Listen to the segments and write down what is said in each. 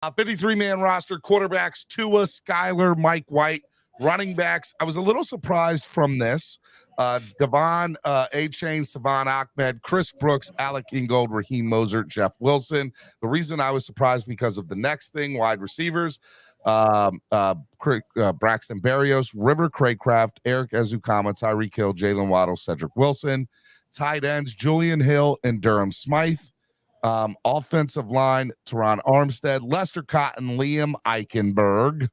53-man roster, quarterbacks, Tua, Skyler, Mike White, running backs. I was a little surprised from this. Devon A-Chain, Savon Ahmed, Chris Brooks, Alec Ingold, Raheem Mostert, Jeff Wilson. The reason I was surprised because of the next thing, wide receivers, Braxton Berrios, River Craycraft, Eric Ezukama, Tyreek Hill, Jalen Waddle, Cedric Wilson. Tight ends, Julian Hill and Durham Smythe. Offensive line, Teron Armstead, Lester Cotton, Liam Eichenberg,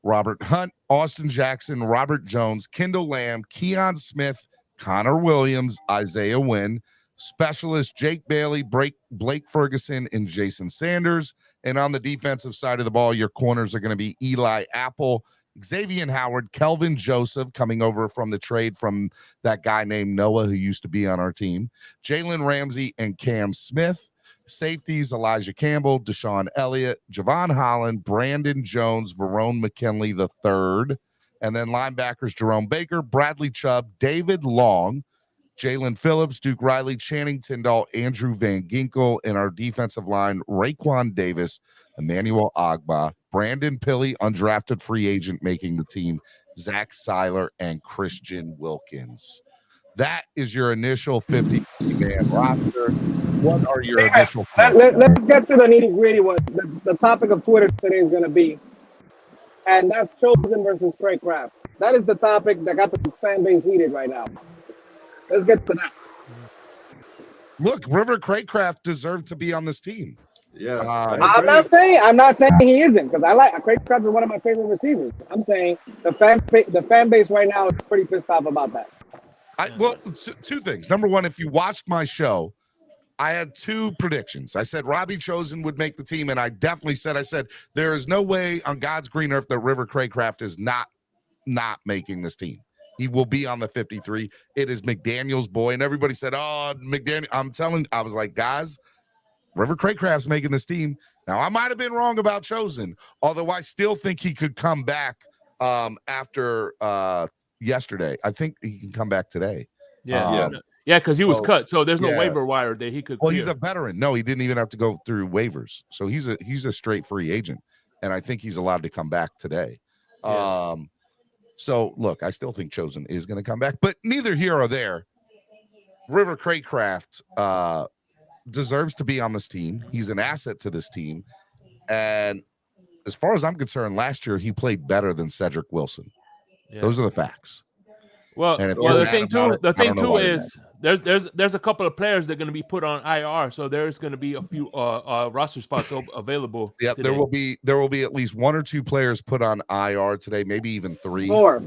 Robert Hunt, Austin Jackson, Robert Jones, Kendall Lamb, Keon Smith, Connor Williams, Isaiah Wynn, specialist Jake Bailey, Blake Ferguson, and Jason Sanders. And on the defensive side of the ball, your corners are going to be Eli Apple, Xavier Howard, Kelvin Joseph, coming over from the trade from that guy named Noah who used to be on our team, Jalen Ramsey, and Cam Smith. Safeties, Elijah Campbell, Deshaun Elliott, Javon Holland, Brandon Jones, Verone McKinley III. And then linebackers, Jerome Baker, Bradley Chubb, David Long, Jalen Phillips, Duke Riley, Channing Tindall, Andrew Van Ginkel. And our defensive line, Raekwon Davis, Emmanuel Agba, Brandon Pilley, undrafted free agent making the team, Zach Seiler, and Christian Wilkins. That is your initial 50-man roster. What are your initial thoughts? Let's get to the nitty-gritty one. The topic of Twitter today is going to be, and that's Chosen versus Craycraft. That is the topic that got the fan base heated right now. Let's get to that. Look, River Craycraft deserved to be on this team. Yeah, I'm not saying he isn't, because Craycraft is one of my favorite receivers. I'm saying the fan base right now is pretty pissed off about that. Well, two things. Number one, if you watched my show, I had two predictions. I said Robbie Chosen would make the team, and I definitely said, there is no way on God's green earth that River Craycraft is not making this team. He will be on the 53. It is McDaniel's boy, and everybody said, oh, McDaniel. I was like, guys, River Craycraft's making this team. Now, I might have been wrong about Chosen, although I still think he could come back after yesterday. I think he can come back today. Yeah, because he was cut, so there's no waiver wire that he could. Well, he's a veteran. No, he didn't even have to go through waivers, so he's a straight free agent, and I think he's allowed to come back today. Yeah. So look, I still think Chosen is going to come back, but neither here or there. River Craycraft deserves to be on this team. He's an asset to this team, and as far as I'm concerned, last year he played better than Cedric Wilson. Yeah. Those are the facts. Well, the thing too is there's a couple of players that are going to be put on IR, so there's going to be a few roster spots available. Yeah, there will be at least one or two players put on IR today, maybe even three. Four.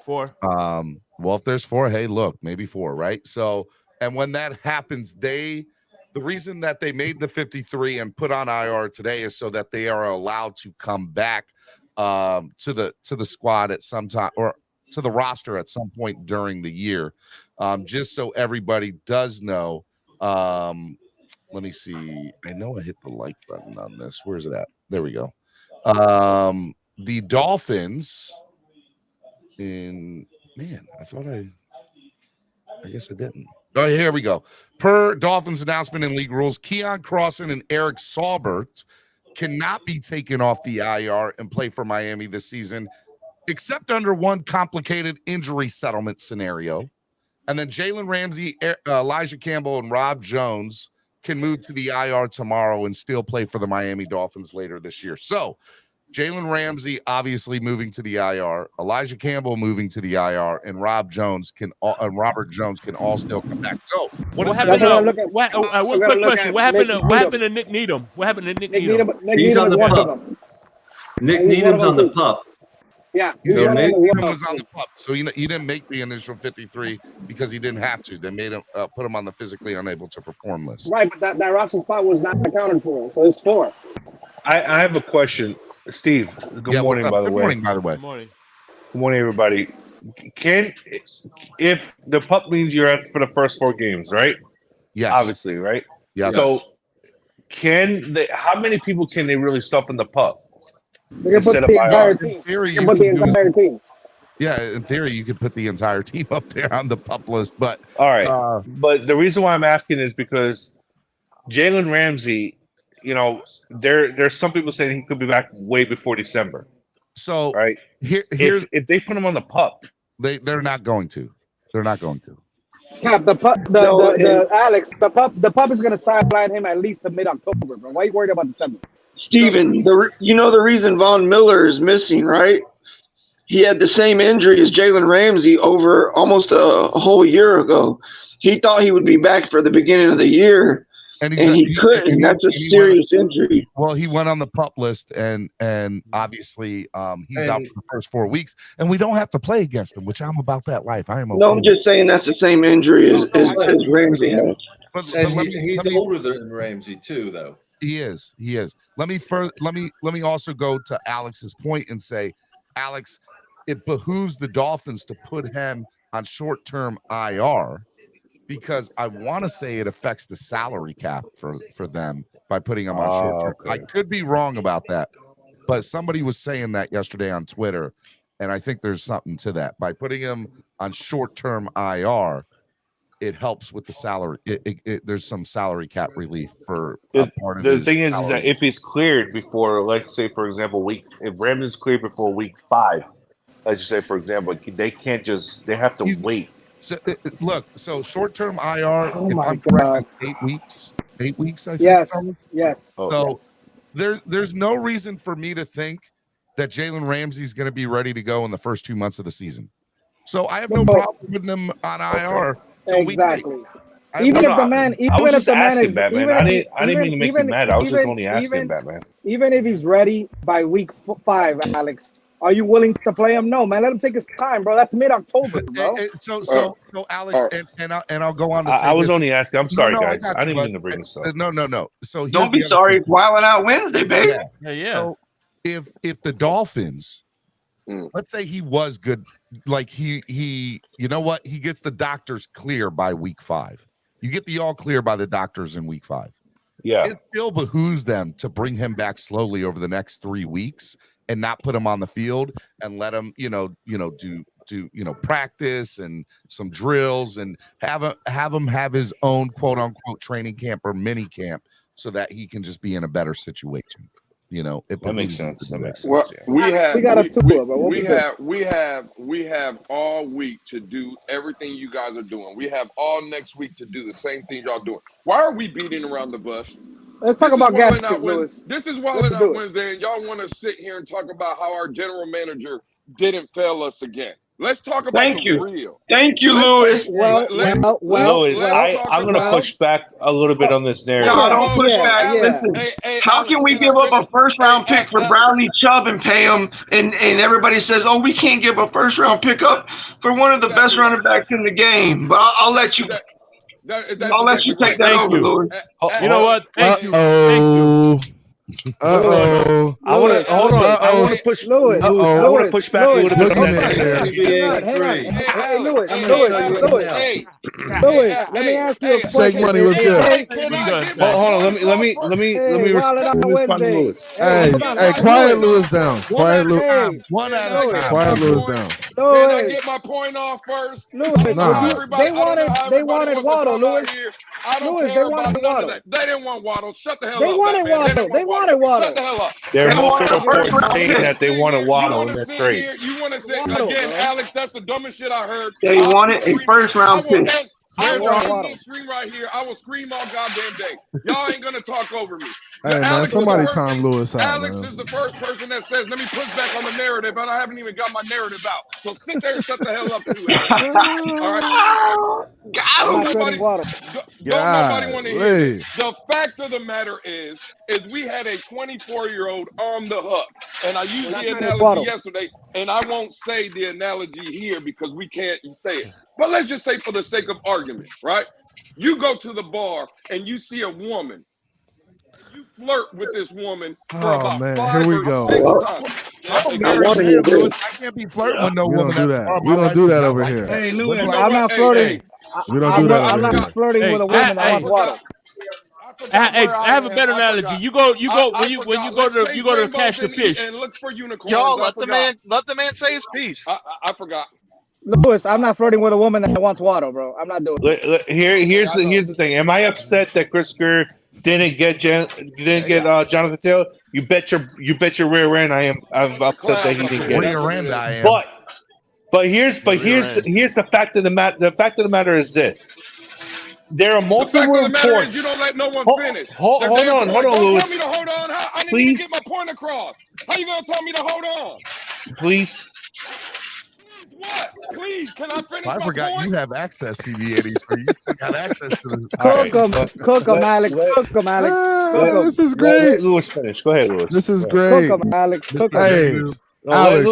Well, if there's four, hey, look, maybe four, right? So, and when that happens, the reason that they made the 53 and put on IR today is so that they are allowed to come back to the squad at some time, or to the roster at some point during the year, just so everybody does know. Let me see. I know I hit the like button on this. Where's it at? There we go. The Dolphins I guess I didn't. Oh, here we go. Per Dolphins announcement and league rules, Keon Crossan and Eric Saubert cannot be taken off the IR and play for Miami this season, except under one complicated injury settlement scenario. And then Jalen Ramsey, Elijah Campbell, and Rob Jones can move to the IR tomorrow and still play for the Miami Dolphins later this year. So Jalen Ramsey obviously moving to the IR, Elijah Campbell moving to the IR, and Robert Jones can all still come back. So what happened? One quick question: What happened to Nick Needham? What happened to Nick Needham? He's on the pup. Nick Needham's on the pup. Yeah, Nick Needham was on the pup, so he didn't make the initial 53 because he didn't have to. They made him put him on the physically unable to perform list. Right, but that roster spot was not accounted for, so it's four. I have a question. Steve, good morning, by the way. Good morning, by the way. Good morning, everybody. If the pup means you're out for the first 4 games, right? Yes. Obviously, right? Yes. So, how many people can they really stuff in the pup? They can put the entire team. Yeah, in theory, you could put the entire team up there on the pup list. But all right. But the reason why I'm asking is because Jalen Ramsey, there's some people saying he could be back way before December. So Right? here's If they put him on the pup, they're not going to. They're not going to. Cap, Alex, the pup is gonna sideline him at least to mid-October, bro. Why are you worried about December? Steven, the reason Von Miller is missing, right? He had the same injury as Jalen Ramsey over almost a whole year ago. He thought he would be back for the beginning of the year, and he couldn't. That's a serious injury. Well, he went on the PUP list, and obviously he's out for the first 4 weeks, and we don't have to play against him, which I'm about that life. I am. Okay. No, I'm just saying that's the same injury as Ramsey had. But he's older than Ramsey too, though. He is. Let me also go to Alex's point and say, Alex, it behooves the Dolphins to put him on short-term IR because I want to say it affects the salary cap for them by putting him on short-term. Okay. I could be wrong about that, but somebody was saying that yesterday on Twitter, and I think there's something to that. By putting him on short-term IR, it helps with the salary. There's some salary cap relief for part of the thing is that if he's cleared before, let's say, for example, if Ramsey's cleared before week 5, let's just say, for example, they can't just, they have to wait. So, look, so short-term IR, Oh if my I'm correct, God. is 8 weeks, I think. Yes. So yes. there's no reason for me to think that Jalen Ramsey's going to be ready to go in the first 2 months of the season. So I have no problem putting him on IR. Exactly. Even if the man is, Batman. I didn't mean to make you mad. I was just only asking, Batman. Even if he's ready by week 5, Alex, are you willing to play him? No, man. Let him take his time, bro. That's mid-October, bro. So Alex, and I'll go on to say I was only asking. I'm sorry, guys. I didn't mean to bring this up. No. So don't be sorry. Wilding out Wednesday, baby. Yeah. So if the Dolphins, let's say he was good, like he you know what, he gets the doctors clear by week 5. You get the all clear by the doctors in week 5. Yeah, it still behooves them to bring him back slowly over the next 3 weeks and not put him on the field and let him, do practice and some drills and have him have his own quote unquote training camp or mini camp so that he can just be in a better situation. That makes sense. Well, we have all week to do everything you guys are doing. We have all next week to do the same thing y'all doing. Why are we beating around the bush? Let's talk about gaskets, Lewis. This is Wilding Out Wednesday, and y'all want to sit here and talk about how our general manager didn't fail us again. Let's talk about real. Thank you, Lewis. Lewis, I'm going to push back a little bit on this narrative. No, don't push back. Listen, how can we give up a first-round pick for Bradley Chubb and pay him, and everybody says, oh, we can't give a first-round pick up for one of the best running backs in the game? But I'll let you. I'll let you take that over, Lewis. You know what? Thank you. I want to hold on. I want to push. Lewis, I want to push back a little bit on that. Lewis, let me ask you a question. Shake Money was good. Hold on. Let me respond to Lewis. Hey, quiet Lewis down. Quiet Lewis. One at a time. Quiet Lewis down. Can I get my point off first? Lewis, they wanted Waddle, Lewis. I don't care about none of that. They didn't want Waddle. Shut the hell up. They wanted Waddle. Shut the hell up. There's no report saying that they wanted Waddle in that trade. You want to say again, Alex? That's the dumbest shit I heard. They wanted a first-round pick. I will scream right here. I will scream all goddamn day. Y'all ain't gonna talk over me. Hey, man, somebody time Lewis out. Alex is the first person that says, let me push back on the narrative, but I haven't even got my narrative out. So sit there and shut the hell up too, Alex. All right? Don't nobody want to hear it. The fact of the matter is we had a 24-year-old on the hook. And I used the analogy yesterday, and I won't say the analogy here because we can't say it. But let's just say for the sake of argument, right? You go to the bar and you see a woman. You flirt with this woman for about 5 or 6 times. I can't be flirting with no woman. We don't do that over here. Hey, Lewis, I'm not flirting. We don't do that. I'm not flirting with a woman that wants water. Hey, I have a better analogy. You go when you go to catch the fish. And look for unicorns. Y'all let the man say his piece. I forgot. Lewis, I'm not flirting with a woman that wants Waddle, bro. I'm not doing it. Here's the thing. Am I upset that Chris Greer didn't get Jonathan Taylor? You bet your rear end. I'm upset that he didn't get it. But here's the fact of the matter. The fact of the matter is this. There are multiple reports. You don't let no one finish. Hold on, Lewis. Tell me to hold on. I didn't even get my point across. How you gonna tell me to hold on? Please. What? Please, can I finish? I forgot point? you have access, CD80, so you still got access to this. Cook 'em, Alex. Cook 'em, Alex. This is great. Let Lewis finish. Go ahead, Lewis. This is great. Cook 'em, Alex. Cook 'em. Hey, No, Alex,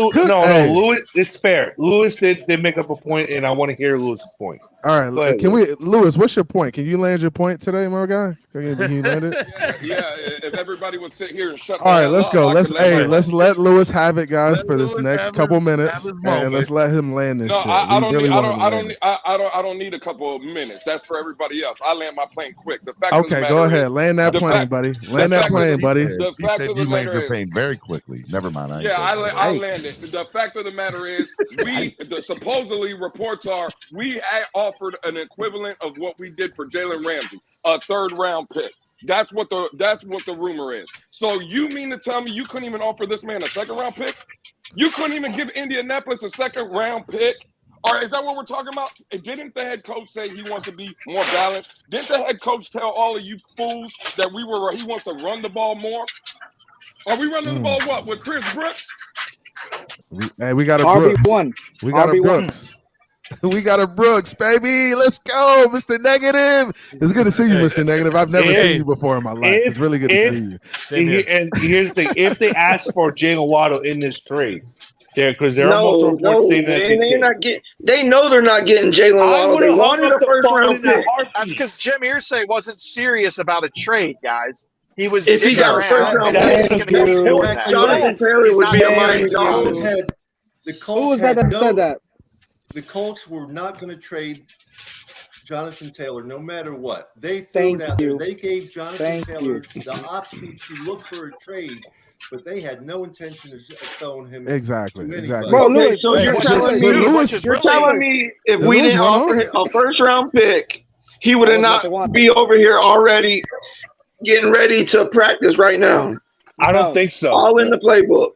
Lewis. It's fair. Lewis did make up a point, and I want to hear Lewis' point. All right, ahead, can Lewis? What's your point? Can you land your point today, my guy? Can you land it? Yeah, if everybody would sit here and shut. All right, let's go. Let's let Lewis have it, guys, Let for this Lewis next have couple his minutes, moment. and let's let him land this No, shit. I don't We need. really I want him to land it. don't need a couple of minutes. That's for everybody else. I land my plane quick. The fact Okay, go ahead. Land that plane, buddy. Land that plane, buddy. The He fact said of the you land matter your is, plane very quickly. Never mind. I landed. The fact of the matter is, supposedly reports are we offered an equivalent of what we did for Jalen Ramsey, a 3rd round pick. That's what the rumor is. So you mean to tell me you couldn't even offer this man a 2nd round pick? You couldn't even give Indianapolis a 2nd round pick? Or is that what we're talking about? Didn't the head coach say he wants to be more balanced? Didn't the head coach tell all of you fools that he wants to run the ball more? Are we running the ball what with Chris Brooks? We got a Brooks. RB1. We got a Brooks. We got a Brooks, baby. Let's go, Mr. Negative. It's good to see you, Mr. Negative. I've never seen you before in my life. It's really good to see you. And here's the thing: if they ask for Jalen Waddle in this trade, because there are multiple reports saying that they know they're not getting Jalen Waddle. They wanted a 1st round pick. That's because Jim Irsay wasn't serious about a trade, guys. He was. If he got a 1st round pick, Jonathan Taylor would be a Miami Dolphins. The Who Colts was that said that? The Colts were not going to trade Jonathan Taylor no matter what. They threw it out there. They gave Jonathan Taylor the option to look for a trade, but they had no intention of throwing him. Exactly. Bro, Lewis, so you're telling me if we didn't offer him a 1st round pick, he would have not be over here already getting ready to practice right now? I don't think so. All in the playbook.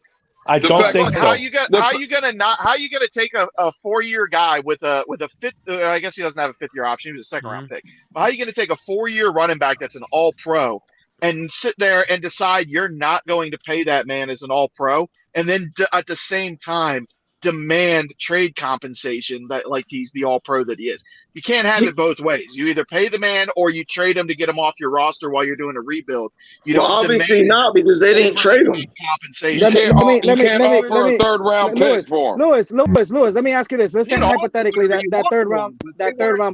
I don't think so. How are you gonna take a 4-year guy with a 5th? I guess he doesn't have a 5th-year option. He was a 2nd round pick. But how are you gonna take a 4-year running back that's an All Pro and sit there and decide you're not going to pay that man as an All Pro, and then at the same time demand trade compensation that like he's the All Pro that he is? You can't have it both ways. You either pay the man or you trade him to get him off your roster while you're doing a rebuild. You don't obviously not, because they didn't trade him. Compensation. You can't offer a 3rd round pick for him. Lewis. Let me ask you this. Let's say hypothetically that third round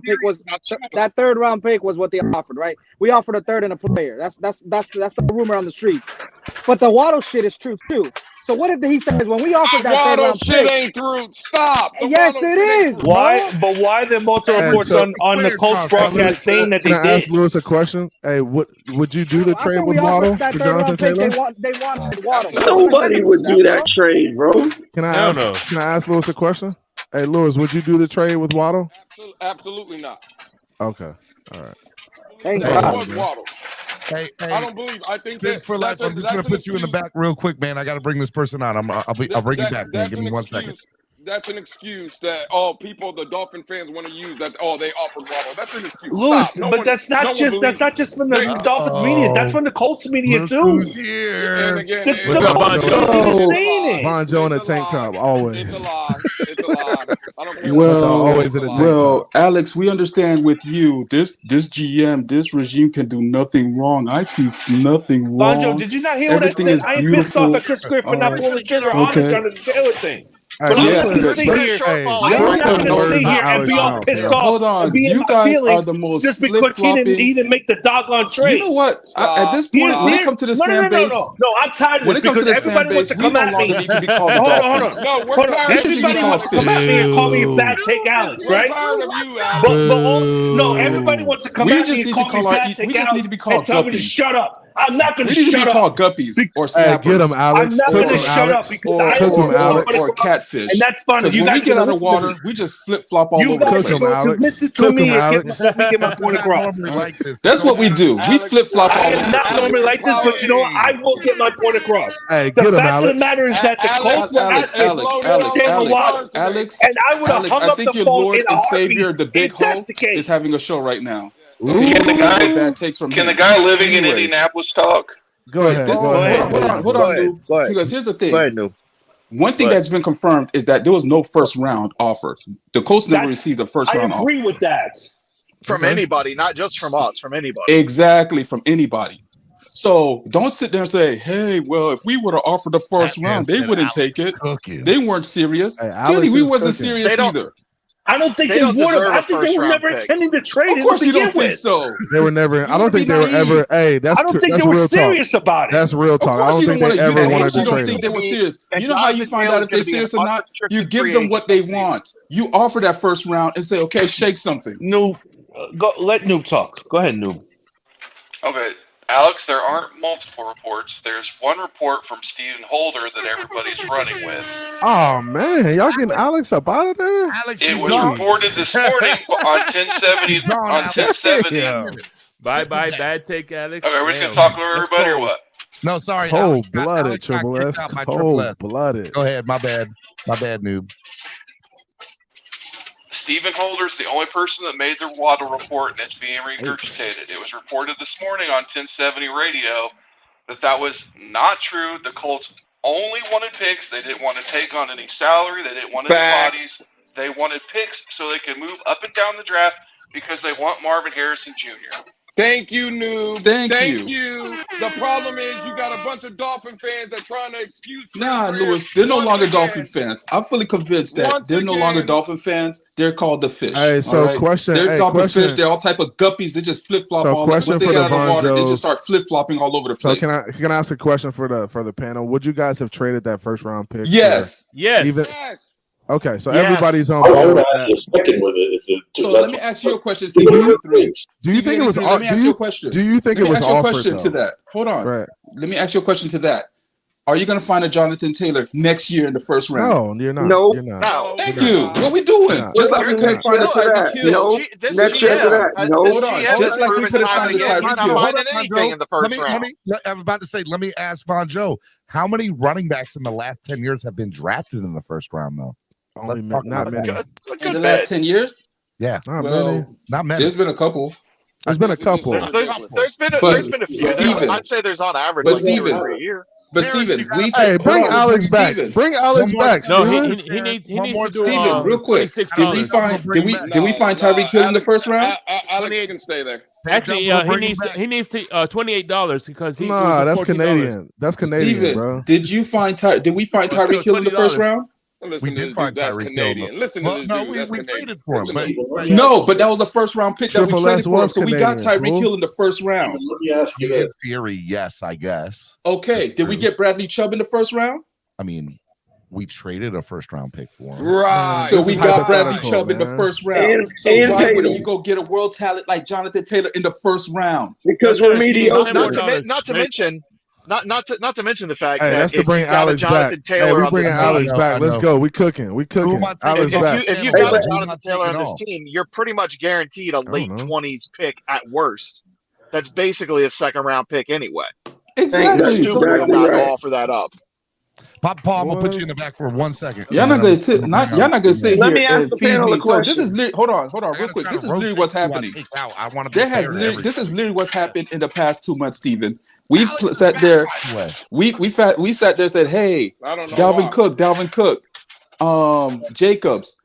pick was what they offered, right? We offered a 3rd and a player. That's the rumor on the streets. But the Waddle shit is true too. So what if he says when we offered that 3rd round pick? Shit ain't through. Stop. Yes, it is. Why? But why the multiple reports on the Colts broadcast saying that they did? Can I ask Lewis a question? Hey, would you do the trade with Waddle for Jonathan Taylor? They wanted Waddle. Nobody would do that trade, bro. Can I ask Lewis a question? Hey, Lewis, would you do the trade with Waddle? Absolutely not. Okay. All right. Thank God. Waddle. Hey, I don't believe. I think that for life. I'm just gonna put you in the back real quick, man. I got to bring this person on. I'll bring you back, man. Give me 1 second. That's an excuse that the Dolphin fans want to use. That they offered Waddle. That's an excuse. Lewis, but that's not just from the Dolphins media. That's from the Colts media too. And again, the Colts media saying it. Von Joe in a tank top, always. It's a lie. It's a lie. I don't care. Always in a tank top. Alex, we understand with you. This GM, this regime can do nothing wrong. I see nothing wrong. Von Joe, did you not hear Everything what I is said? I ain't pissed off at Chris Greer for not pulling the trigger on the Jonathan Taylor thing. But I'm not going to sit here. I'm not going to sit here and be all pissed off. Hold on, you guys are the most just because he didn't make the doggone trade. You know what? At this point, when it comes to this fan base, no, I'm tired of this because everybody wants to come at me. Need to be called the Dolphins. No, we're tired. Everybody wants to come at me and call me a bad take Alex, right? We're tired of you, Alex. No, everybody wants to come at me and call me bad take Alex and tell me to shut up. I'm not going We to need to shut be up. called guppies or Hey, snappers. get him, Alex. I'm not Cook going to him, shut up Alex. because or, I Cook will him, Alex. or catfish. And that's fine. Because You when we guys get are out gonna of listen to water, me. we just flip flop all You over the guys Cook him, are place. going to Alex. listen to Cook him, me and Alex. let me get my point Not across. normally like this. That's what we do. We Alex, flip flop I all over am the not place. normally like this, but you know what? I will get my point across. Hey, The get him, fact of the Alex. matter is that the Colts were asking and I would have hung I up think the your phone Lord in a and Savior, heartbeat the big if that's hoe, the case. is having a show right now. Ooh. Can the guy? Bad takes from Can him. the guy living in Anyways. Indianapolis talk? Go ahead. This, Go ahead. hold on, Lou. Because here's the thing. Go ahead, Noob. One thing that's been confirmed is that there was no first round offer. The Colts never received a first I round offer. agree with that. From anybody, not just from us, from anybody. Exactly, from anybody. So don't sit there and say, hey, well, if we would have offered the first That man round, they said wouldn't Alex take it. cooking. They weren't serious. Hey, Alex Clearly, we is wasn't cooking. serious They don't- either. I don't think They they don't would have. deserve I a think they were first-round never pick. intending to trade Of him course to you begin don't think with. so. They were never. I don't wanna think be they were naive. ever. Hey, that's I don't think that's they were real serious talk. about it. That's real Of talk. I course don't you don't think want they to. ever Of wanted course to you don't trade think him. they were serious. And You know how you Jonathan find out Taylor's if they're gonna be an serious or not? unrestricted You give free them agent what they next season. want. You offer that first round and say, okay, shake something. Noob, go let Noob talk. Go ahead, Noob. Okay, Alex, there aren't multiple reports. There's one report from Stephen Holder that everybody's running with. Oh man, y'all getting Alex up out of there? Alex, It you was gone. reported this morning on 1070. He's gone, On Alex. 1070. Yeah. Bye bye, bad take, Alex. Okay, we're just Damn. gonna talk over That's everybody or cold. what? No, sorry. Cold blooded, Alex got Triple kicked S. out by Triple S. Cold blooded. Go ahead. My bad. My bad, noob. Stephen Holder's the only person that made the Waddle report, and it's being regurgitated. It was reported this morning on 1070 radio that was not true. The Colts only wanted picks. They didn't want to take on any salary. They didn't want any bodies. They wanted picks so they could move up and down the draft because they want Marvin Harrison Jr. Thank you, Noob. Thank you. The problem is you got a bunch of Dolphin fans that trying to excuse. Chris Nah, Greer Lewis, they're no once longer again. Dolphin fans. I'm fully convinced that Once they're no longer again. Dolphin fans. They're called the Fish. Hey, so all right? question. They're Hey, Dolphin question. Fish. They're all type of guppies. They just flip flop So all. question Once they for get the out of the water, they Vonjos. just start flip flopping all over the So place. can I ask a question for the panel? Would you guys have traded that first round pick? Yes. Yes. Even Yes. okay, so Yes. everybody's on I board would with have that. had a second with it if it. So let me ask you a question, Do CB83. Do you think it was? Let me ask you a question. Do you think Let it me was ask you a offered, question to though? that. Hold on. Right. Let me ask you a question to that. Are you going to find a Jonathan Taylor next year in the first round? No, you're not. Nope. You're not. No. Thank you. What we doing? No. Just like we couldn't find a Next year Tyreek after Hill. that, This Next year after GM that, has- no. this Hold on. GM Just has like we proven couldn't time find and the again he's Tyreek not Hill. finding anything in the first round. I'm about to say, let me ask Von Joe, how many running backs in the last 10 years have been drafted in the first round, though? Only Let's talk not about many. that. In the last 10 years? Yeah. Not Well, many. Not many. there's been a couple. There's been a couple. There's been a few. Steven, I'd say there's on average but like 2 or Steven, 3 a year. But Steven, Hey, bring Alex back. Bring Alex back, No, Steven. he needs One to more do Steven, real quick. $26. Did we find Tyreek Hill in the first round? Alex can stay there. Actually, he needs to $28 because he. Nah, it was that's $14. Canadian. That's Canadian, Steven, bro. did we find Tyreek Hill in the first round? Listen We to did this find dude, that's Tyreek Canadian. Hill. Listen Well, to this no, dude, that's we Canadian. traded for him. But No, but that was a first round pick that we Triple traded S for him. was So we got Canadian, Tyreek fool. Hill in the first round. Let me ask you in this. theory, yes, I guess. Okay, did we get Bradley Chubb in the first round? I mean, we traded a first round pick for him. Right. So This we is got Bradley hypothetical, Chubb in the man. first round. And- So and why Taylor. wouldn't you go get a world talent like Jonathan Taylor in the first round? Because we're mediocre. Not to mention the fact Hey, that that's to if bring you've got a Alex Jonathan back. Taylor Hey, we on bringing this Alex team, back. Let's go. We cooking. We cooking. am I taking? Alex back. if you've Hey, got a but- Jonathan Taylor on taking this off. team, you're pretty much guaranteed a late know. 20s pick at worst. That's basically a second round pick anyway. Exactly. That's Still So will exactly not right. offer that up. Paul, I'm gonna put you in the back for 1 second. y'all not gonna sit Let here me ask and the feed panel me. a So this question. is hold on, real quick. This is literally what's happening. I want to There has this is literally what's happened in the past 2 months, Steven. We sat there. We sat there and said, "Hey, I don't know Dalvin Cook, Jacobs,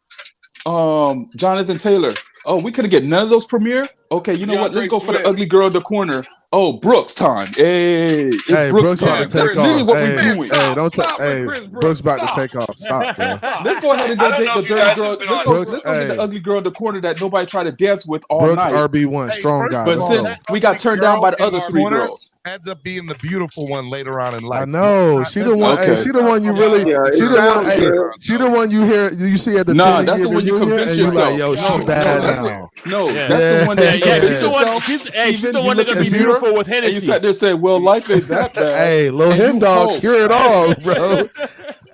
Jonathan Taylor. Oh, we couldn't get none of those premier. Okay, you know what? Let's DeAndre go for the Swift. ugly girl in the corner. Oh, Brooks time. Hey, it's Hey, Brooks Brooks about time. to That's take literally off. what Hey, we're doing. hey, don't Stop hey, it, Chris Brooks about to Stop. take off. Stop, bro. Let's go ahead and I go don't date know the if you dirty guys girl. have been Let's on go, Brooks, let's go get hey. the ugly girl in the corner that nobody tried to dance with all Brooks night. RB1, Hey, strong first guy. of But all, Let's go. since we got turned down by the other three corner girls. ends up being the beautiful one later on in life. I know she the one. Okay. Hey, she the one you really. Yeah, She it the one. sounds Hey, good. she the one you hear. You see at the Nah, 20 that's year the one you reunion, convince and you yourself. like, yo, No, she bad that's now. No, Yeah. that's the one that Yeah, you she's the one. yourself, She's the Steven, one you that's gonna look be in the mirror, beautiful with and you Hennessy. sat there and said, "Well, life ain't that bad." Hey, Lil And Hen you Dog, hope. cure it all, bro.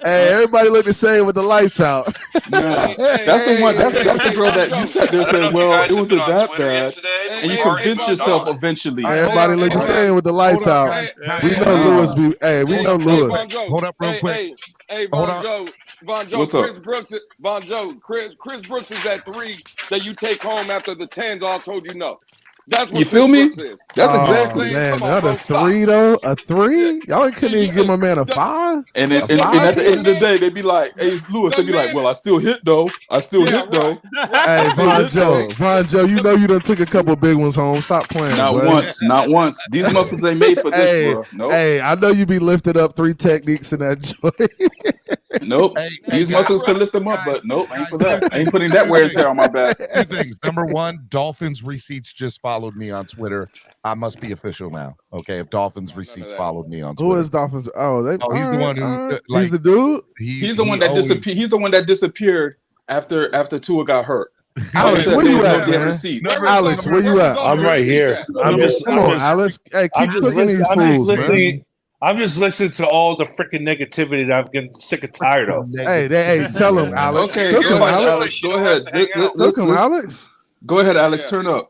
Hey, everybody look the same with the lights out. Nah, that's the one. That's the girl that you sat there and said, "Well, it wasn't that bad," and you convinced yourself eventually. Everybody look the same with the lights out. We know Lewis be. Hey, we know Lewis. Hold up real quick. Hey, Hold Von Joe. What's up? Chris Brooks is that 3 that you take home after the 10s all told you no. That's what You feel Chris me? Brooks is. That's Oh, exactly. man, Come on, not bro, a 3 though. A 3? Y'all couldn't even give my man a 5. And at the end of the day, they be like, "Hey, it's Lewis." They be like, "Well, I still hit though. I still hit though." Hey, Von Joe, you know you done took a couple big ones home. Stop playing. Not boy. once, not once. These muscles ain't made for this, Hey, bro. Nope, hey, I know you be lifted up 3 techniques in that joint. nope. These muscles could lift them up, but nope, ain't for that. I ain't putting that wear and tear on my back. Two things. Number one, Dolphins Receipts just followed me on Twitter. I must be official now. Okay, if Dolphins Receipts followed me on Twitter. Who is Dolphins? Oh, he's the one who he's the dude. He's the one that disappeared. He's the one that disappeared after Tua got hurt. Alex, Said where there you was no at, damn man? receipts. Alex, where you at? I'm right here. Come on, Alex. Hey, keep cooking these fools, man. I'm just listening to all the freaking negativity that I'm getting sick and tired of. Hey, tell him, Alex. Okay, Cook go him, ahead, Alex. Alex. Go ahead. Cook him, Alex. Go ahead, Alex. Turn up.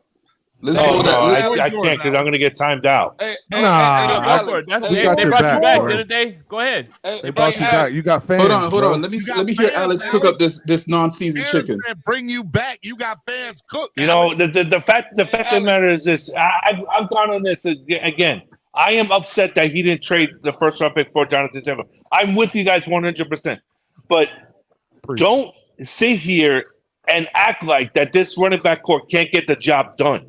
Let's No, build that. I can't because I'm going to get timed out. Nah, They got your brought back, you back, bro. didn't they? Go ahead. They brought you back. You got fans. Hold on. bro. Let me hear Alex cook up this non-seasoned chicken. Bring you back. You got fans. Cook. You know, the fact of the matter is this. I've gone on this again. I am upset that he didn't trade the first round pick for Jonathan Taylor. I'm with you guys 100%. But don't sit here and act like that this running back core can't get the job done.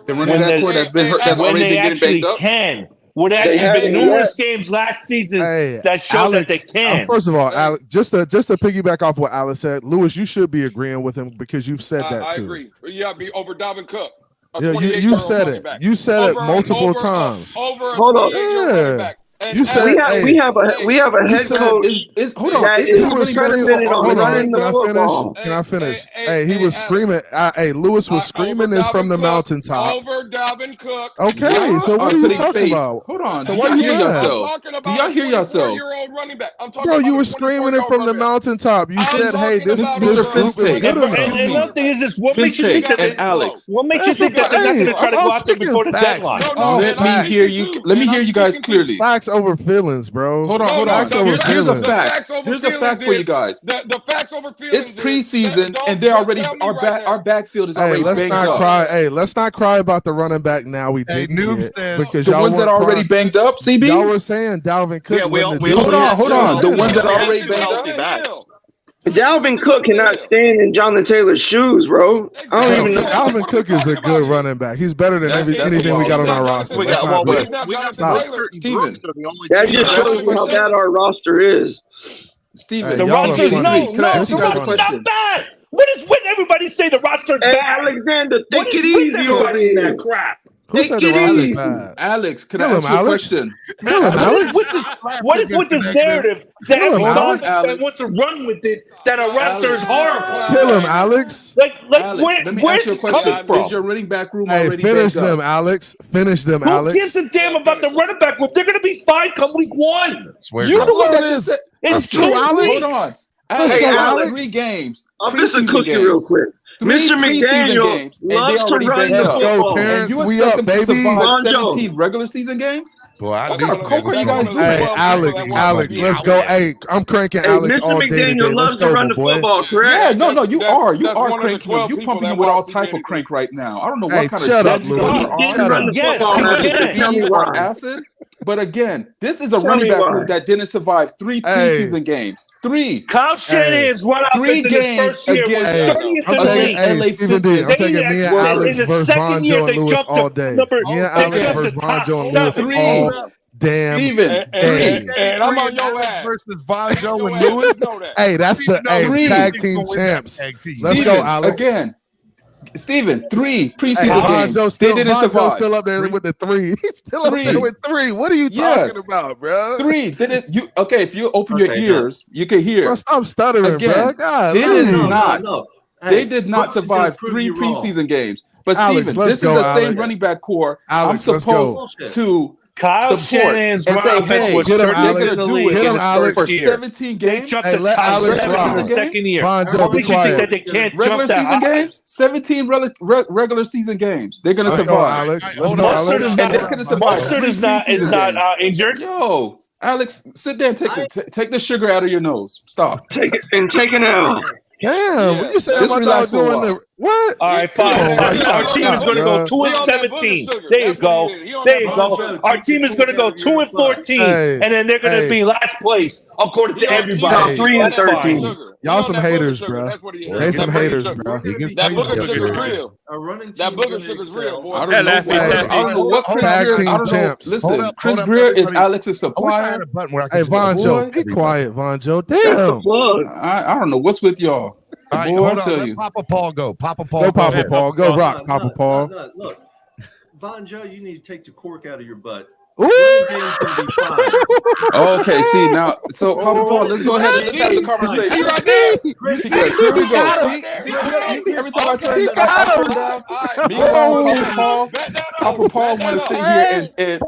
The running back core that's been hurt, that's already been getting banged up. Can. Well, there actually been numerous games last season that show Alex, that they can. First of all, Alex, just to piggyback off what Alex said, Lewis, you should be agreeing with him because you've said that I too. agree. Yeah, be over Dalvin Cook. Yeah, you said it. You said it multiple times. Hold on. Yeah. You said we have a head coach. Hold on. That He is was screaming. benefited on Hold running on. the football. Can I finish? Hey, he was screaming. Hey, Lewis was screaming this from the mountaintop. Over Dalvin Cook. Okay, so what are you talking about? Hold on. So Do why y'all you hear mad? yourselves? Do y'all hear yourselves? Running back. I'm talking Bro, about you were a screaming it 24-year-old from the running back. mountaintop. You said, "Hey, this Mr. group is Finstake. good enough." And another thing is this: what makes you think Finstake that and Alex. What makes you think that they're not going to try to go out there before the deadline? Let me hear you. Let me hear you guys clearly. Facts over feelings, bro. Hold on. Facts over Here's a feelings. fact. Here's a fact for you guys. The facts over feelings. It's preseason, and they're already our backfield is Hey, already let's banged not up. cry. Hey, let's not cry about the running back now. We didn't get because The y'all ones that weren't are already crying. banged up, CB. Y'all were saying Dalvin Cook. Yeah, we wasn't we the only dude. had- Hold on. The ones that are we already had banged healthy up. backs. Dalvin Cook cannot stand in Jonathan Taylor's shoes, bro. I don't even know. Dalvin Cook is a good running back. He's better than That's anything we got on our roster. We Let's got not well, do it. Stop. Steven. That just shows you how bad our roster is. Steven. The y'all are roster's funny. Can I no, ask the you guys a roster's question? not bad. What is with everybody say the roster's Hey, bad? Alexander, What take is it with easy over everybody in here. that crap? Who said the Take it roster's easy. bad? Alex, can I Kill ask him, you a Alex. question? Kill him, Alex. What is with this narrative that Kill him, everyone Alex. wants to run with it that our roster is horrible? Kill him, Alex. Like Alex, let me where's ask you a this question. coming from? Is your running back room Hey, already finish banged them, up? Alex. Finish them, Who Alex. gives a damn about the running back group? They're going to be fine come week 1. You're the one that just said. It's true, 2 Alex. weeks. Hold on. Let's Alex, go, they got Alex. 3 games. I'm just going to preseason cook you real games. quick. 3 Mr. preseason McDaniel games, and they loves to already run banged the up. Let's go, football. Terrence. And you We expect up, them to baby. survive Bonjo. 17 regular season games? Boy, What kind of coke are you guys doing? Hey, Alex, let's go. Hey, I'm cranking Hey, Alex Mr. all day today. McDaniel Let's loves to go, run my the boy. football, correct? Yeah, no, you That's- are. You that's are one of the cranking 12 him. You people pumping that him with all watch type of CBD. crank right now. I don't know Hey, what kind shut of up, drugs you guys Louis. are on. Shut up. Yes, Football, you man. Tell me Speed why. or acid. But again, this is a Tell running me back why. group that didn't survive 3 preseason games. 3. Kyle Shanahan's run Three offense in his games first year was against- 30th I'm in the taking, league. hey, LA Stephen D. I'm Fitness. taking me and In Alex the versus second Bonjo year, and they Lewis jumped all to day. number- Me and they Alex jumped versus to top Bonjo and Lewis 7. all damn Steven, day. And I'm on your ass. versus Vonjo Your and ass Lewis. know that. Hey, that's the Three. tag team champs. Tag team. Let's Steven, go, Alex. Again, Steven, 3 Hey, preseason games. Bonjo's still, They didn't Bonjo's survive. still up there with the 3. He's still up 3. there with 3. What are you Yes. talking about, bro? 3 didn't you? Okay, if you open your Okay, ears, you can hear. Bro, stop stuttering, Again, bro. God, did it dude. not? No. They did not Brooks is gonna survive prove 3 you wrong. preseason games. But Alex, Steven, let's this go, is the same Alex. running back core Alex, I'm let's go. supposed to Kyle support Shannon's and run say, offense hey, was get him, third Alex. in the do league it Get in him, his Alex. first year. 17 They games. jumped Hey, the let top Alex 7 rock. in the second year. Von Joe, What be makes you think quiet. that they can't Regular jump that season high? games, 17 regular season games. They're gonna Let's go, survive. Alex. Let's Hold go, on. Mustard Alex. is And not. they could have survived Mustard 3 is not preseason games. injured. Yo, Alex, sit there and take the sugar out of your nose. Stop. Take it out. Damn, what you say Just about relax for a doing while. the what? All right, fine. Oh, my Our God. team is going to go Yeah. 2-17. There you go. There you go. Our team is going to go 2-14, Hey, and then they're going to hey. be last place according to everybody. Hey. 3-13. Y'all some haters, bro. They some haters, bro. That booger sugar's real. A running That team booger gonna sugar's excel. real, boy. I Yeah, don't know. Laffy, I don't know what Chris Tag Greer. team I don't know. champs. Listen, Hold up, Chris hold up, Greer is everybody. Alex's I wish I had supplier. a button where I Hey, could Von Boy. Joe, be quiet, Von Joe. That's the Damn. plug. I don't know what's with y'all. All right, Boy, hold I on. tell Let you. Papa Paul go. Papa Paul. Go, Papa ahead. Paul. Go rock, Papa Paul. Look, Von Joe, you need to take the cork out of your butt. Ooh. Running game's gonna be fine. Okay, see now. So Papa Paul, let's go ahead and let's have the conversation. He right there. Because here we go. See, every time I turn down, me and Papa Paul want to sit here and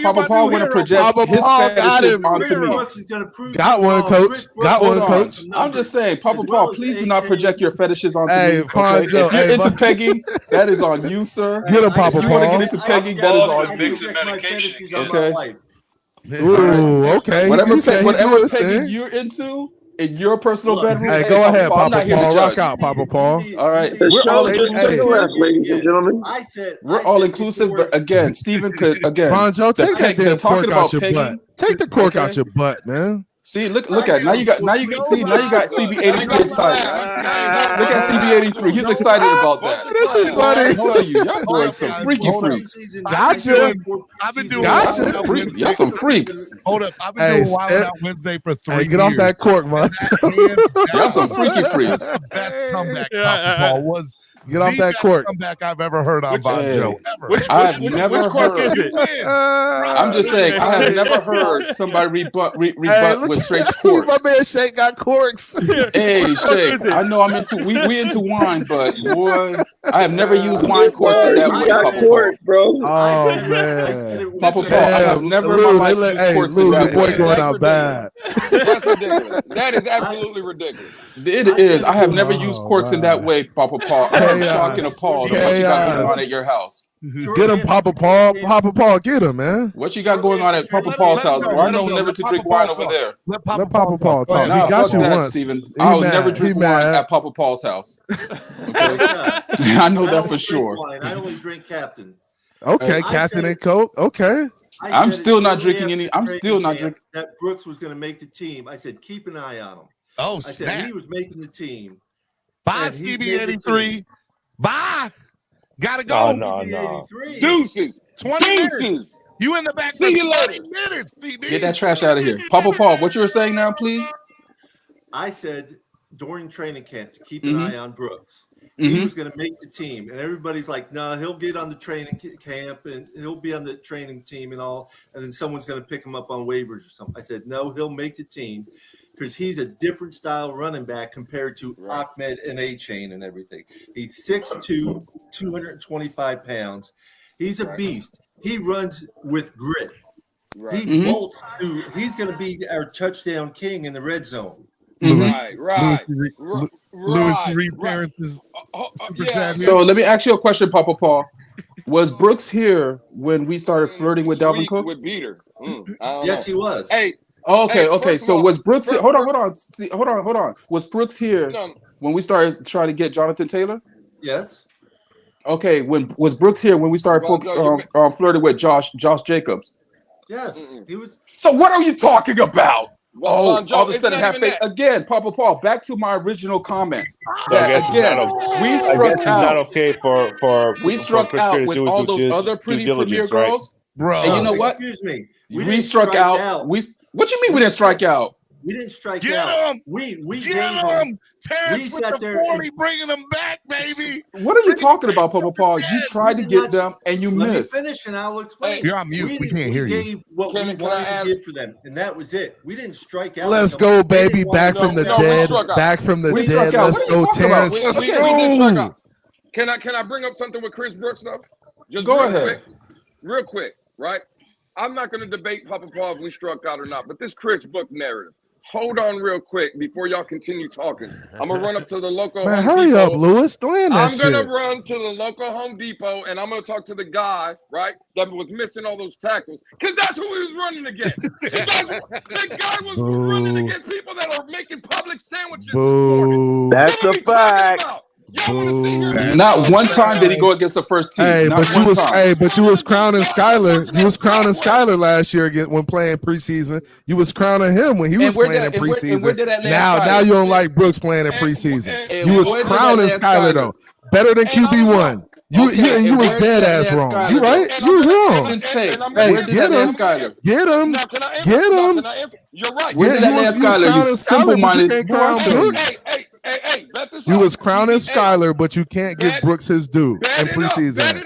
Papa Paul want to project Papa his Paul got fetishes him. onto me. Brooks is gonna prove Got you one, wrong. coach. Chris Got Brooks one, is coach. some I'm numbers. just saying, Papa As Paul, well as please do not 18. project your fetishes onto Hey, me. Von Okay? Joe, If you're hey, into Von- pegging, that is on you, sir. Get him, Papa If you want to Paul. get into pegging, that is on I you. project my fetishes on Okay. my wife. Ooh, okay. Whatever, You say he whatever do his pegging thing. you're into in your personal Look, bedroom. Hey, go ahead, Paul, I'm not Papa here to Paul. judge. Rock out, Papa Paul. All right, The we're all show just inclusive. took a left, ladies and gentlemen. I said We're all inclusive, but again, Stephen could again. Von Joe, take that damn talking cork about out your pegging. butt. Take the cork out Okay. your butt, man. See, look at now you got CB83 excited. Look at CB83. He's excited about that. This is I funny. tell you, y'all doing some freaky freaks. Gotcha. I've been doing Gotcha. Wild Out Wednesday. Y'all some freaks. Hold up. I've been Hey, doing Wild Steph- Out Wednesday for 3 Hey, get off years. that cork, Von Joe. Y'all some freaky freaks. That's the best comeback Yeah, Papa Paul was. Get off the that best cork. comeback I've ever heard on Von Hey. Joe. Ever. I've never which cork heard. is it? I'm just saying, I have never heard somebody rebut Hey, with look straight at corks. my man Shake got corks. Hey, Shay, I know I'm into we into wine, but boy, I have never used wine corks in that You way, got Papa court, bro. Oh I man. said it Papa was- Paul. I have never in Lou, my they life let- used hey, corks in Lou, your that boy way. going out bad. That's ridiculous. That is absolutely ridiculous. It is. I have never used corks in that way, Papa Paul. I'm Chaos. shocked and appalled at what you got going on Chaos. at your house. Get him, Papa Paul. Papa Paul, get him, man. What you got going on at Papa Paul's house? Bro? I know never to drink wine over there. Let Let Papa Paul talk. Nah, He got fuck you that, once. Steven. He I'll mad. never He drink wine mad. at Papa Paul's house. Okay? I know I that don't for drink sure. wine. I only drink Captain. Okay, I Captain said- and Coke. Okay. I I'm said it still not shortly drinking after any. I'm training still not camp drinking. That Brooks was going to make the team. I said keep an eye on him. Oh, I said snap. he was making the team. Bye, and he CB made the 83. team. Bye. Gotta go. No. 83. Deuces. 20 minutes. Deuces. You in the back See for you 20 later. minutes, CB. Get that trash out of here, Papa Paul. What you were saying now, please? I said during training camp to keep an Mhm. eye on Brooks. He Mhm. was going to make the team, and everybody's like, "No, he'll get on the training camp and he'll be on the training team and all." And then someone's going to pick him up on waivers or something. I said, "No, he'll make the team because he's a different style running back compared to Ahmed and A-Chain and everything. He's 6'2", 225 pounds. He's a beast. He runs with grit. Right. He Mhm. bolts through. He's going to be our touchdown king in the red zone." Right. Louis Right. Reed Parents's super Yeah. chat. So let me ask you a question, Papa Paul. Was Brooks here when we started flirting with Dalvin Sweet Cook? with Beater. I don't Yes, know. he was. Hey, Okay, Hey, okay. first of So all- was Brooks here? first- Hold on. See, hold on. Was Brooks here no, when we started trying to get Jonathan Taylor? Yes. Okay, when was Brooks here when we started Well, Joe, you flirting with Josh Jacobs? Yes. Mm-mm. He was. So what are you talking about? well, Joe, all of a it's sudden not have even faith that. again, Papa Paul. Back to my original comments. I That, guess again, it's not we I struck guess it's not out. okay for We struck Chris out Carter to with do his all those due other pretty premier diligence, right? girls. Bro. And you know what? Excuse me. We didn't struck strike out. What you mean we didn't strike out? We didn't strike Get out. him! We Get gave him! Terrence we with sat the there 40, bringing them back, baby. What are you talking about, Papa Paul? You tried to get them and you Let missed. me finish and I'll explain. You're on mute. We can't hear you. We gave what we wanted to give for them, and that was it. We didn't strike out. Let's go, baby. Back from the dead. Back from the dead. Let's go, Terrence. Let's go. Can I bring up something with Chris Brooks though? Just go real ahead. Real quick, right? I'm not going to debate Papa Paul if we struck out or not, but this Chris Brooks narrative. Hold on real quick before y'all continue talking. I'm going to run up to the local Man, Home hurry Depot. up, Lewis. Land that I'm going to shit. run to the local Home Depot, and I'm going to talk to the guy, right, that was missing all those tackles, because that's who he was running against. The guy was running against people that are making public sandwiches this morning. That's a fact. Not one time did he go against the first team. Hey, Not but you one was time. but you was crowning Skyler. You was crowning Skyler last year when playing preseason. You was crowning him when he was playing in preseason. where did that land Now Skyler? you don't like Brooks playing in preseason. and You was where did that crowning land Skyler Skyler? though. Better than QB1. You was dead ass wrong. You right? You was wrong. Hey, Where did that land Skyler? Get him. Get him. You're right. Where did that land Skyler? You simple-minded. You was crowning Skyler, but you can't give Brooks his due in preseason.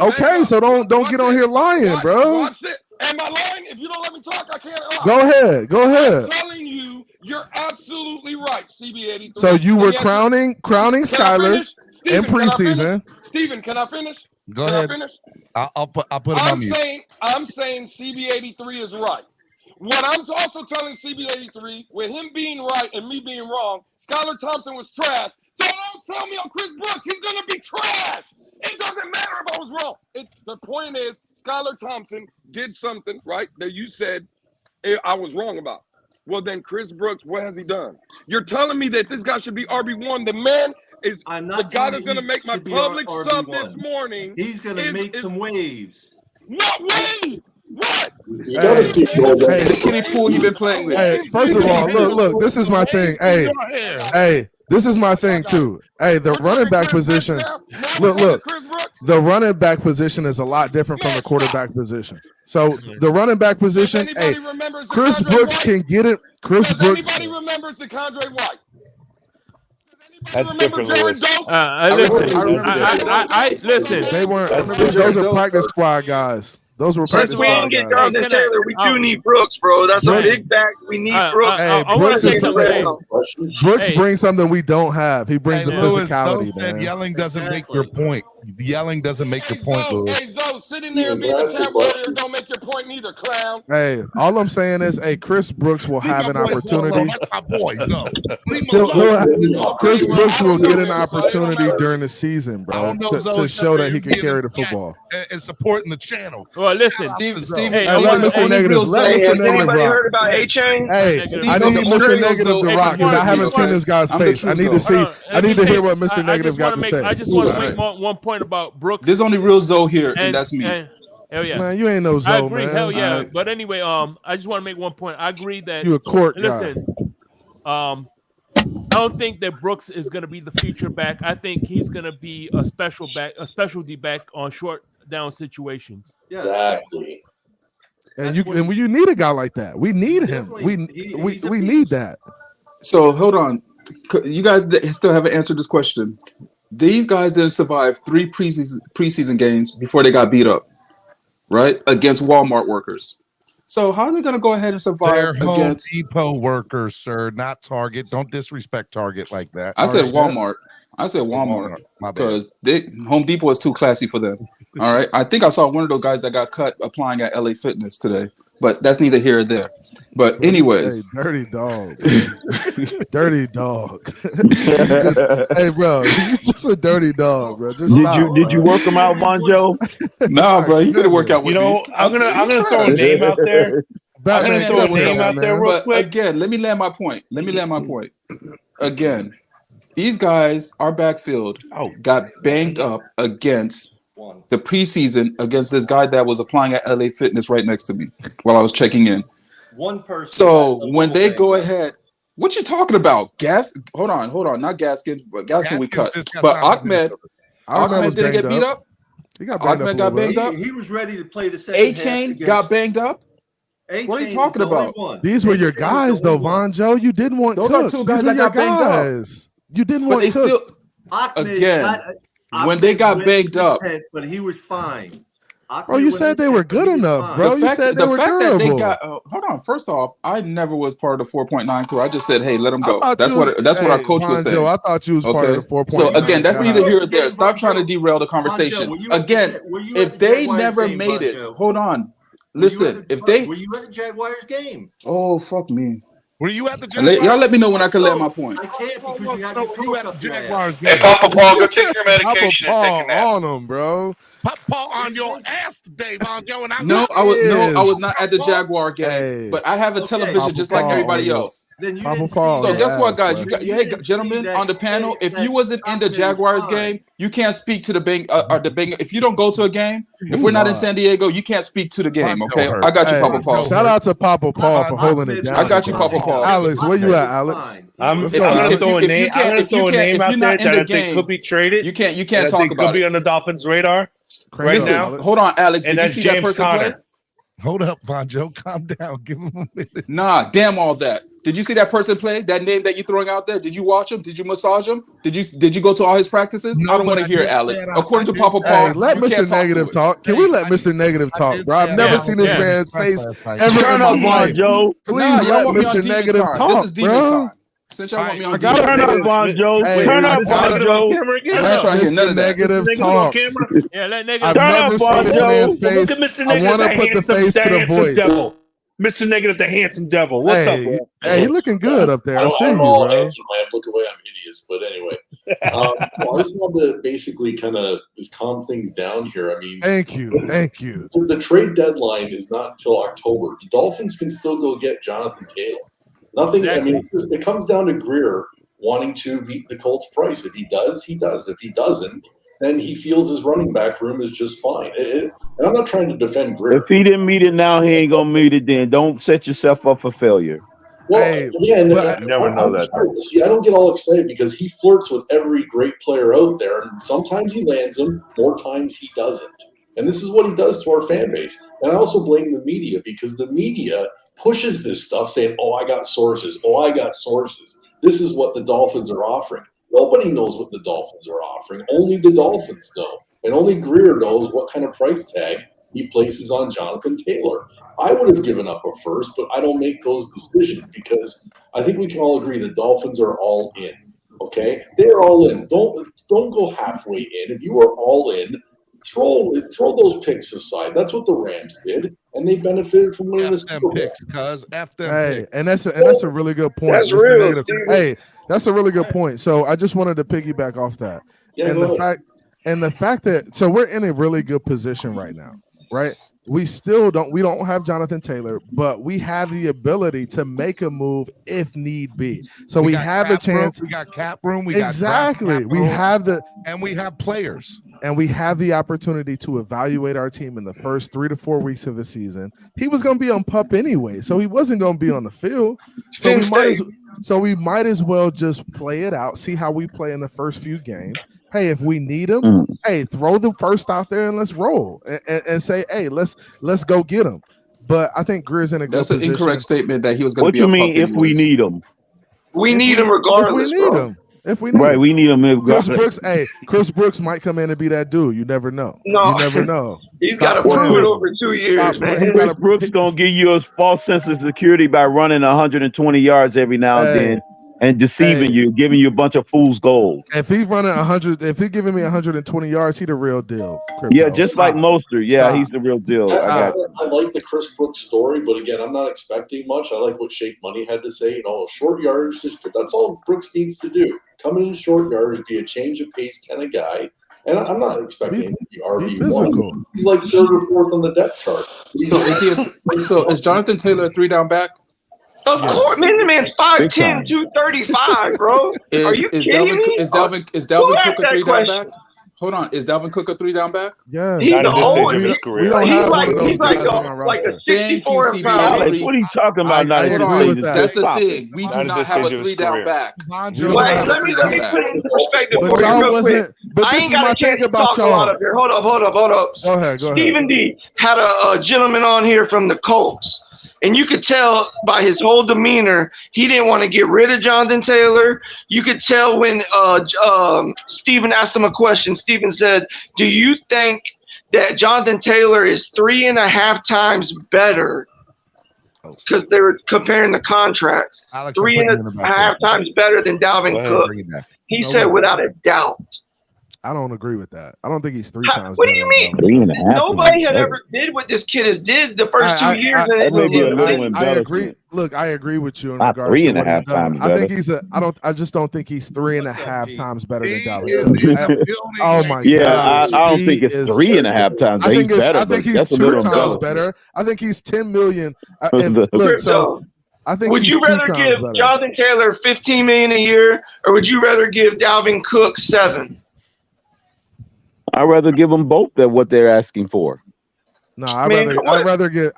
Okay, so don't get on here lying, bro. Watch it. Am I lying? If you don't let me talk, I can't lie. Go ahead. Go ahead. I'm telling you, you're absolutely right, CB83. So you were crowning Skyler in preseason. Steven, can I finish? Go Can ahead. I finish? I'll put him on mute. I'm saying CB83 is right. What I'm also telling CB83, with him being right and me being wrong, Skylar Thompson was trash. So don't tell me on Chris Brooks, he's going to be trash. It doesn't matter if I was wrong. The point is, Skylar Thompson did something, right, that you said I was wrong about. Well, then Chris Brooks, what has he done? You're telling me that this guy should be RB1. The man is the guy that's going to make my public sub this morning. He's going to make some waves. What wave? What? The kiddie pool he been playing with. Hey, first of all, look, this is my thing. Hey, this is my thing too. Hey, the running back position. Look, the running back position is a lot different from the quarterback position. So the running back position, hey, Chris Brooks can get it. Chris Brooks. Anybody remembers the Condre White? That's different, Lewis. Listen. They weren't. Those are practice squad guys. Those were practice Since we squad didn't get guys. Jonathan Taylor, we do need Brooks, bro. That's a big fact. We need Brooks. Brooks brings something we don't have. He brings the Lewis, physicality, Zoe said man. yelling doesn't make your point. Yelling doesn't make your point, Lewis. Hey, Zoe, sitting there and being a chat warrior don't make your point neither, clown. Hey, all I'm saying is, hey, Chris Brooks will have an opportunity. That's my boy. Zo. Leave him alone. Chris Brooks will get an opportunity during the season, bro, to show that he can carry the football. And supporting the channel. Well, listen, Steve, Hey, let Mr. Negative. Let Mr. Negative Anybody rock. heard about A-Chain? Hey, I need Mr. Negative to rock because I haven't seen this guy's face. I need to see. I need to hear what Mr. Negative got to say. I just want to make one point about Brooks. There's only real Zoe here, and that's me. Hell yeah, Man, you ain't no I Zoe, agree. man. Hell yeah. But anyway, I just want to make one point. I agree that You a court guy. listen. I don't think that Brooks is going to be the feature back. I think he's going to be a specialty back on short down situations. Exactly. And you need a guy like that. We need him. We need that. So hold on, you guys still haven't answered this question. These guys didn't survive 3 preseason games before they got beat up, right, against Walmart workers. So how are they going to go ahead and survive They're Home against Depot workers, sir, not Target. Don't disrespect Target like that. I said Walmart. I said Walmart because Home Depot is too classy for them. All right. I think I saw one of those guys that got cut applying at LA Fitness today, but that's neither here or there. But anyways, hey, dirty dog, dirty dog. Hey, bro, you just a dirty dog, bro. Just Did you work him out, Bonjo? Nah, bro, you gotta work out with me. I'm gonna throw a name out there. Batman, I'm gonna throw a name out there real quick. Again, let me land my point. Again, these guys, our backfield, got banged up against the preseason against this guy that was applying at LA Fitness right next to me while I was checking in. One person. So when they go ahead, what you talking about? Hold on, not Gaskins, but Gaskin we cut. But Ahmed didn't get beat up. He got Ahmed got banged up. He was ready to play the second A-Chain got banged up. What are you talking about? These were your guys, though, Von Joe. You didn't want those Cook. are two guys These that got banged up. You didn't But want they Cook. still again when they got banged up. But he was fine. Bro, you said they were good enough, bro. You said they were that they durable. got hold on. First off, I never was part of the 4.9 crew. I just said, hey, let them go. I thought That's you what was- what our hey, coach was Von saying. Joe, I thought you was part of the 4.9. So again, that's guy. neither here nor there. Stop trying to derail the conversation. Were you at Again, were you if at the they Jaguars never game, made it, Banjo? hold on. Were you Listen, at the- if they were you at the Jaguars game? oh fuck me. Were you at the Y'all let me know when I can land my point. I can't because you had your coke up your ass. Hey, Papa Paul, go take your medication and take a Papa nap. Paul on him, bro. Pop Paul on your ass today, Von Joe. And I No, I was not at the Jaguar game, Hey. but I have a television Papa just like Paul everybody on you. else. Then you Papa didn't Paul see So on guess your what, ass, guys? bro. You got, hey, gentlemen on the panel. If you wasn't in the Jaguars game, you can't speak to the Bang or the Bang. If you don't go to a game, if we're not in San Diego, you can't speak to the game. Okay, I got you, Hey, Papa Paul. Shout out to Papa Paul for holding it down. I got you, Papa Paul. Alex, where you at, Alex? I'm Let's gonna go. throw a name. I'm gonna throw a name out there that I think game, could be traded. You can't that I talk think about could be it. on the Dolphins' radar right Crazy. now. Hold on, Alex. And Did you that's see that James person Conner. play? Hold up, Von Joe. Calm down. Give him a minute. Nah, damn all that. Did you see that person play? That name that you throwing out there? Did you watch him? Did you massage him? Did you go to all his practices? No, I don't want but to hear it, I did Alex. that. According I to Papa Paul, Hey, let you Mr. can't talk to Negative it. talk. Can we let Mr. Negative talk, bro? I've that. never Yeah, seen this yeah. man's face Right. ever Turn in my up, Von life. Joe. Please Nah, y'all let want me on Mr. demon Negative time. talk, This is demon bro. time. Since y'all want me on I gotta demon Turn time. up, Von Joe. Hey, Turn up, I Von gotta- Joe. Let trying to hear none Mr. of that. Negative Nigga talk. on camera. Yeah, let nigga. I've Turn never up, seen Von this Joe. man's Look face. at Mr. I Negative, want to the put the handsome- face to the handsome voice. devil. Mr. Negative, the handsome devil. What's up, Hey, bro? hey, he looking good up there. I see you, all bro. handsome. I look away. I'm hideous. But anyway, well, I just wanted to basically kind of just calm things down here. I mean, Thank you. Thank you. the trade deadline is not until October. The Dolphins can still go get Jonathan Taylor. Nothing. I mean, it comes down to Greer wanting to meet the Colts' price. If he does, he does. If he doesn't, then he feels his running back room is just fine. And I'm not trying to defend Greer. If he didn't meet it now, he ain't gonna meet it then. Don't set yourself up for failure. Well, Hey, again, but You never know that. See, I don't get all excited because he flirts with every great player out there, and sometimes he lands them, more times he doesn't. And this is what he does to our fan base. And I also blame the media because the media pushes this stuff saying, oh, I got sources. Oh, I got sources. This is what the Dolphins are offering. Nobody knows what the Dolphins are offering. Only the Dolphins know. And only Greer knows what kind of price tag he places on Jonathan Taylor. I would have given up a first, but I don't make those decisions because I think we can all agree the Dolphins are all in. Okay? They're all in. Don't go halfway in. If you are all in, throw those picks aside. That's what the Rams did, and they benefited from winning the F them Super Bowl. picks, cuz. F them Hey, picks. and that's a really good point. That's Mr. real, Negative. Steven. Hey, that's a really good point. So I just wanted to piggyback off that. Yeah, and go the ahead. fact that so we're in a really good position right now, right? We don't have Jonathan Taylor, but we have the ability to make a move if need be. So we got have a cap room, chance. We got cap room. We Exactly. got draft We capital, have the and we have players. and we have the opportunity to evaluate our team in the first 3 to 4 weeks of the season. He was going to be on PUP anyway, so he wasn't going to be on the field. So we might as well just play it out, see how we play in the first few games. Hey, if we need him, hey, throw the first out there and let's roll and say, hey, let's go get him. But I think Greer's in a good That's an position. incorrect statement that he was going to What be. you on mean pup if we anyways. need him? We need him regardless, if we need bro. him. If we need Right, him. we need him. Chris Brooks, hey, Chris Brooks might come in and be that dude. You never know. No. You never know. He's Stop got to playing prove it with over him. 2 years, Stop man. playing. Chris Brooks gonna give you a false sense of security by running 120 yards every now and then and deceiving you, giving you a bunch of fool's gold. If he running 100, if he giving me 120 yards, he the real deal. Yeah, just like Mostert. Yeah, he's the real deal. I got you. I like the Chris Brooks story, but again, I'm not expecting much. I like what Shake Money had to say. You know, short yardage, that's all Brooks needs to do. Come in short yardage, be a change of pace kind of guy. And I'm not expecting him to be RB1. He's like third or fourth on the depth chart. So is Jonathan Taylor a 3-down back? Of course, man, the man's 5'10", 235, bro. Are you kidding me? Is Dalvin Who asked Cook a that 3-down question? back? Hold on, is Dalvin Cook a 3-down back? Yeah, He's the oldest. We don't have one of those He's like guys on our like a roster. 64 Thank you, pound. Alex, what are you talking about? Not I at this agree stage with of that. That's the stop thing. We do not have a 3-down back. Wait, let me put it in perspective But for you y'all real quick. wasn't. But I this ain't is got my a chance thing to about talk a lot y'all. up here. Hold up. Go ahead. Stephen D had a gentleman on here from the Colts, And you could tell by his whole demeanor, he didn't want to get rid of Jonathan Taylor. You could tell when Steven asked him a question. Steven said, do you think that Jonathan Taylor is 3.5 times better? Because they were comparing the contracts. Alex, 3.5 times better than Dalvin Cook. He said without a doubt. I don't agree with that. I don't think he's 3 times. What do you mean? 3.5 Nobody had ever did what this kid has did the first 2 years. I agree. Look, I agree with you in Not regards to what 3.5 he's done. times I think better. I just don't think he's 3.5 times better than Dalvin. Oh my Yeah, God! I don't think it's 3.5 times. I think better, I think he's that's a 2 little times better. better. I think he's 10 million. And look, so I think would he's you 2 rather times give better. Jonathan Taylor $15 million a year, or would you rather give Dalvin Cook $7? I'd rather give them both than what they're asking for. No, I'd rather give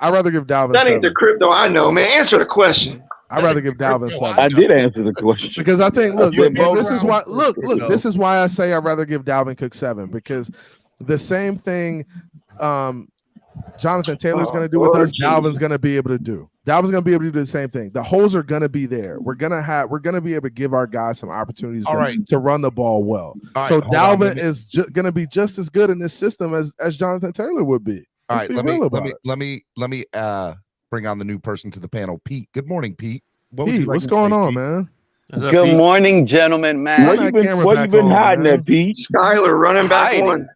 Dalvin. That 7. ain't the crypto I know, man. Answer the question. I'd rather give Dalvin 7. I did answer the question because I think look, and this is why No. this is why I say I'd rather give Dalvin Cook 7, because the same thing Jonathan Taylor's going to do with us, Dalvin's going to be able to do. Dalvin's going to be able to do the same thing. The holes are going to be there. We're going to be able to give our guys some opportunities to run the ball well. So Dalvin is going to be just as good in this system as Jonathan Taylor would be. All right, let me bring on the new person to the panel, Pete. Good morning, Pete. What's going on, man? Good morning, gentlemen, man. Where you been hiding at, Pete? Skyler running back one.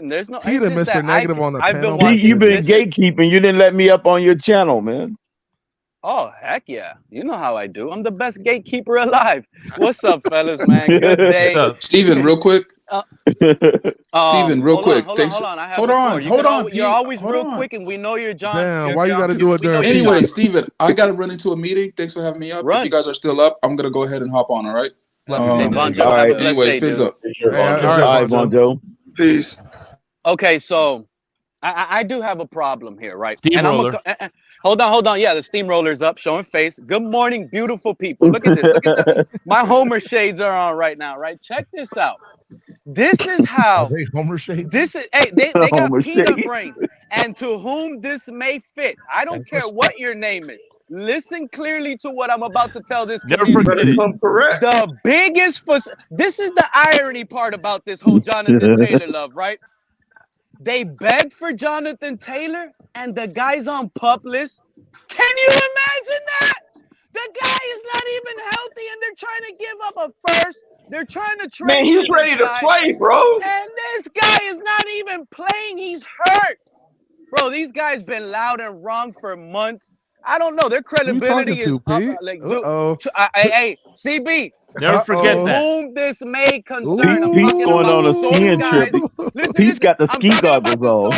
There's no. Pete and Mr. Negative on the panel. Pete, you've been gatekeeping. You didn't let me up on your channel, man. Oh, heck yeah. You know how I do. I'm the best gatekeeper alive. What's up, fellas, man? Good day. Steven, real quick. Steven, real quick. Hold on. You're always real quick, and we know you're John. Damn, why you got to do it during? Anyway, Steven, I got to run into a meeting. Thanks for having me up. If you guys are still up, I'm going to go ahead and hop on, all right? All right. Anyway, fins up. All right, Vonjo. Peace. Okay, so I do have a problem here, right? Steamroller. Hold on. Yeah, the steamroller's up, showing face. Good morning, beautiful people. Look at this. Look at that. My Homer shades are on right now, right? Check this out. This is how Homer shades. This is they got peanut brains, and to whom this may fit. I don't care what your name is. Listen clearly to what I'm about to tell this. Never forget it. The biggest this is the irony part about this whole Jonathan Taylor love, right? They begged for Jonathan Taylor, and the guy's on PUP list. Can you imagine that? The guy is not even healthy, and they're trying to give up a first. They're trying to trade. Man, he's ready to play, bro. And this guy is not even playing. He's hurt. Bro, these guys been loud and wrong for months. I don't know. Their credibility is up. Like, hey, CB. Never forget that. Whom this may concern. Pete's going on a skiing trip. Pete's got the ski goggles on.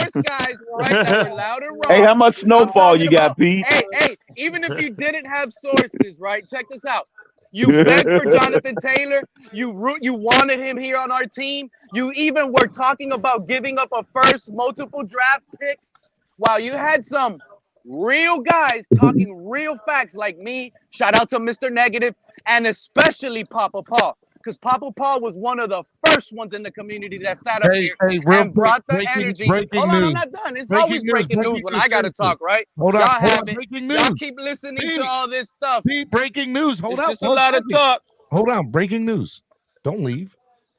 Hey, how much snowfall you got, Pete? Hey, even if you didn't have sources, right? Check this out. You begged for Jonathan Taylor. You wanted him here on our team. You even were talking about giving up a first, multiple draft picks, while you had some real guys talking real facts like me. Shout out to Mr. Negative, and especially Papa Paul, because Papa Paul was one of the first ones in the community that sat up here and brought the energy. Hold on, I'm not done. It's always breaking news when I got to talk, right? Hold on. Breaking news. Y'all keep listening to all this stuff. Pete, breaking news. Hold on. Just a lot of talk. Hold on. Breaking news. Don't leave.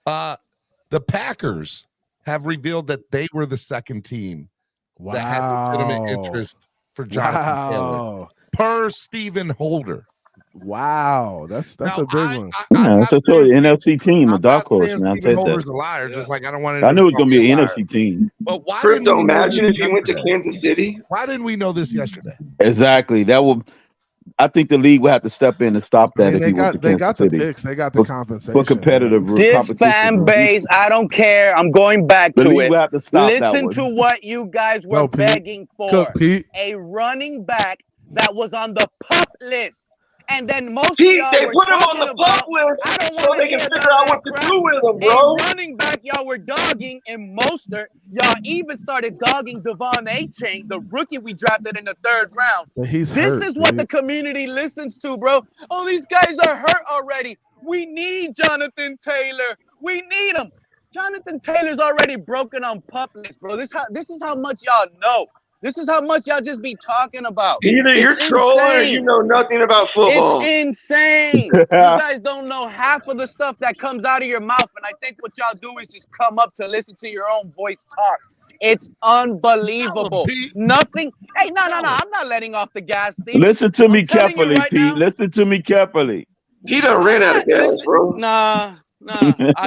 The Packers have revealed that they were the second team that had legitimate interest for Jonathan Taylor, per Stephen Holder. Wow, that's a big one. That's a totally NFC team, a dark horse, man. Stephen Holder's a liar, just like I don't want to. I knew it was gonna be an NFC team. But why? Crypto, imagine if you went to Kansas City. Why didn't we know this yesterday? Exactly. That will. I think the league will have to step in and stop that. They got the picks. They got the compensation for competitive. This fan base, I don't care. I'm going back to it. Have to stop Listen to what you guys were begging for. A running back that was on the PUP list. And then most Pete, of y'all they were put him on talking the about, PUP list I don't so want they to can hear figure out what to do with him, bro. A running back y'all were dogging in Mostert. Y'all even started dogging Devon A-Chain, the rookie we drafted in the 3rd round. But he's this hurt, is what the community listens to, bro. Oh, these guys are hurt already. We need Jonathan Taylor. We need him. Jonathan Taylor's already broken on PUP list, bro. This is how much y'all know. This is how much y'all just be talking about. Either you're trolling or you know nothing about football. It's insane. You guys don't know half of the stuff that comes out of your mouth, and I think what y'all do is just come up to listen to your own voice talk. It's unbelievable. Nothing. Hey, no. I'm not letting off the gas, Steve. Listen to me carefully, Pete. Listen to me carefully. He done ran out of gas, bro. Nah.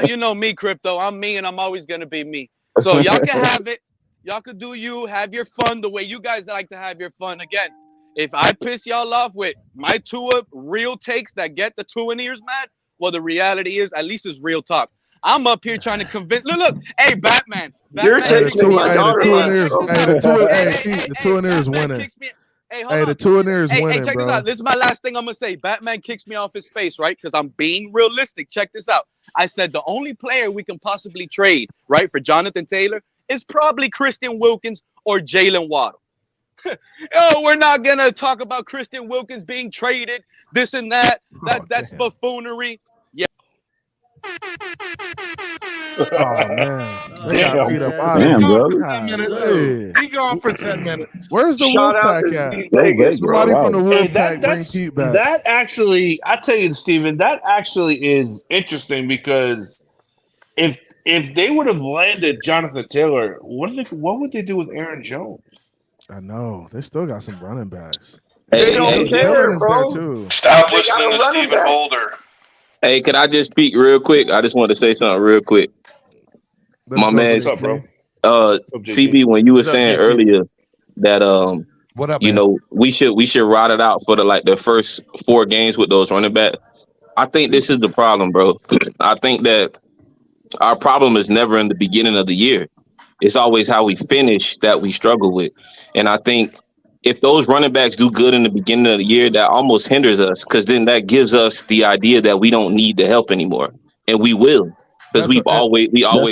You know me, Crypto. I'm me, and I'm always gonna be me. So y'all can have it. Y'all could do you, have your fun the way you guys like to have your fun. Again, if I piss y'all off with my Tua real takes that get the Tua ears mad, well, the reality is, at least it's real talk. I'm up here trying to convince. Look. Hey, Batman. You're taking my daughter. The Tua ears winning. Hey, the Tua ears winning, Hey, check bro. this out. This is my last thing I'm gonna say. Batman kicks me off his face, right? Because I'm being realistic. Check this out. I said the only player we can possibly trade, right, for Jonathan Taylor is probably Christian Wilkins or Jalen Waddle. We're not gonna talk about Christian Wilkins being traded, this and that. That's buffoonery. Yeah. Oh man, they got beat up out Damn, of bro. 10 minutes. He gone for 10 minutes. Where's the Shout out Wolfpack to at? Steve Vegas, Somebody bro. from the Hey, Wolfpack bring Pete back. that actually, I tell you, Steven, that actually is interesting because if they would have landed Jonathan Taylor, what would they do with Aaron Jones? I know they still got some running backs. They don't care, Dillon is bro. there too. Stop They got listening a to running Stephen back. Holder. Hey, could I just speak real quick? I just want to say something real quick. My man, What's up, bro? CB, when you were saying earlier that What up, you man? know, we should ride it out for the first 4 games with those running backs. I think this is the problem, bro. I think that our problem is never in the beginning of the year. It's always how we finish that we struggle with. And I think if those running backs do good in the beginning of the year, that almost hinders us because then that gives us the idea that we don't need the help anymore. And we will. Because we always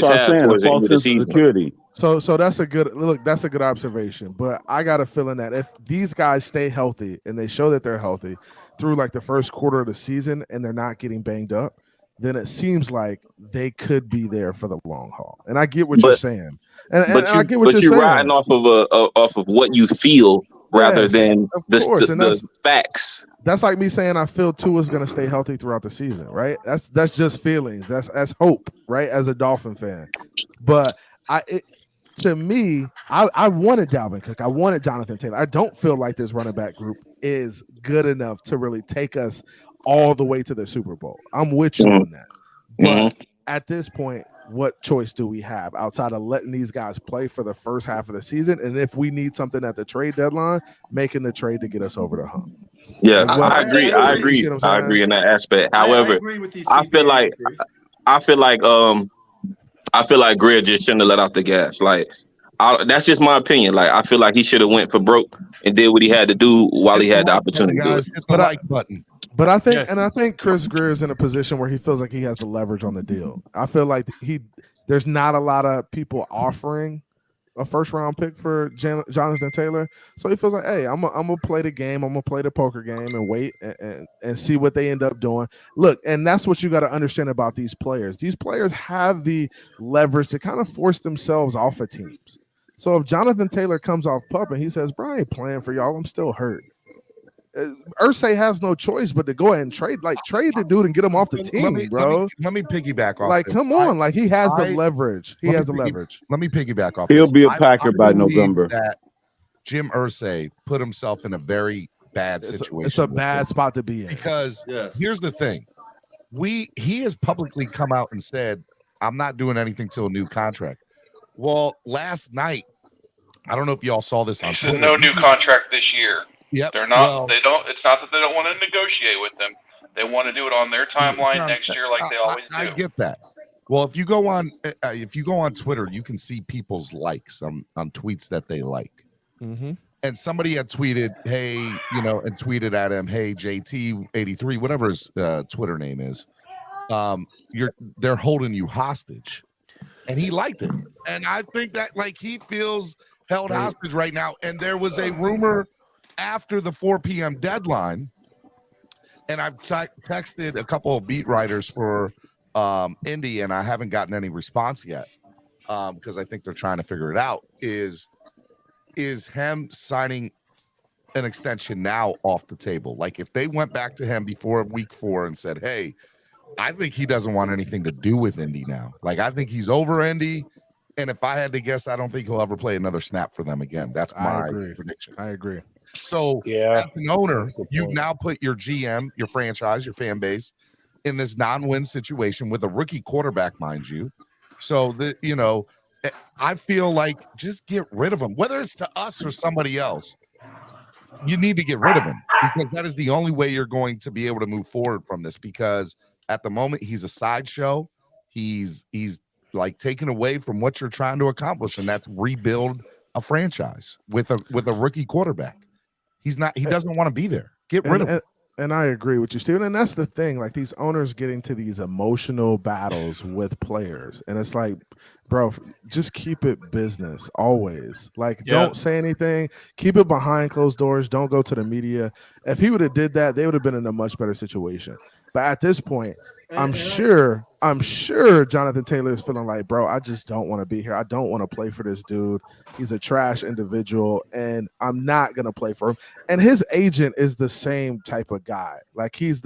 have towards the end of the season. Security. So that's a good look. That's a good observation. But I got a feeling that if these guys stay healthy and they show that they're healthy through like the first quarter of the season and they're not getting banged up, then it seems like they could be there for the long haul. And I get what you're saying. And I get what you're saying. Riding off of what you feel rather than the facts. That's like me saying I feel Tua's going to stay healthy throughout the season, right? That's just feelings. That's hope, right? As a Dolphin fan, but to me, I wanted Dalvin Cook. I wanted Jonathan Taylor. I don't feel like this running back group is good enough to really take us all the way to the Super Bowl. I'm with you on that. But at this point, what choice do we have outside of letting these guys play for the first half of the season? And if we need something at the trade deadline, making the trade to get us over the hump. Yeah, I agree. I agree in that aspect. However, I feel like Greer just shouldn't have let off the gas. Like, that's just my opinion. Like, I feel like he should have went for broke and did what he had to do while he had the opportunity to do it. It's the like button. But I think Chris Greer is in a position where he feels like he has the leverage on the deal. I feel like there's not a lot of people offering a first round pick for Jonathan Taylor. So he feels like, hey, I'm gonna play the game. I'm gonna play the poker game and wait and see what they end up doing. Look, and that's what you got to understand about these players. These players have the leverage to kind of force themselves off of teams. So if Jonathan Taylor comes off pup and he says, bro, I ain't playing for y'all, I'm still hurt. Irsay has no choice but to go ahead and trade the dude and get him off the team, bro. Let me piggyback off. Like, this. come on, like he has the leverage. He has the leverage. Let me piggyback off. He'll this. be a Packer by believe November. That Jim Irsay put himself in a very bad situation. It's a bad spot to be in because here's the thing: he has publicly come out and said, "I'm not doing anything till a new contract." Well, last night, I don't know if y'all saw this on He Twitter. said no new contract this year. Yep. They're not. They don't. It's not that they don't want to negotiate with them. They want to do it on their timeline next year, like they always do. I get that. Well, if you go on Twitter, you can see people's likes on tweets that they like. Mm-hmm. And somebody had tweeted, "Hey, and tweeted at him, hey JT83, whatever his Twitter name is, they're holding you hostage," and he liked it. And I think that like he feels held hostage right now. And there was a rumor after the 4 p.m. deadline, and I've texted a couple of beat writers for Indy, and I haven't gotten any response yet because I think they're trying to figure it out, is is him signing an extension now off the table. Like if they went back to him before week 4 and said, hey, I think he doesn't want anything to do with Indy now. Like I think he's over Indy. And if I had to guess, I don't think he'll ever play another snap for them again. That's my prediction. I agree. So as an owner, you've now put your GM, your franchise, your fan base in this non-win situation with a rookie quarterback, mind you. So I feel like just get rid of him, whether it's to us or somebody else. You need to get rid of him because that is the only way you're going to be able to move forward from this. Because at the moment, he's a sideshow. He's like taken away from what you're trying to accomplish, and that's rebuild a franchise with a rookie quarterback. He doesn't want to be there. Get rid of him. And I agree with you, Steven. And that's the thing. Like these owners get into these emotional battles with players. And it's like, bro, just keep it business always. Like, don't say anything. Keep it behind closed doors. Don't go to the media. If he would have did that, they would have been in a much better situation. But at this point, I'm sure Jonathan Taylor is feeling like, bro, I just don't want to be here. I don't want to play for this dude. He's a trash individual, and I'm not gonna play for him. And his agent is the same type of guy. Like his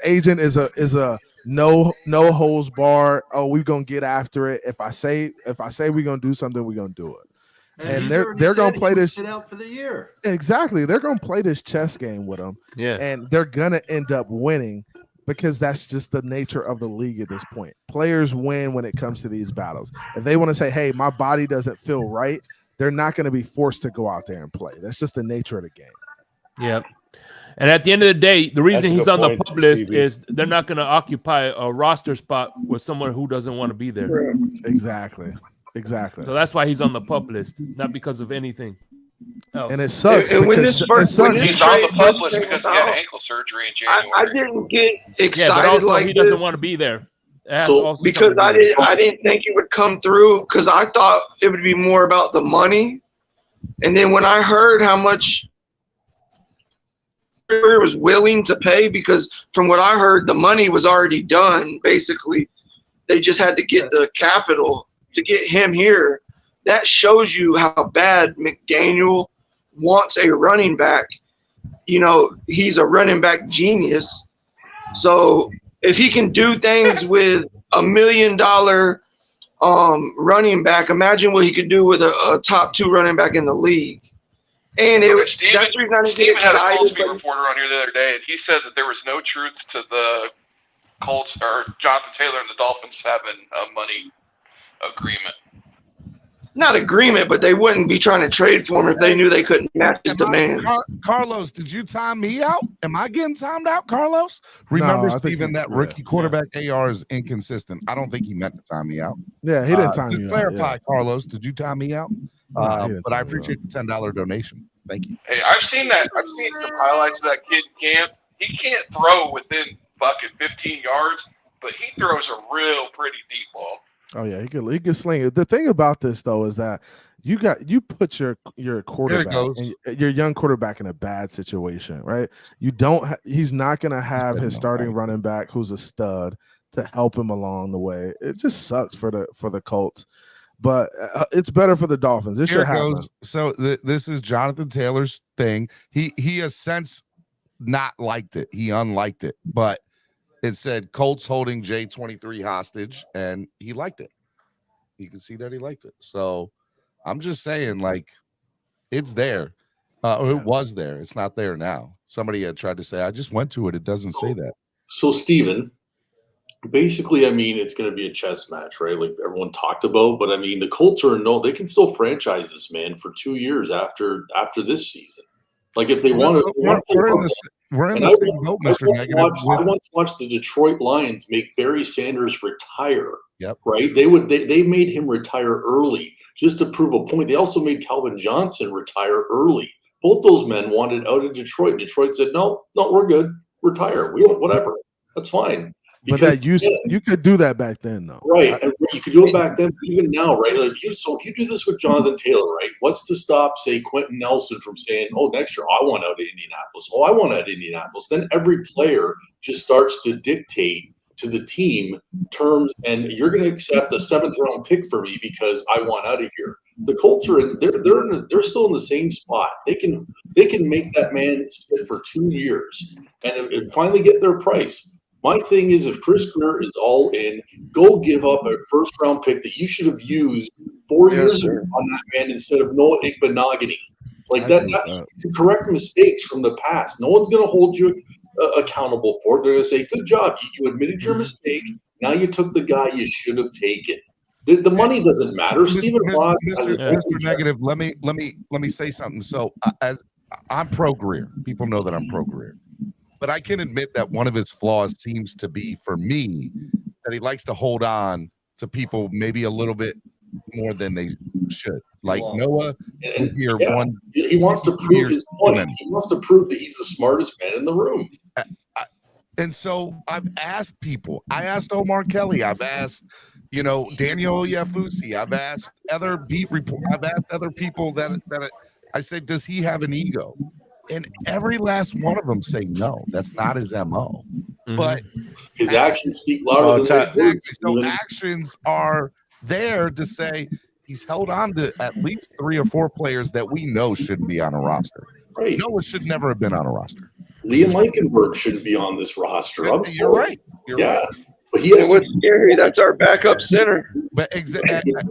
agent is a no holds bar. Oh, we're gonna get after it. If I say we're gonna do something, we're gonna do it. And they're gonna play this sit out for the year. Exactly. They're gonna play this chess game with him. Yeah, and they're gonna end up winning. Because that's just the nature of the league at this point. Players win when it comes to these battles. If they want to say, hey, my body doesn't feel right, they're not going to be forced to go out there and play. That's just the nature of the game. Yep. And at the end of the day, the reason he's on the PUP list is they're not going to occupy a roster spot with someone who doesn't want to be there. Exactly. So that's why he's on the PUP list, not because of anything else. And it sucks. And when he's on the PUP list because he had ankle surgery in January. I didn't get excited but also like he doesn't want to be there. Because I didn't think it would come through because I thought it would be more about the money. And then when I heard how much he was willing to pay, because from what I heard, the money was already done. Basically, they just had to get the capital to get him here. That shows you how bad McDaniel wants a running back. He's a running back genius. So if he can do things with $1 million running back, imagine what he could do with a top 2 running back in the league. And Steven had a Colts beat reporter on here the other day, and he said that there was no truth to the Colts or Jonathan Taylor and the Dolphins having a money agreement. Not agreement, but they wouldn't be trying to trade for him if they knew they couldn't match his demand. Carlos, did you time me out? Am I getting timed out, Carlos? Remember, Steven, that rookie quarterback AR is inconsistent. I don't think he meant to time me out. Yeah, he didn't time you out. Just clarify, Carlos, did you time me out? But I appreciate the $10 donation. Thank you. Hey, I've seen that. I've seen some highlights of that kid in camp. He can't throw within fucking 15 yards, but he throws a real pretty deep ball. Oh yeah, he could sling it. The thing about this though is that you put your quarterback, your young quarterback in a bad situation, right? He's not going to have his starting running back who's a stud to help him along the way. It just sucks for the Colts, but it's better for the Dolphins. This should happen. So this is Jonathan Taylor's thing. He has since not liked it. He unliked it, but it said Colts holding J23 hostage, and he liked it. You can see that he liked it. So I'm just saying, like, it's there. It was there. It's not there now. Somebody had tried to say, I just went to it. It doesn't say that. So, Steven, basically, I mean, it's going to be a chess match, right? Like everyone talked about. But, I mean, the Colts they can still franchise this man for 2 years after this season. Like, if they want to. We're in the same boat, Mr. I once watched the Detroit Lions make Barry Sanders retire. Yep. Right? They made him retire early just to prove a point. They also made Calvin Johnson retire early. Both those men wanted out of Detroit. Detroit said, no, we're good. Retire. We don't, whatever. That's fine. But that you could do that back then, though. Right. And you could do it back then, even now, right? Like if you do this with Jonathan Taylor, right? What's to stop, say, Quentin Nelson from saying, oh, next year I want out of Indianapolis. Oh, I want out of Indianapolis. Then every player just starts to dictate to the team terms, and you're going to accept a 7th round pick for me because I want out of here. The Colts are they're still in the same spot. They can make that man sit for 2 years and finally get their price. My thing is, if Chris Greer is all in, go give up a first-round pick that you should have used 4 years ago on that man instead of Noah Igbenogany. Like that, you correct mistakes from the past. No one's going to hold you accountable for it. They're going to say, "Good job, you admitted your mistake. Now you took the guy you should have taken." The money doesn't matter. Stephen Ross, Mr. Negative. Let me say something. So, as I'm pro Greer, people know that I'm pro Greer, but I can admit that one of his flaws seems to be, for me, that he likes to hold on to people maybe a little bit more than they should. Like Noah, here one. He wants to prove his point. He wants to prove that he's the smartest man in the room. And so I've asked people. I asked Omar Kelly. I've asked, Daniel Yafusi. I've asked other beat reporters. I've asked other people that I said, does he have an ego? And every last one of them say no. That's not his MO. But his actions speak louder than his words. So actions are there to say he's held on to at least 3 or 4 players that we know shouldn't be on a roster. Right. Noah should never have been on a roster. Liam Eichenberg shouldn't be on this roster. You're right. You're right. But he has what's scary, that's our backup center. But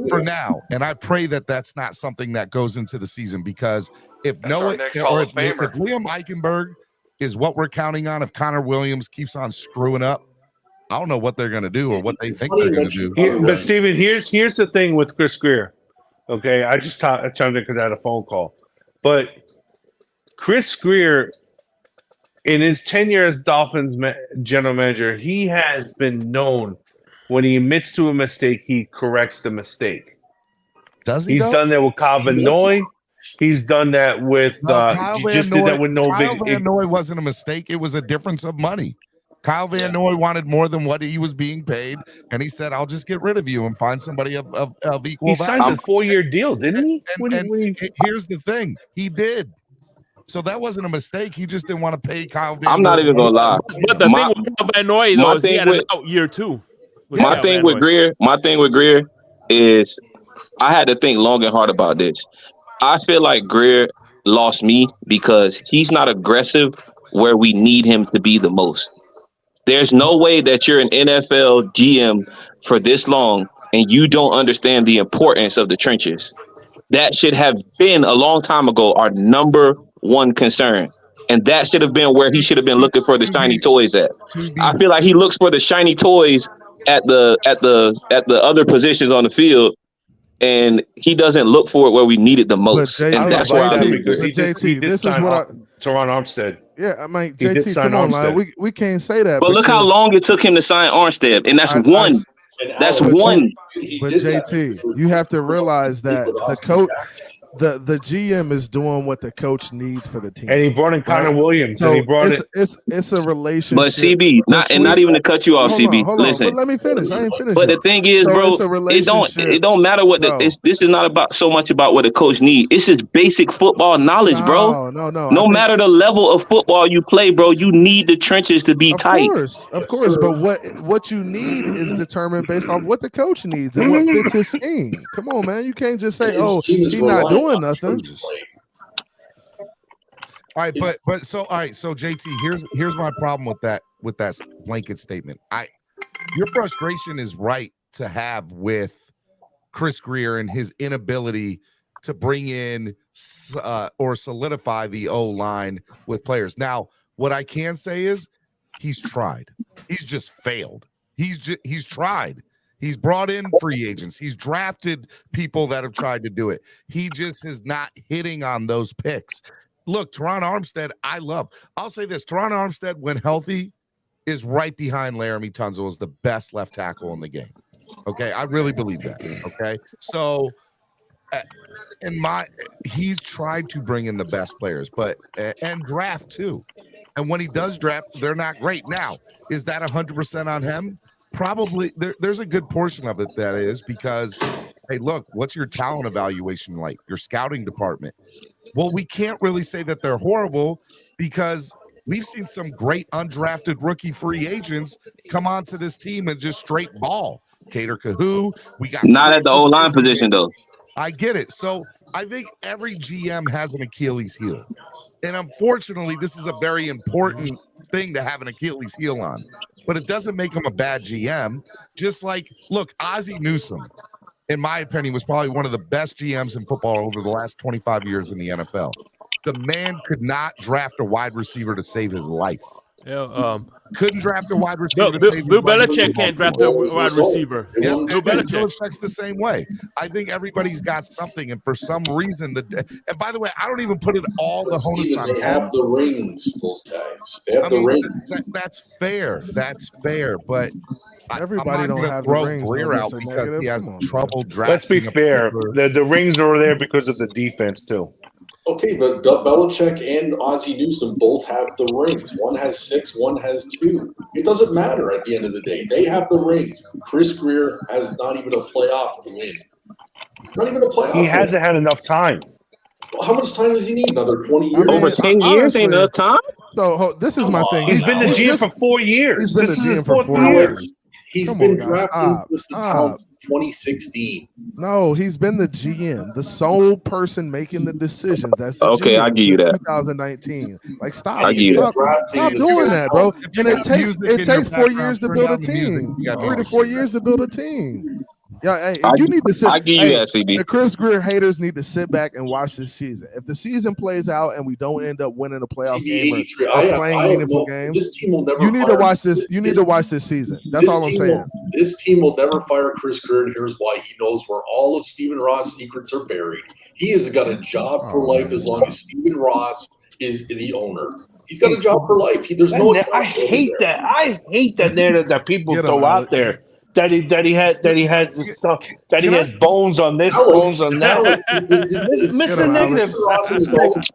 for now, and I pray that that's not something that goes into the season, because if Noah or if Liam Eichenberg is what we're counting on, if Connor Williams keeps on screwing up, I don't know what they're going to do or what they think they're going to do. But Steven, here's the thing with Chris Greer. Okay, I just chimed in because I had a phone call. But Chris Greer, in his tenure as Dolphins general manager, he has been known when he admits to a mistake, he corrects the mistake. Does he? He's done that with Kyle Van Noy. He's done that with. He just did that with Kyle Van Noy wasn't a mistake. It was a difference of money. Kyle Van Noy wanted more than what he was being paid, and he said, "I'll just get rid of you and find somebody of equal." He signed a 4-year deal, didn't he? And here's the thing: he did. So that wasn't a mistake. He just didn't want to pay Kyle Van Noy. I'm not even gonna lie. But the thing with Kyle Van Noy, though, is he had an out year too. My thing with Greer is I had to think long and hard about this. I feel like Greer lost me because he's not aggressive where we need him to be the most. There's no way that you're an NFL GM for this long and you don't understand the importance of the trenches. That should have been a long time ago our number one concern. And that should have been where he should have been looking for the shiny toys at. I feel like he looks for the shiny toys at the other positions on the field, and he doesn't look for it where we need it the most. And that's why I agree. He did sign Teron Armstead. Yeah, I mean, JT, come on, man. We can't say that. But look how long it took him to sign Armstead, and that's one. That's one. But JT, you have to realize that the coach, the GM is doing what the coach needs for the team, and he brought in Connor Williams. So and he brought it's a relationship. But CB, not even to cut you off, CB. Listen, but let me finish. I ain't finished. But the thing is, bro, it don't matter what this is not about so much about what the coach needs. It's just basic football knowledge, bro. No. No matter the level of football you play, bro, you need the trenches to be tight. Of course. But what you need is determined based off what the coach needs and what fits his scheme. Come on, man. You can't just say, "Oh, he's not doing nothing." All right, so JT, here's my problem with that blanket statement. Your frustration is right to have with Chris Greer and his inability to bring in or solidify the O-line with players. Now, what I can say is he's tried. He's just failed. He's tried. He's brought in free agents. He's drafted people that have tried to do it. He just is not hitting on those picks. Look, Teron Armstead, I love. I'll say this. Teron Armstead, when healthy, is right behind Laramie Tunsil as the best left tackle in the game. Okay? I really believe that. Okay? So, he's tried to bring in the best players, and draft too. And when he does draft, they're not great. Now, is that 100% on him? Probably. There's a good portion of it that is, because, hey, look, what's your talent evaluation like? Your scouting department? Well, we can't really say that they're horrible because we've seen some great undrafted rookie free agents come onto this team and just straight ball. Cater Kahu, we got not at the O-line position though. I get it. So I think every GM has an Achilles heel. And unfortunately, this is a very important thing to have an Achilles heel on. But it doesn't make him a bad GM. Just like, look, Ozzie Newsome, in my opinion, was probably one of the best GMs in football over the last 25 years in the NFL. The man could not draft a wide receiver to save his life. Yeah, couldn't draft a wide receiver. Bill Belichick can't draft a wide receiver. Yeah, Bill Belichick's the same way. I think everybody's got something, and for some reason, and by the way, I don't even put it all the onus on They have the rings, those guys. They have the rings. That's fair. That's fair, but everybody don't have the rings. Greer out because he has trouble drafting. Let's be fair. The rings are there because of the defense too. Okay, but Belichick and Ozzie Newsome both have the rings. One has 6, one has 2. It doesn't matter at the end of the day. They have the rings. Chris Greer has not even a playoff win. Not even a playoff He hasn't had enough time. Well, how much time does he need? Another 20 years? Over 10 years ain't enough time? So this is my thing. He's been the GM for 4 years. He's been This the is his GM for 4th 4 year. years. He's Come been on, guys. drafting with the Stop. talent since 2016. No, he's been the GM, the sole person making the decisions. That's the Okay, GM I give you since that. 2019. Like, stop, I give you that. stop doing that, bro. And it takes 4 years to build a team. 3 to 4 years to build a team. Yeah, hey, you need to sit. I give you that, CB. The Chris Greer haters need to sit back and watch this season. If the season plays out and we don't end up winning a playoff game or playing meaningful games, this team will never. you need to fire- watch this. You need to watch this season. That's this all I'm team saying. This team will never fire Chris Greer, and here's why. He knows where all of Stephen Ross' secrets are buried. He has got a job for life as long as Stephen Ross is the owner. He's got a job for life. There's no. I hate that. I hate that narrative that people Get him, throw out Alex. there. That he has this stuff. That he has bones on this, Alex, bones on that. Mr. Negative,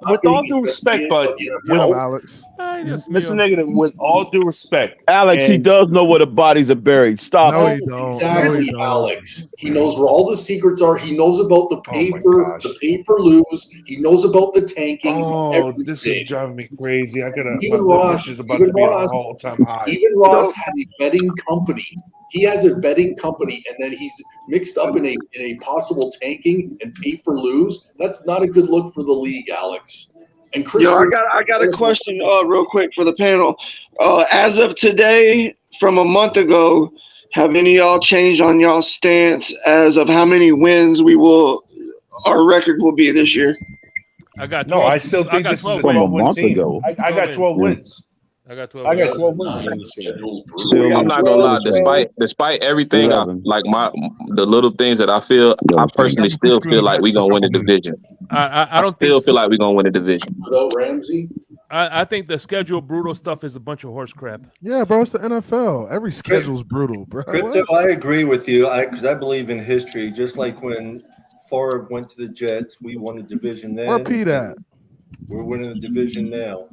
with all due respect, but Alex. Mr. Negative, with all due respect, Alex, he and- does know where the bodies are buried. Stop. No, it. he don't. Exactly, Alex. He knows where all the secrets are. He knows about the pay for lose. He knows about the tanking. Oh, this everything. is driving me crazy. I gotta. Even My Ross, is about even to be at Ross, an all-time high. Even Ross had a betting company. He has a betting company, and then he's mixed up in a possible tanking and pay for lose. That's not a good look for the league, Alex. And Chris, Yo, I got a question real quick for the panel. As of today, from a month ago, have any of y'all changed on y'all's stance as of how many wins our record will be this year? I got 12. No, I still think this is a 12-win team. I got 12 wins. I got 12. I got 12 wins. I'm not gonna lie. Despite everything, like the little things that I feel, I personally still feel like we're gonna win the division. I don't still feel like we're gonna win the division. Without Ramsey, I think the schedule brutal stuff is a bunch of horse crap. Yeah, bro, it's the NFL. Every schedule's brutal, bro. Crypto, I agree with you because I believe in history. Just like when Favre went to the Jets, we won the division then. Where Pete at? We're winning the division now.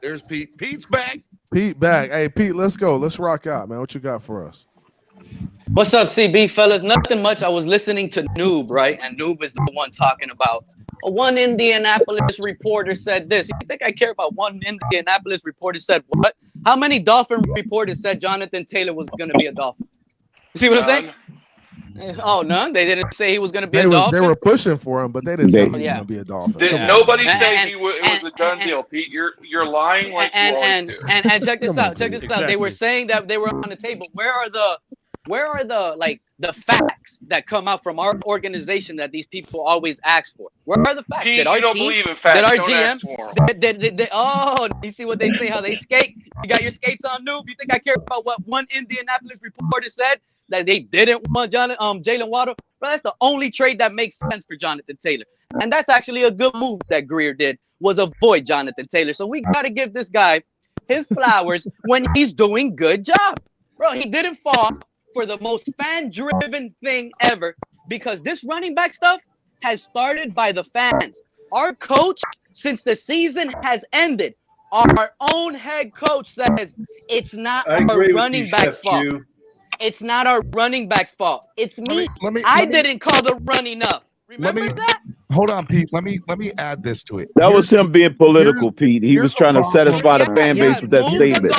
There's Pete. Pete's back. Pete back. Hey, Pete, let's go. Let's rock out, man. What you got for us? What's up, CB fellas? Nothing much. I was listening to Noob, right? And Noob is the one talking about one Indianapolis reporter said this. You think I care about one Indianapolis reporter said what? How many Dolphin reporters said Jonathan Taylor was going to be a Dolphin? You see what I'm saying? Oh, none. They didn't say he was going to be a Dolphin. They were pushing for him, but they didn't say he was going to be a Dolphin. Did nobody say it was a done deal, Pete? You're lying like you always do. And check this out. Check this out. They were saying that they were on the table. Where are the facts that come out from our organization that these people always ask for? Where are the facts? Pete, Did our you don't team, believe in facts. did our Don't GM? ask for 'em. Oh, you see what they say? How they skate? You got your skates on, Noob. You think I care about what one Indianapolis reporter said? That they didn't want Jalen Waddle? But that's the only trade that makes sense for Jonathan Taylor. And that's actually a good move that Greer did, was avoid Jonathan Taylor. So we got to give this guy his flowers when he's doing good job. Bro, he didn't fall for the most fan-driven thing ever because this running back stuff has started by the fans. Our coach, since the season has ended, our own head coach says it's not our running back's fault. It's not our running back's fault. It's me. I didn't call the run enough. Remember that? Hold on, Pete. Let me add this to it. That was him being political, Pete. He was trying to satisfy the fan base with that statement.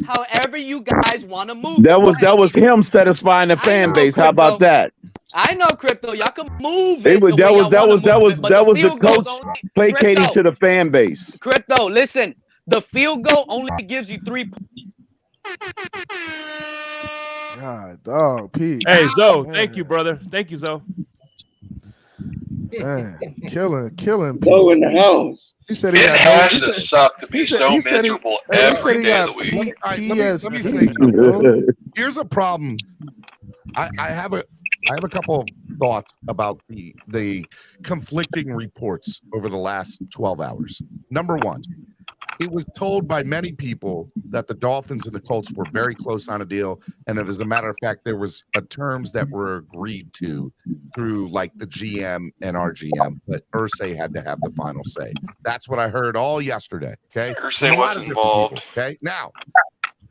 However you guys want to move. That was him satisfying the fan base. How about that? I know, Crypto. Y'all can move They it. were, the that way was y'all wanna that move was it, but that the was the field goal's coach only placating Crypto. to the fan base. Crypto, listen. The field goal only gives you 3 points. God, dog, Pete. Hey, Zoe, Man. thank you, brother. Thank you, Zoe. Man, killing Pete. Go in the house. He said he It got has he to said- suck to be he said- so he said he- miserable he said every he day of got the week. P- All right, let me say PSP, something. bro. Here's a problem. I have a couple of thoughts about the conflicting reports over the last 12 hours. Number one, it was told by many people that the Dolphins and the Colts were very close on a deal, and as a matter of fact, there was terms that were agreed to through like the GM and our GM, but Irsay had to have the final say. That's what I heard all yesterday. Okay, Irsay A lot was of different involved. people, okay, now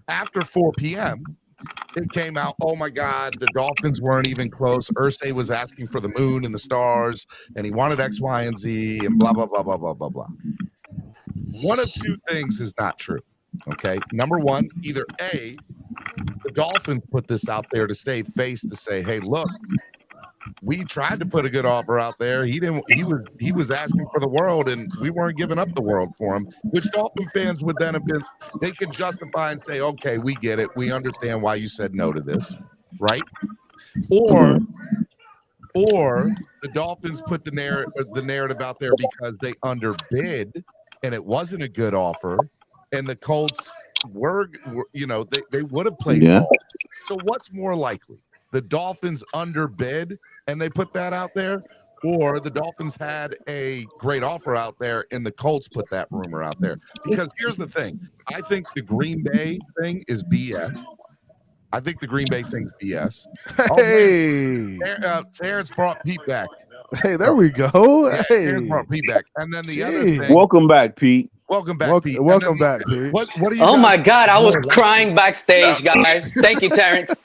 after 4 p.m. it came out, oh my God, the Dolphins weren't even close. Irsay was asking for the moon and the stars, and he wanted X, Y, and Z, and blah, blah, blah, blah, blah, blah, blah. One of two things is not true. Okay. Number one, either A, the Dolphins put this out there to save face, to say, hey, look, we tried to put a good offer out there. He was asking for the world, and we weren't giving up the world for him, which Dolphin fans would then have been, they could justify and say, okay, we get it. We understand why you said no to this, right? Or the Dolphins put the narrative out there because they underbid and it wasn't a good offer, and the Colts were they would have played ball. So what's more likely? The Dolphins underbid and they put that out there, or the Dolphins had a great offer out there and the Colts put that rumor out there? Because here's the thing. I think the Green Bay thing is BS. I think the Green Bay thing's BS. Hey. Terrence brought Pete back. Hey, there we go. Yeah, Hey. Terrence brought Pete back. And then the other Jeez. thing. Welcome back, Pete. Welcome back, Pete. Welcome back, Pete. What do you Oh guys- my God, I was crying backstage, guys. Thank you, Terrence.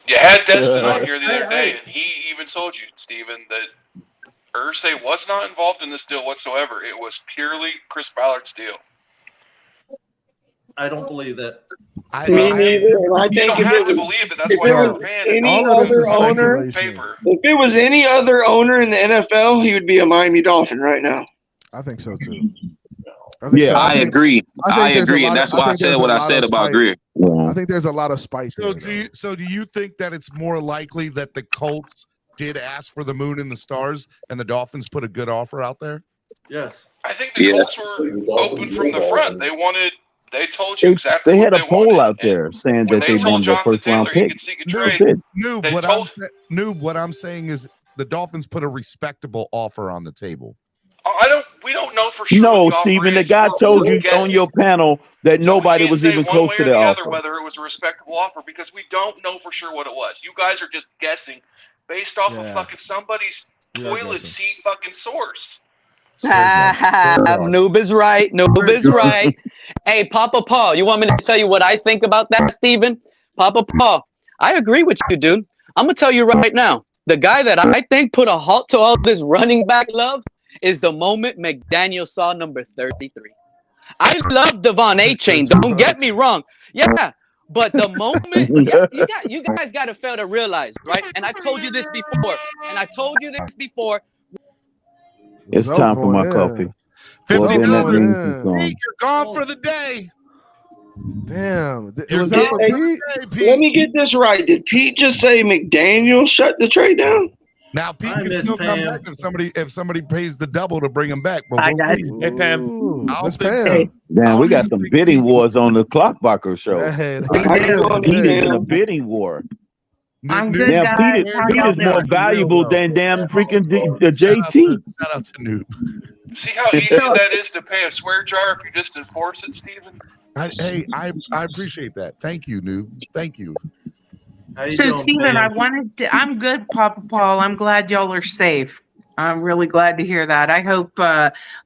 You had Destin on here the other day, and he even told you, Steven, that Irsay was not involved in this deal whatsoever. It was purely Chris Ballard's deal. I don't believe that. Me neither. And I You think don't if have it to was, believe it. That's if why it you're was a fan. any All of this other is owner, speculation. Paper. if it was any other owner in the NFL, he would be a Miami Dolphin right now. I think so too. think Yeah, so. I agree. I there's a agree, lot and of- that's why I think said there's what a I lot said of about spite. Greer. I think there's a lot of spice. So there, do you think that it's more likely that the Colts did ask for the moon and the stars, and the Dolphins put a good offer out there? Yes. I think the Colts were open from the front. They told you exactly They what had a they poll wanted. out there saying When that they told wanted a Jonathan first round Taylor he pick. could seek a That's trade, it. Noob, they what told what I'm saying is the Dolphins put a respectable offer on the table. we don't know for sure. No, what the offer Steven, the is. guy We're told you guessing. on your panel that nobody was Say even one close way to or the the other offer. whether it was a respectable offer because we don't know for sure what it was. You guys are just guessing based off of fucking somebody's toilet seat fucking source. Noob is right. Noob is right. Hey, Papa Paul, you want me to tell you what I think about that, Steven? Papa Paul, I agree with you, dude. I'm going to tell you right now. The guy that I think put a halt to all this running back love is the moment McDaniel saw number 33. I love Devon A-Chain. Don't get me wrong. Yeah. But the moment, you guys got to fail to realize, right? And I told you this before. It's time for my coffee. $50. Well, then that means it's on. Pete, you're gone for the day. Damn. You're Was that for Hey, Pete? Let me get this right. Did Pete just say McDaniel shut the trade down? Now Pete I can miss still come Pam. back if somebody pays the double to bring him back. But Hi, we'll guys. see. Hey, Pam. Ooh, I don't let's think- pay him. Damn, we got some bidding wars on the Clockbacker show. Hey, How you doing, Pete is in a McDaniel? bidding war. I'm Noob- good, Damn, guys. Pete How is y'all more doing? valuable than damn freaking the Shout out JT. to- Shout out to Noob. See how easy that is to pay a swear jar if you just enforce it, Steven? I appreciate that. Thank you, Noob. Thank you. How you So, doing, Steven, Pam? I'm good, Papa Paul. I'm glad y'all are safe. I'm really glad to hear that. I hope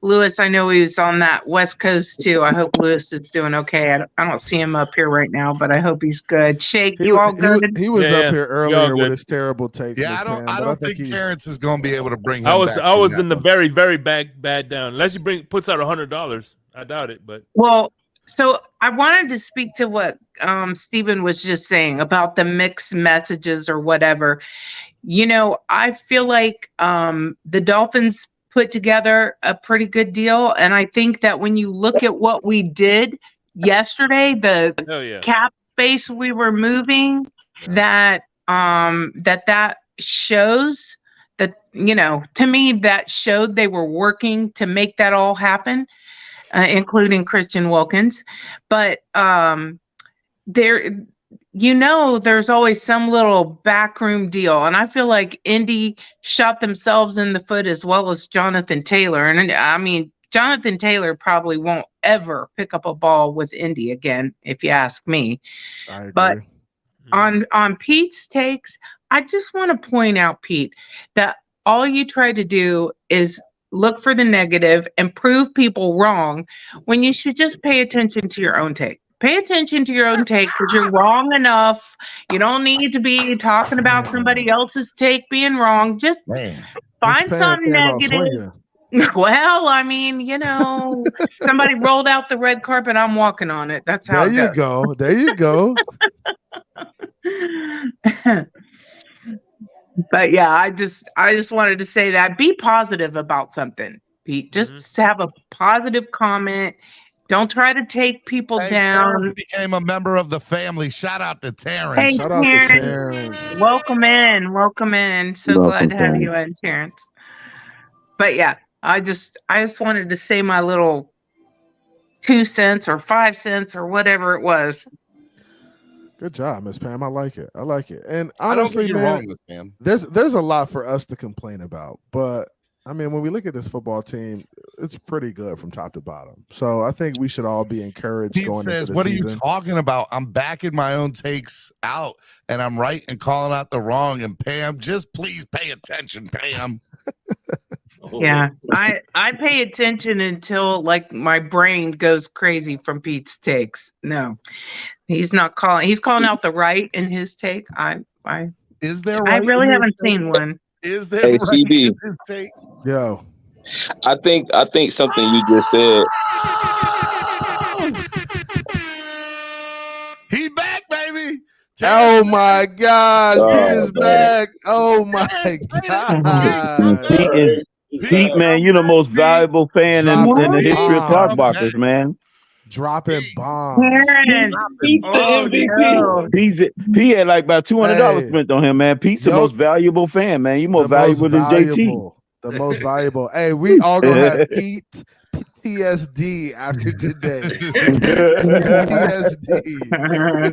Lewis, I know he was on that West Coast too. I hope Lewis is doing okay. I don't see him up here right now, but I hope he's good. Shake, you all good? He was Yeah, up yeah. here Y'all earlier with good. his terrible takes. Yeah, Miss I don't. Pam, I but don't think he's- Terrence is going to be able to bring him I was back I from was that in the one. very bad down. Unless he puts out $100, I doubt it. But Well, So I wanted to speak to what Stephen was just saying about the mixed messages or whatever. You know, I feel like the Dolphins put together a pretty good deal. And I think that when you look at what we did yesterday, the cap space we were moving, that shows that, you know, to me, that showed they were working to make that all happen. Including Christian Wilkins, but there's always some little backroom deal, and I feel like Indy shot themselves in the foot as well as Jonathan Taylor. And I mean, Jonathan Taylor probably won't ever pick up a ball with Indy again, if you ask me. But on Pete's takes, I just want to point out, Pete, that all you try to do is look for the negative and prove people wrong when you should just pay attention to your own take. Pay attention to your own take because you're wrong enough. You don't need to be talking about somebody else's take being wrong. Just find something negative. Well, I mean, you know, somebody rolled out the red carpet. I'm walking on it. That's how There you go. There you go. But yeah, I just wanted to say that. Be positive about something, Pete. Just have a positive comment. Don't try to take people down. Terrence became a member of the family. Shout out to Terrence. Hey, Shout out to Terrence. Welcome in. Welcome in. So glad to have you in, Terrence. But yeah, I just wanted to say my little 2 cents or 5 cents or whatever it was. Good job, Miss Pam. I like it. I like it. And I don't honestly, think you're man, wrong, Miss Pam. there's a lot for us to complain about, but I mean, when we look at this football team, it's pretty good from top to bottom. So I think we should all be encouraged Pete going says, into the what season. are you talking about? I'm backing my own takes out, and I'm right and calling out the wrong. And Pam, just please pay attention, Pam. Yeah, I pay attention until like my brain goes crazy from Pete's takes. No, he's not calling. He's calling out the right in his take. Is there? I right really in his haven't take? seen one. Is there? Hey, right CB. in his take? Yo, I think something you just said. He back, baby. Oh my gosh, Oh, Pete is man. back. Oh my god. Pete, man, you're the most valuable fan in the history of talk boxers, man. Dropping bombs. Pete had like about $200 spent on him, man. Pete's the most valuable fan, man. You more valuable than JT. The most valuable. Hey, we all gonna have Pete PTSD after today. PTSD.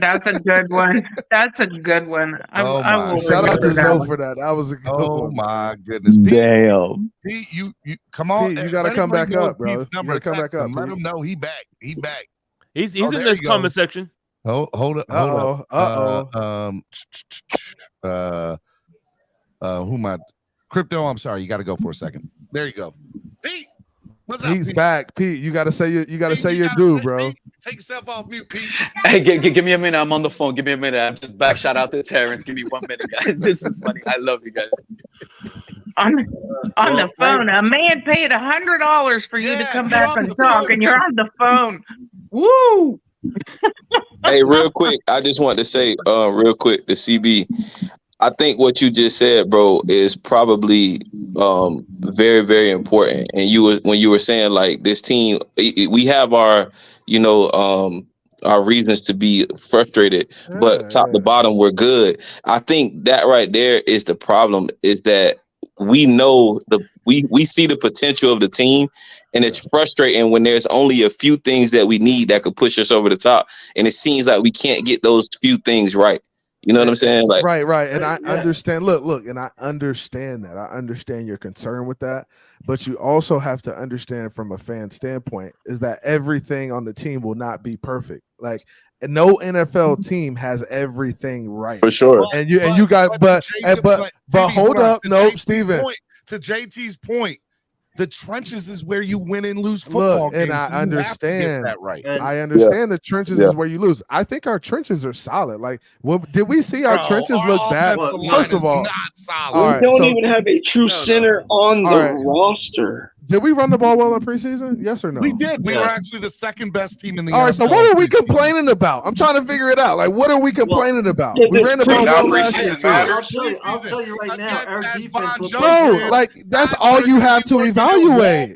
That's a good one. That's a good one. I will Shout out to remember that Zoe one. for that. That was a good Oh one. my goodness, Pete. Damn. Pete, you come on. Pete, you gotta Let come everybody back know up, bro. Pete's You number. gotta come Text back up, him. Let Pete. him know he back. He back. He's Oh, in there this you go. comment section. Hold up. Who am I? Crypto. I'm sorry. You got to go for a second. There you go. Pete, what's up? He's Pete? back, Pete. You gotta say your due, bro. Take yourself off mute, Pete. Hey, give me a minute. I'm on the phone. Give me a minute. I'm just back. Shout out to Terrence. Give me 1 minute, guys. This is funny. I love you guys. On the phone, a man paid $100 for you to come back and talk, and you're on the phone. Woo! Hey, real quick, I just want to say, real quick, the CB. I think what you just said, bro, is probably very, very important. And when you were saying like this team, we have our, our reasons to be frustrated, but top to bottom, we're good. I think that right there is the problem. Is that we know we see the potential of the team, and it's frustrating when there's only a few things that we need that could push us over the top, and it seems like we can't get those few things right. You know what I'm saying? Like, right. And I understand. Look, and I understand that. I understand your concern with that. But you also have to understand from a fan standpoint is that everything on the team will not be perfect. Like no NFL team has everything right. For sure. And you got but hold up, no, Steven. To JT's point, the trenches is where you win and lose football games. And I understand that right. I understand the trenches is where you lose. I think our trenches are solid. Like, did we see our trenches look bad? First of all, we don't even have a true center on the roster. Did we run the ball well in preseason? Yes or no? We did. We were actually the second best team in the All right, so NFL what are we in preseason. complaining about? I'm trying to figure it out. Like, what are we complaining about? We ran the ball well last year, too. I'll tell you right now, our defense will Bro, like, that's all you have to evaluate.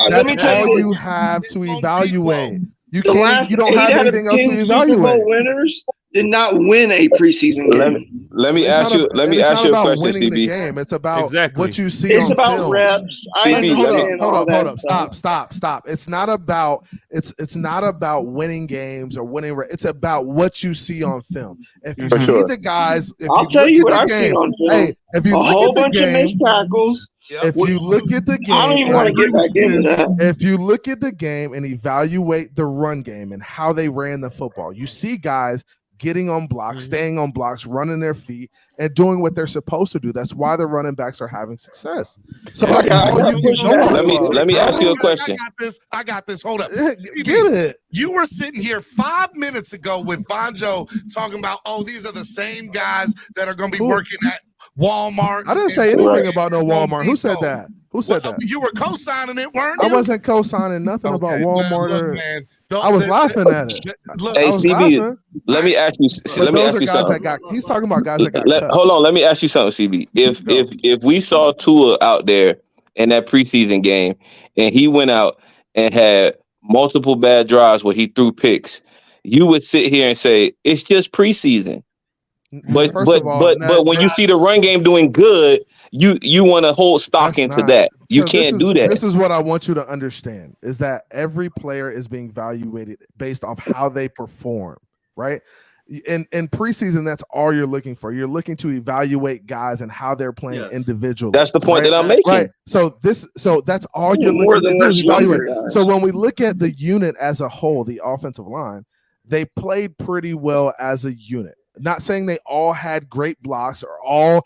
That's all you have to evaluate. You The can't. last You don't 8 have out of anything else 10 to Super Bowl evaluate. winners did not win a preseason game. Let me ask you. Let me It's ask not you a about question, winning the CB. game. It's about Exactly. what you see It's on about film. reps. I CB, understand Hold all up. that stuff. Stop. It's not about winning games or winning. It's about what you see on film. If you For see sure. the guys, if I'll you tell look you at what the I've game, seen on film. hey, if you A look whole at the bunch of game, missed tackles. if you look at the game, I don't even and want to get back into that. if you look at the game and evaluate the run game and how they ran the football, you see guys getting on blocks, staying on blocks, running their feet, and doing what they're supposed to do. That's why the running backs are having success. So Yeah, that's all you can go off Let me of, ask bro. you a question. I got this. Hold up. Get CB, it. You were sitting here 5 minutes ago with Vonjo talking about, oh, these are the same guys that are going to be Who? working at Walmart. I didn't say anything about no Walmart. Who said that? Who said that? You were co-signing it, weren't I you? wasn't co-signing nothing about Walmart. Look, Or, man, I was laughing at it. Look, Hey, I was CB, laughing. let me ask you. But Let me those ask are you guys something. that got. He's talking about guys that got cut. Hold on. Let me ask you something, CB. If we saw Tua out there in that preseason game and he went out and had multiple bad drives where he threw picks, you would sit here and say it's just preseason. But First but of all, but but when you see the run game doing good, you want to hold stock into that. You can't do that. This is what I want you to understand: is that every player is being evaluated based off how they perform, right? In preseason, that's all you're looking for. You're looking to evaluate guys and how they're playing individually. That's the point right? that I'm making. Right. So that's all you're More looking to than do less is evaluate. younger guys. So when we look at the unit as a whole, the offensive line, they played pretty well as a unit. Not saying they all had great blocks or all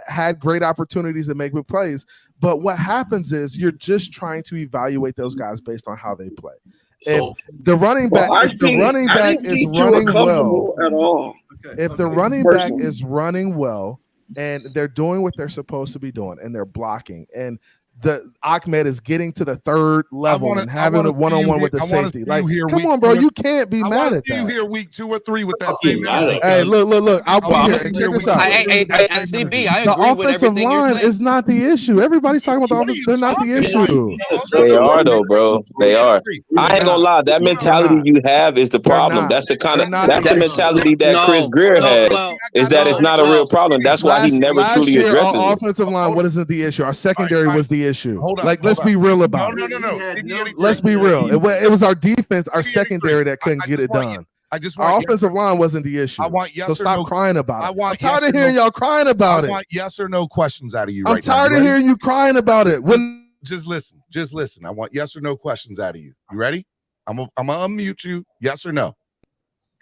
had great opportunities to make big plays, but what happens is you're just trying to evaluate those guys based on how they play. So- If the running back, Well, if the running back is running well, at all. if the running back is running well and they're doing what they're supposed to be doing and they're blocking and the Ahmed is getting to the third level and having a one-on-one with the safety. Like, come on, bro, you can't be mad at See you that. here week 2 or 3 with that Hey, same energy. Hey, look. I'll be here. And check this out. Hey, CB, I The agree with offensive everything you're line saying. is not the issue. Everybody's talking about the offense. They're not the issue. They are though, bro. They are. I ain't gonna lie. That mentality you have is the problem. That's the kind of that's the mentality that Chris Greer had. Is that it's not a real problem. That's why he never last truly year, addresses our it. offensive line, what isn't the issue? Our secondary was the issue. Hold on, Like, let's be real about it. Let's be real. It was our defense, our secondary that couldn't get it done. I just Our want offensive line wasn't the issue. I want yes so or stop no- crying about it. I want I'm tired yes of or hearing no- y'all crying about I it. want yes or no questions out of you I'm right now. tired You of ready? hearing you crying about it. When Just listen. Just listen. I want yes or no questions out of you. You ready? I'm gonna unmute you. Yes or no?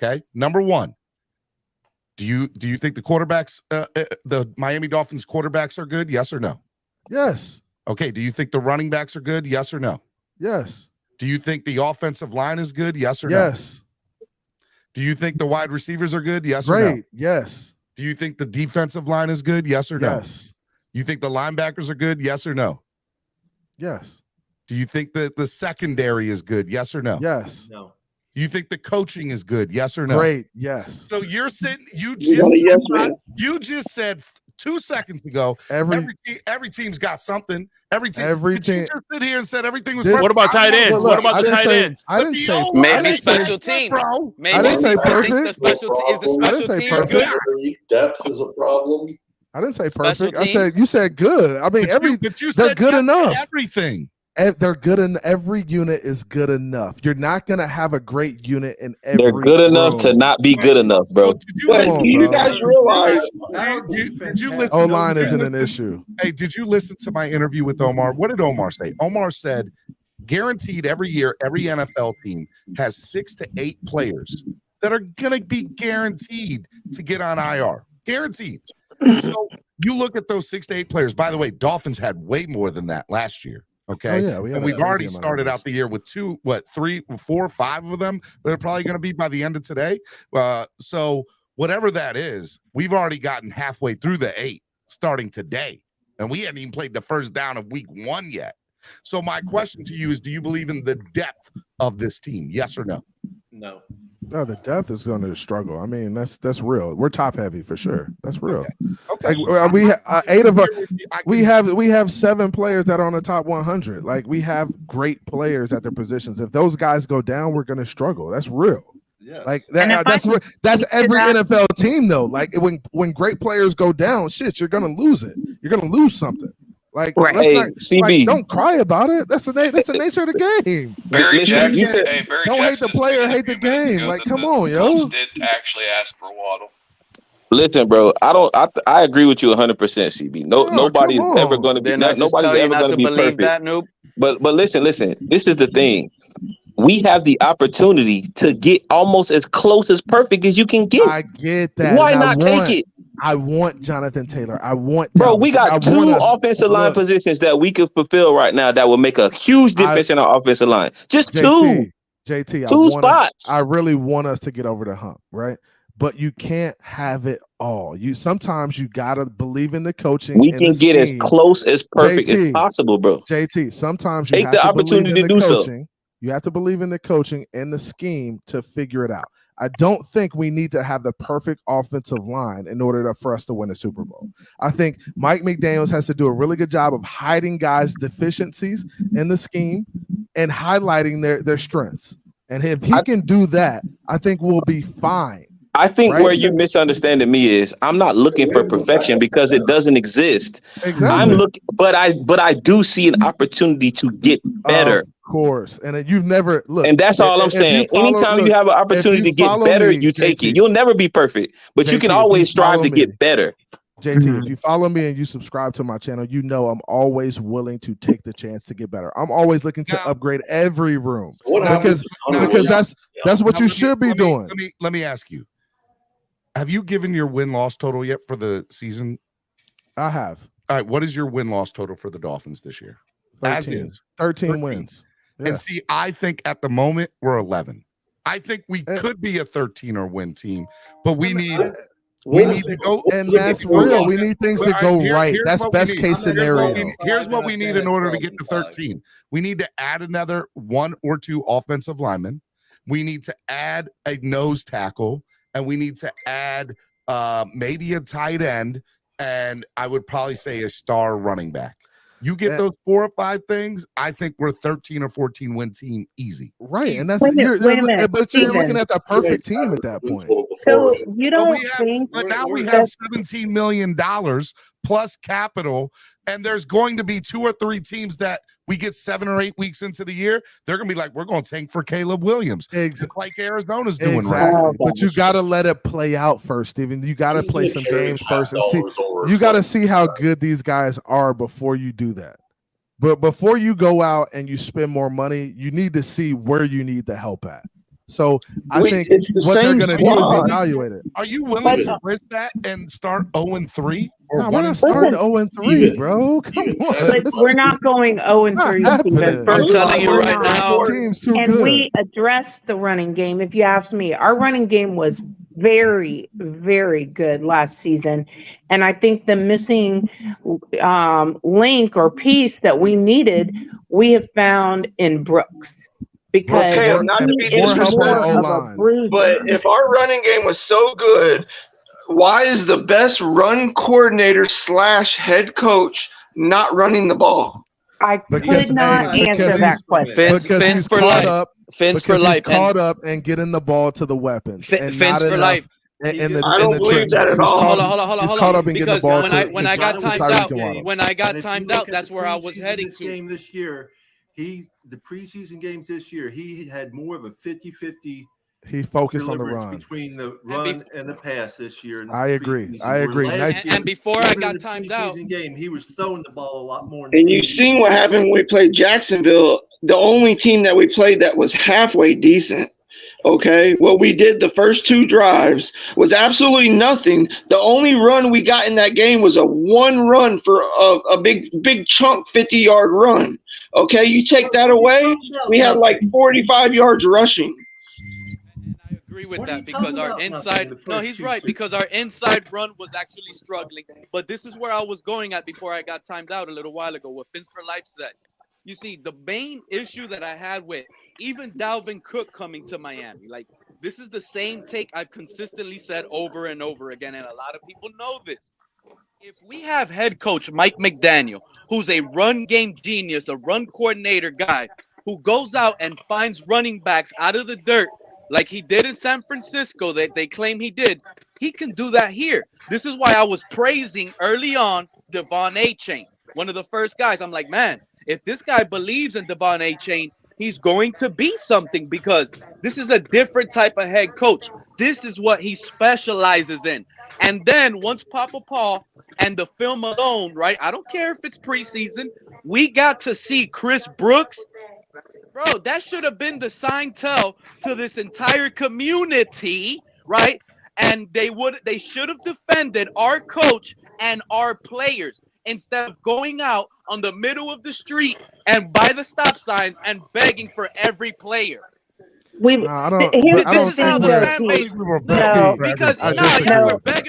Okay. Number 1. Do you think the quarterbacks, the Miami Dolphins quarterbacks are good? Yes or no? Yes. Okay. Do you think the running backs are good? Yes or no? Yes. Do you think the offensive line is good? Yes or no? Yes. Do you think the wide receivers are good? Yes or no? Great. Yes. Do you think the defensive line is good? Yes or no? Yes. You think the linebackers are good? Yes or no? Yes. Do you think that the secondary is good? Yes or no? Yes. No. Do you think the coaching is good? Yes or no? Great. Yes. So you're sitting. You You got a yes, just man. you just said 2 seconds ago. Every team's got something. Every team. Every Did you team- just sit here and said everything was. This- perfect? What about tight ends? Look, What about I the didn't tight say- ends? I didn't say. I Maybe didn't say- special teams. bro. Maybe I didn't say you think perfect. the special is the I didn't special say teams perfect. good? Depth is a problem. I didn't say Special perfect. I teams? said you said good. I mean, But you they're said good yes to enough. everything. They're good in every unit is good enough. You're not gonna have a great unit in every. They're good enough room. to not be good enough, bro. Did you But listen? do you bro. guys realize? Did you listen? O line isn't an issue. Hey, did you listen to my interview with Omar? What did Omar say? Omar said, guaranteed every year, every NFL team has 6 to 8 players that are going to be guaranteed to get on IR. Guaranteed. So you look at those 6 to 8 players. By the way, Dolphins had way more than that last year. Okay. Oh, yeah, we had and a we've crazy already amount of started numbers. out the year with 2, 3, 4, 5 of them. They're probably going to be by the end of today. So whatever that is, we've already gotten halfway through the 8 starting today. And we hadn't even played the first down of week 1 yet. So my question to you is, do you believe in the depth of this team? Yes or no? No. No, the depth is going to struggle. I mean, that's real. We're top heavy for sure. That's real. Okay. Like, we have 7 players that are on the top 100. Like, we have great players at their positions. If those guys go down, we're going to struggle. That's real. Yeah. Like that's every NFL team though. Like when great players go down, shit, you're gonna lose it. You're gonna lose something. Like, let's not, CB. like, don't cry about it. That's the nature of the game. Barry Listen, you said- Don't hate the player, hate the game. Like, come on, yo. Colts did actually ask for Waddle. Listen, bro. I agree with you 100%, CB. Nobody's ever going to be. Nobody's ever going to be perfect. That, nope. But listen. This is the thing. We have the opportunity to get almost as close as perfect as you can get. I get that. Why not take it? I want Jonathan Taylor. I want. Bro, we got 2 offensive line positions that we could fulfill right now that will make a huge difference in our offensive line. Just JT, 2. 2 spots. I really want us to get over the hump, right? But you can't have it all. Sometimes you gotta believe in the coaching. We can get as close as perfect as possible, bro. JT, sometimes you take the opportunity to do so. You have to believe in the coaching and the scheme to figure it out. I don't think we need to have the perfect offensive line in order for us to win a Super Bowl. I think Mike McDaniels has to do a really good job of hiding guys' deficiencies in the scheme and highlighting their strengths. And if he can do that, I think we'll be fine. I think where you misunderstanding me is I'm not looking for perfection because it doesn't exist. Exactly. I'm looking, but I do see an opportunity to get better. Of course, and you've never look, and that's all I'm saying. Anytime you have an opportunity to get better, you take it. You'll never be perfect, but you can always strive to get better. JT, if you follow me and you subscribe to my channel, you know I'm always willing to take the chance to get better. I'm always looking to upgrade every room because that's what you should be doing. Let me ask you: have you given your win-loss total yet for the season? I have. All right, what is your win-loss total for the Dolphins this year? 13 wins. Yeah. And see, I think at the moment we're 11. I think we could be a 13 or win team, but we need to go. And that's real. We need things to go right. That's best case scenario. Here's what we need in order to get to 13. We need to add another 1 or 2 offensive linemen. We need to add a nose tackle, and we need to add maybe a tight end, and I would probably say a star running back. You get those 4 or 5 things, I think we're 13 or 14 win team easy. Right, and that's wait a minute, but you're Steven. looking at the perfect team at that point. So you don't think but now we have $17 million plus capital, and there's going to be 2 or 3 teams that we get 7 or 8 weeks into the year. They're gonna be like, we're gonna tank for Caleb Williams, like Arizona's doing right now. But you got to let it play out first, Steven. You got to play some games first and see. You got to see how good these guys are before you do that. But before you go out and you spend more money, you need to see where you need the help at. So I think what they're going to do is evaluate it. Are you willing to risk that and start 0-3? No, we're not starting 0-3, bro. Come on. But we're not going 0-3. Steven. I'm telling you right now. Team's too And good. we addressed the running game. If you ask me, our running game was very, very good last season. And I think the missing link or piece that we needed, we have found in Brooks. Because not to be he is disrespectful, more of a bruiser. but if our running game was so good, why is the best run coordinator / head coach not running the ball? I could not answer that question. Because he's caught up. Fins for life. He's caught up and getting the ball to the weapons. And Fins not for enough life. In the, I don't in the believe that at trenches. all. Hold on. He's caught up and getting the ball to when I got timed Tyreek out, and Waddle. when I got And if you timed look out, at that's the where I was preseason heading this to. game this year, the preseason games this year, he had more of a 50-50 He focused on the deliverance run. between the run and the pass this year. in the I agree. preseason. I agree. Where Nice. last year, And before I even got in the timed out, preseason game, he was throwing the ball a lot more. And you've seen what happened when we played Jacksonville. The only team that we played that was halfway decent. Okay, what we did the first 2 drives was absolutely nothing. The only run we got in that game was a 1 run for a big chunk 50-yard run. Okay, you take that away, we had like 45 yards rushing. I agree with that because our inside. No, he's right because our inside run was actually struggling. But this is where I was going at before I got timed out a little while ago. What Fins for Life said. You see, the main issue that I had with even Dalvin Cook coming to Miami, like this is the same take I've consistently said over and over again, and a lot of people know this. If we have head coach Mike McDaniel, who's a run game genius, a run coordinator guy, who goes out and finds running backs out of the dirt like he did in San Francisco that they claim he did, he can do that here. This is why I was praising early on Devon Achane, one of the first guys. I'm like, man, if this guy believes in Devon Achane, he's going to be something because this is a different type of head coach. This is what he specializes in. And then once Papa Paul and the film alone, right? I don't care if it's preseason. We got to see Chris Brooks. Bro, that should have been the sign tell to this entire community, right? And they should have defended our coach and our players instead of going out on the middle of the street and by the stop signs and begging for every player. We're begging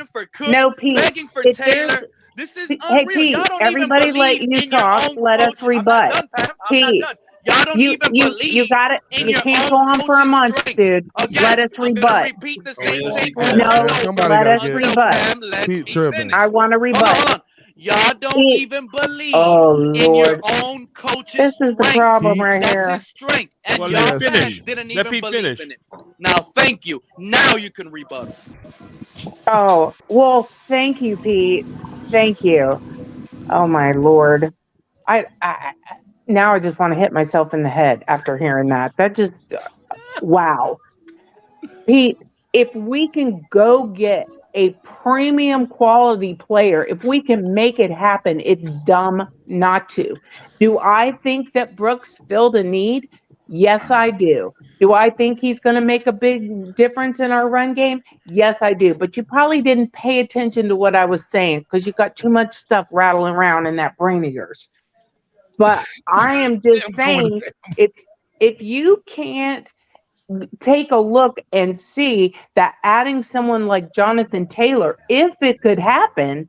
for Cook, begging for Taylor. This is Hey, Pete, everybody let you talk. Let us rebut. Pete, you got it. You can't go on for a month, dude. Let us rebut. No, let us rebut. Pete tripping. I want to rebut. Y'all don't even believe in your own coach's This is the problem right That's here. his strength. And Well, y'all let him fans finish. didn't Let even Pete believe finish. in it. Now, thank you. Now you can rebut. Oh, well, thank you, Pete. Thank you. Oh my Lord. I now I just want to hit myself in the head after hearing that. That just wow. Pete, if we can go get a premium quality player, if we can make it happen, it's dumb not to. Do I think that Brooks filled a need? Yes, I do. Do I think he's going to make a big difference in our run game? Yes, I do. But you probably didn't pay attention to what I was saying because you got too much stuff rattling around in that brain of yours. But I am just saying, if you can't take a look and see that adding someone like Jonathan Taylor, if it could happen,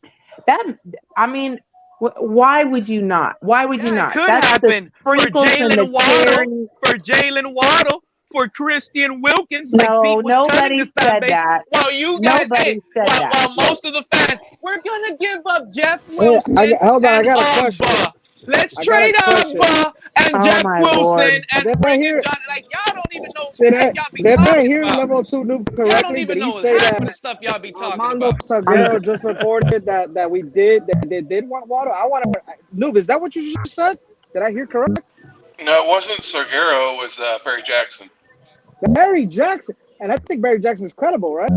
why would you not? Why would you not? Could That's happen the sprinkles and the Jalen Waddle, for Christian Wilkins. No, nobody said that. Well, you guys Nobody said that. Well, most of the fans, we're gonna give up Jeff Hey, Wilson. hold on, I and got a question. Agba. Let's I got a trade question. Agba and Oh Jeff my Wilson Lord. and bring in John. Like y'all don't even know Did what y'all be I talking hear about. level 2 Noob Y'all don't correctly? even Did he know say half of the that stuff y'all be talking Armando about. Salguero just reported that they did want Waddle? I want to Noob, is that what you just said? Did I hear correct? No, it wasn't Sergero. It was Barry Jackson. Barry Jackson, and I think Barry Jackson is credible, right?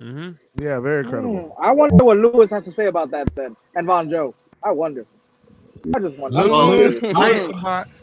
Mm-hmm. Yeah, very credible. I wonder what Lewis has to say about that then, and Von Joe. I wonder. I just wonder.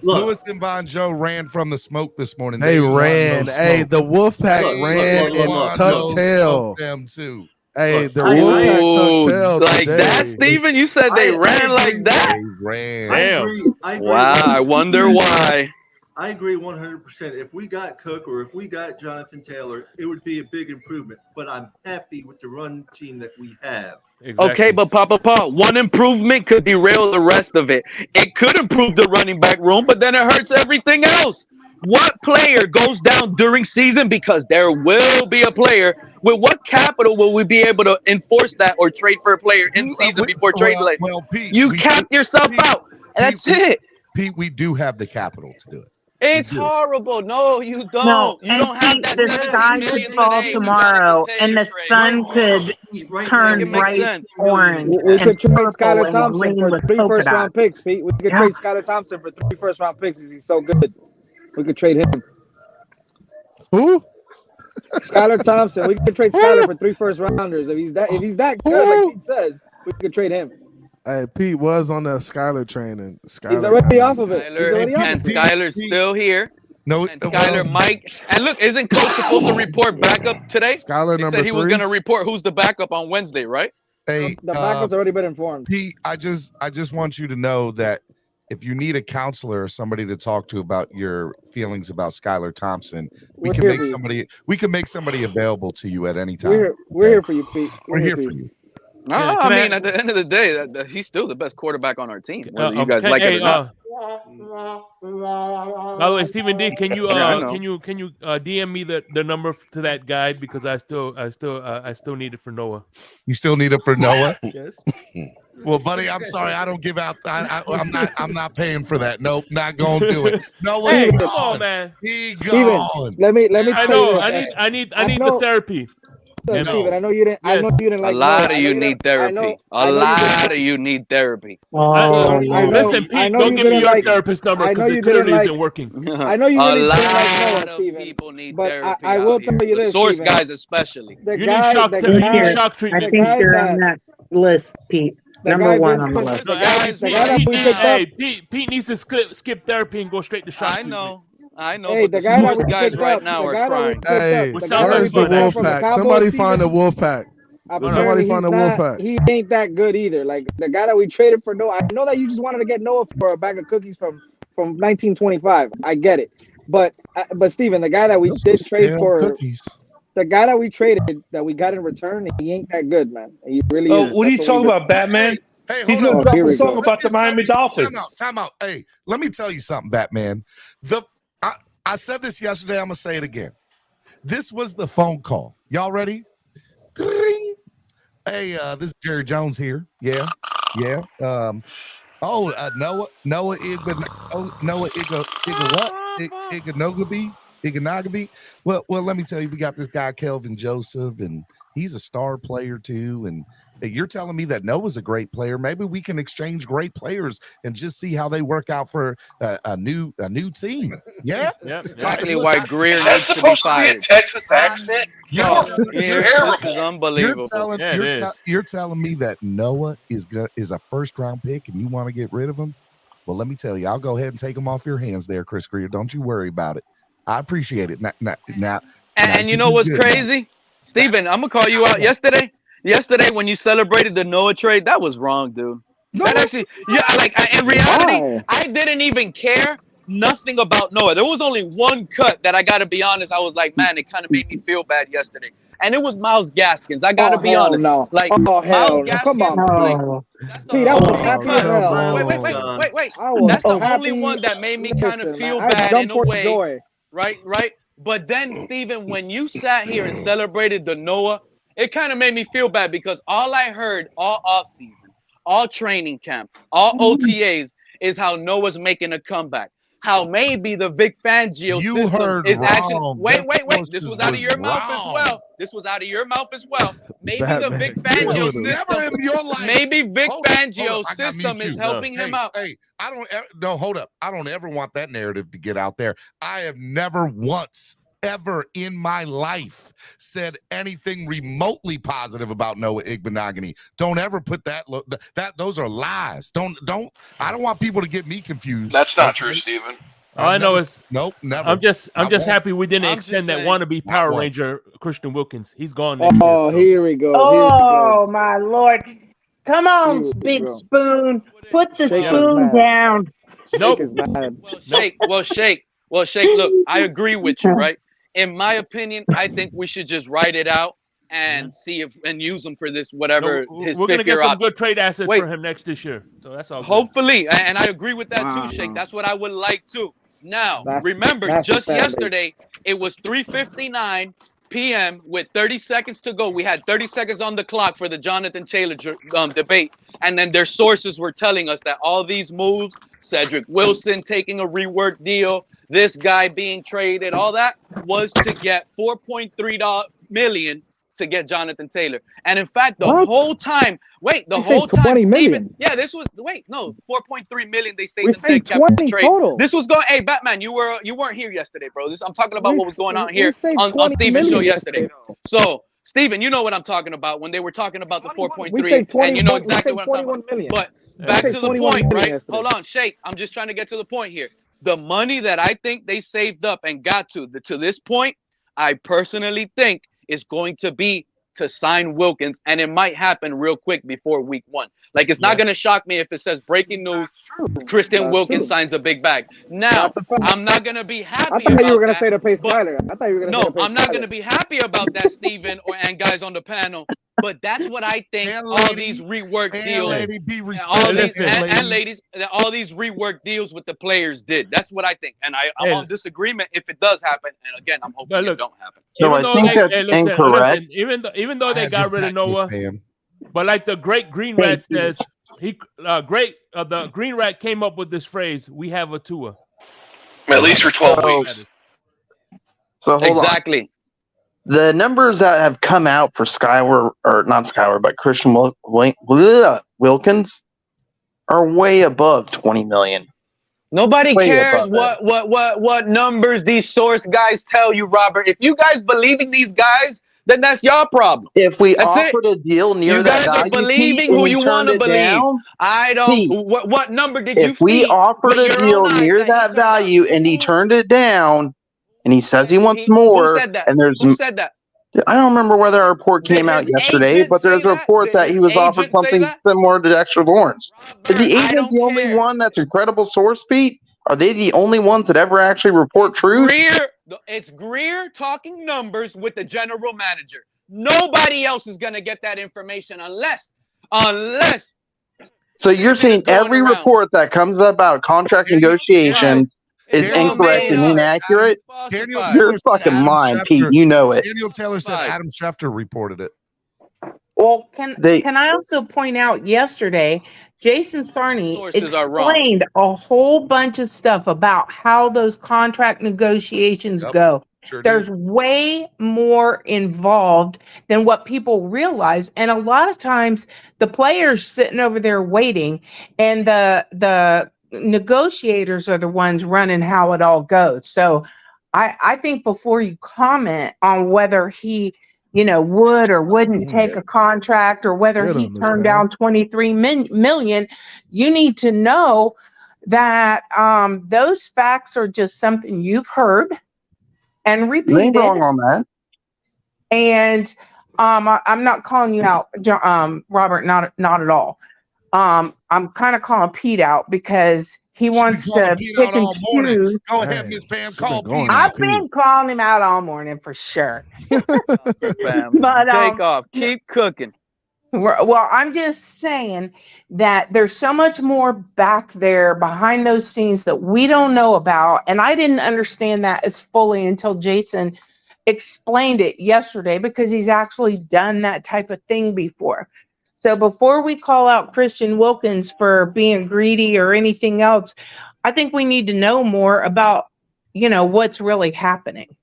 Lewis and Von Joe ran from the smoke this morning. They didn't want ran. no Hey, smoke. the Wolfpack ran and tucked tail. Them too. Hey, the Wolfpack tucked tail like today. that, Steven? You said they ran like that? Ran. I agree Wow, I wonder why. I agree 100%. If we got Cook or if we got Jonathan Taylor, it would be a big improvement. But I'm happy with the run team that we have. Okay, but Papa Paul, one improvement could derail the rest of it. It could improve the running back room, but then it hurts everything else. What player goes down during season? Because there will be a player. With what capital will we be able to enforce that or trade for a player in season before trade delay? Pete, you capped yourself out. That's it. Pete, we do have the capital to do it. It's horrible. No, you don't. No, you and don't have Pete, that. the sky could fall tomorrow, and the sun could turn bright orange. We could trade purple Skylar and Thompson green for with 3 polka first-round dots. picks, Pete. We could trade Skylar Thompson for 3 first-round picks. He's so good. We could trade him. Who? Skylar Thompson. We could trade Skylar for 3 first-rounders. If he's that good, like he says, we could trade him. Hey, Pete was on the Skylar train. And Skylar He's already off of it. Skylar's still here. No, and Skylar, Mike, and look, isn't Coach supposed to report backup today? Skylar he number said he was 3. going to report who's the backup on Wednesday, right? Hey, The backup's already been informed. Pete, I just want you to know that if you need a counselor or somebody to talk to about your feelings about Skylar Thompson, we can make somebody available to you at any time. We're here for you, Pete. We're here for you. No, I mean, at the end of the day, he's still the best quarterback on our team, whether you guys like it or not. By the way, Stephen D, can you DM me the number to that guy, because I still need it for Noah. You still need it for Noah? Yes. Well, buddy, I'm sorry, I don't give out. I'm not paying for that. Nope, not gonna do it. No way. Hey, come on, man. He Steven, gone. let me. I tell know. you I need the therapy. Steven, I know you didn't. I know you didn't like. A lot of you need therapy. A lot of you need therapy. Listen, Pete, don't give me your therapist number, because it clearly isn't working. I know you really didn't like Noah, of Steven. people need But therapy. I will tell you this, Source Steven. guys especially. The You guy- need shock the treatment. You guy- need shock I treatment. think guy you're that- on that list, Pete. The Number guy one Vince on the Wilson- list. the guy that we picked up. Pete needs to skip therapy and go straight to shock I treatment. know. I know. Hey, but the the guy that source we guys picked right up, now the are guy that we crying. picked Hey, up, the Which guy sounds that where's we the picked up wolf from the pack? Cowboys, Somebody Steven, find the wolf pack. apparently Somebody find the wolf pack. He ain't that good either. Like the guy that we traded for Noah. I know that you just wanted to get Noah for a bag of cookies from 1925. I get it, but Steven, the guy that we did trade stale for, cookies. the guy that we traded that we got in return, he ain't that good, man. He really Oh, is. what are you That's talking we about, Batman? Hey, He's hold gonna on. drop here a we song go. about the Miami Dolphins. Time out. Hey, let me tell you something, Batman. I said this yesterday. I'm gonna say it again. This was the phone call. Y'all ready? Ding. Hey, this is Jerry Jones here. Yeah. Noah Iganagabi. Well, let me tell you, we got this guy Kelvin Joseph, and he's a star player too. And you're telling me that Noah's a great player. Maybe we can exchange great players and just see how they work out for a new team. Yeah. Exactly why Greer Is that needs to be supposed to be a fired. Texas accent? No, You're this terrible. is unbelievable. You're telling me that Noah is a first round pick and you want to get rid of him? Well, let me tell you, I'll go ahead and take him off your hands there, Chris Greer. Don't you worry about it. I appreciate it. Now, And you know what's crazy? Steven, I'm gonna call you out yesterday. Yesterday, when you celebrated the Noah trade, that was wrong, dude. That actually, in reality, I didn't even care nothing about Noah. There was only one cut that I gotta be honest. I was like, man, it kind of made me feel bad yesterday. And it was Myles Gaskins. I gotta be honest. No. Like, Myles Gaskins, come on. Pete, I was happy as hell. Wait. I was That's the happy. only one that made me kind of Listen, feel man, I bad jumped in a for way. joy. Right. But then, Steven, when you sat here and celebrated the Noah, it kind of made me feel bad because all I heard all offseason, all training camp, all OTAs is how Noah's making a comeback. How maybe the Vic Fangio system is actually wait. This was out of your mouth as well. This was out of your mouth as well. Maybe the Vic Fangio system. Maybe Vic Fangio system is helping him out. Hey, hold up. I don't ever want that narrative to get out there. I have never once ever in my life said anything remotely positive about Noah Igbinoghene. Don't ever put that those are lies. I don't want people to get me confused. That's not true, Steven. All I know is nope, never. I'm just Not happy we didn't I'm extend just that saying. wannabe Power once. Ranger Christian Wilkins. He's gone. Oh, here we go. Oh my Lord! Come on, Here we Big go. Spoon. Put the Shake is spoon mad. down. Nope. Shake is mad. Shake. Look, I agree with you, right? In my opinion, I think we should just write it out and see if and use him for this whatever his We're gonna fifth get year some option. good trade assets Wait. for him next year. So that's all. Good. Hopefully, and I agree with that Wow. too, Shake. That's what I would like too. Now, That's just the fan base. yesterday, it was 3:59 p.m. with 30 seconds to go. We had 30 seconds on the clock for the Jonathan Taylor debate, and then their sources were telling us that all these moves, Cedric Wilson taking a rework deal, this guy being traded, all that was to get $4.3 million to get Jonathan Taylor. And in fact, the What? whole time, You said 20 million. yeah, this was 4.3 million. They saved We them saved dead cap for the 20 trade. total. This was going. Hey, Batman, you weren't here yesterday, bro. I'm talking about what was going on here saved on 20 Steven's show million yesterday. So, Steven, you know what I'm talking about when they were talking about the 4.3, We saved 20. and you know we exactly saved what I'm talking 21 about. million. But We back saved to the 21 point, million right? yesterday. Hold on, Shake. I'm just trying to get to the point here. The money that I think they saved up and got to this point, I personally think is going to be to sign Wilkins, and it might happen real quick before week 1. Like, it's not going to shock me if it says breaking news, Christian That's Wilkins true. signs a big bag. Now, I'm not going to be happy I about thought you were gonna that, say to pay but- Skyler. I thought you were gonna say to No, pay I'm not Skyler. going to be happy about that, Steven, and guys on the panel. But that's what I think And all lady, these rework and deals, lady, be all respectful, these lady. and ladies, all these rework deals with the players did. That's what I think, and I'm on disagreement if it does happen. And again, I'm hoping it don't happen. Even I though think they, that's incorrect. Listen, even though they had got your rid of back, Miss Noah, Pam. but like the great Green Rat says, the Green Rat came up with this phrase: "We have a Tua." At least for 12 weeks. So hold Exactly. on. The numbers that have come out for Skyward, or not Skyward, but Christian Wilkins are way above 20 million. Nobody Way cares above what numbers these source guys tell you, Robert. If you guys believing these guys, then that's your problem. If we That's it. offered a deal near You that guys are value, believing Pete, who and he you want to turned it believe. down, I don't. Pete, What number did you if we see offered with a your deal own eyes near that he that turned down? value and he turned it down, and he says he wants Who more, said that? and there's Who said that? I don't remember whether a report came out his yesterday, agent but there's say a that? report Did that his he was offered agent say something that? similar to Dexter Lawrence. Is the I agent don't the only care. one that's a credible source, Pete? Are they the only ones that ever actually report truth? It's Greer talking numbers with the general manager. Nobody else is gonna get that information unless. So you're saying every report that comes about contract negotiations is incorrect and inaccurate? Daniel You're Taylor said fucking Adam lying, Schefter- Pete. You know it. Daniel Taylor said Adam Schefter reported it. Well, can I also point out yesterday, Jason Sarney Sources are wrong. explained a whole bunch of stuff about how those contract negotiations go. Sure There's way more involved than what people realize. And a lot of times the players sitting over there waiting, and the negotiators are the ones running how it all goes. So I think before you comment on whether he would or wouldn't take a contract, or whether he turned down 23 million, you need to know that those facts are just something you've heard and repeated. You ain't wrong on that. And I'm not calling you out, Robert, not at all. I'm kind of calling Pete out because he wants to pick and choose. Go ahead, Miss Pam. Call Pete. I've been calling him out all morning for sure. But take off. Keep cooking. Well, I'm just saying that there's so much more back there behind those scenes that we don't know about. And I didn't understand that as fully until Jason explained it yesterday, because he's actually done that type of thing before. So before we call out Christian Wilkins for being greedy or anything else, I think we need to know more about, what's really happening.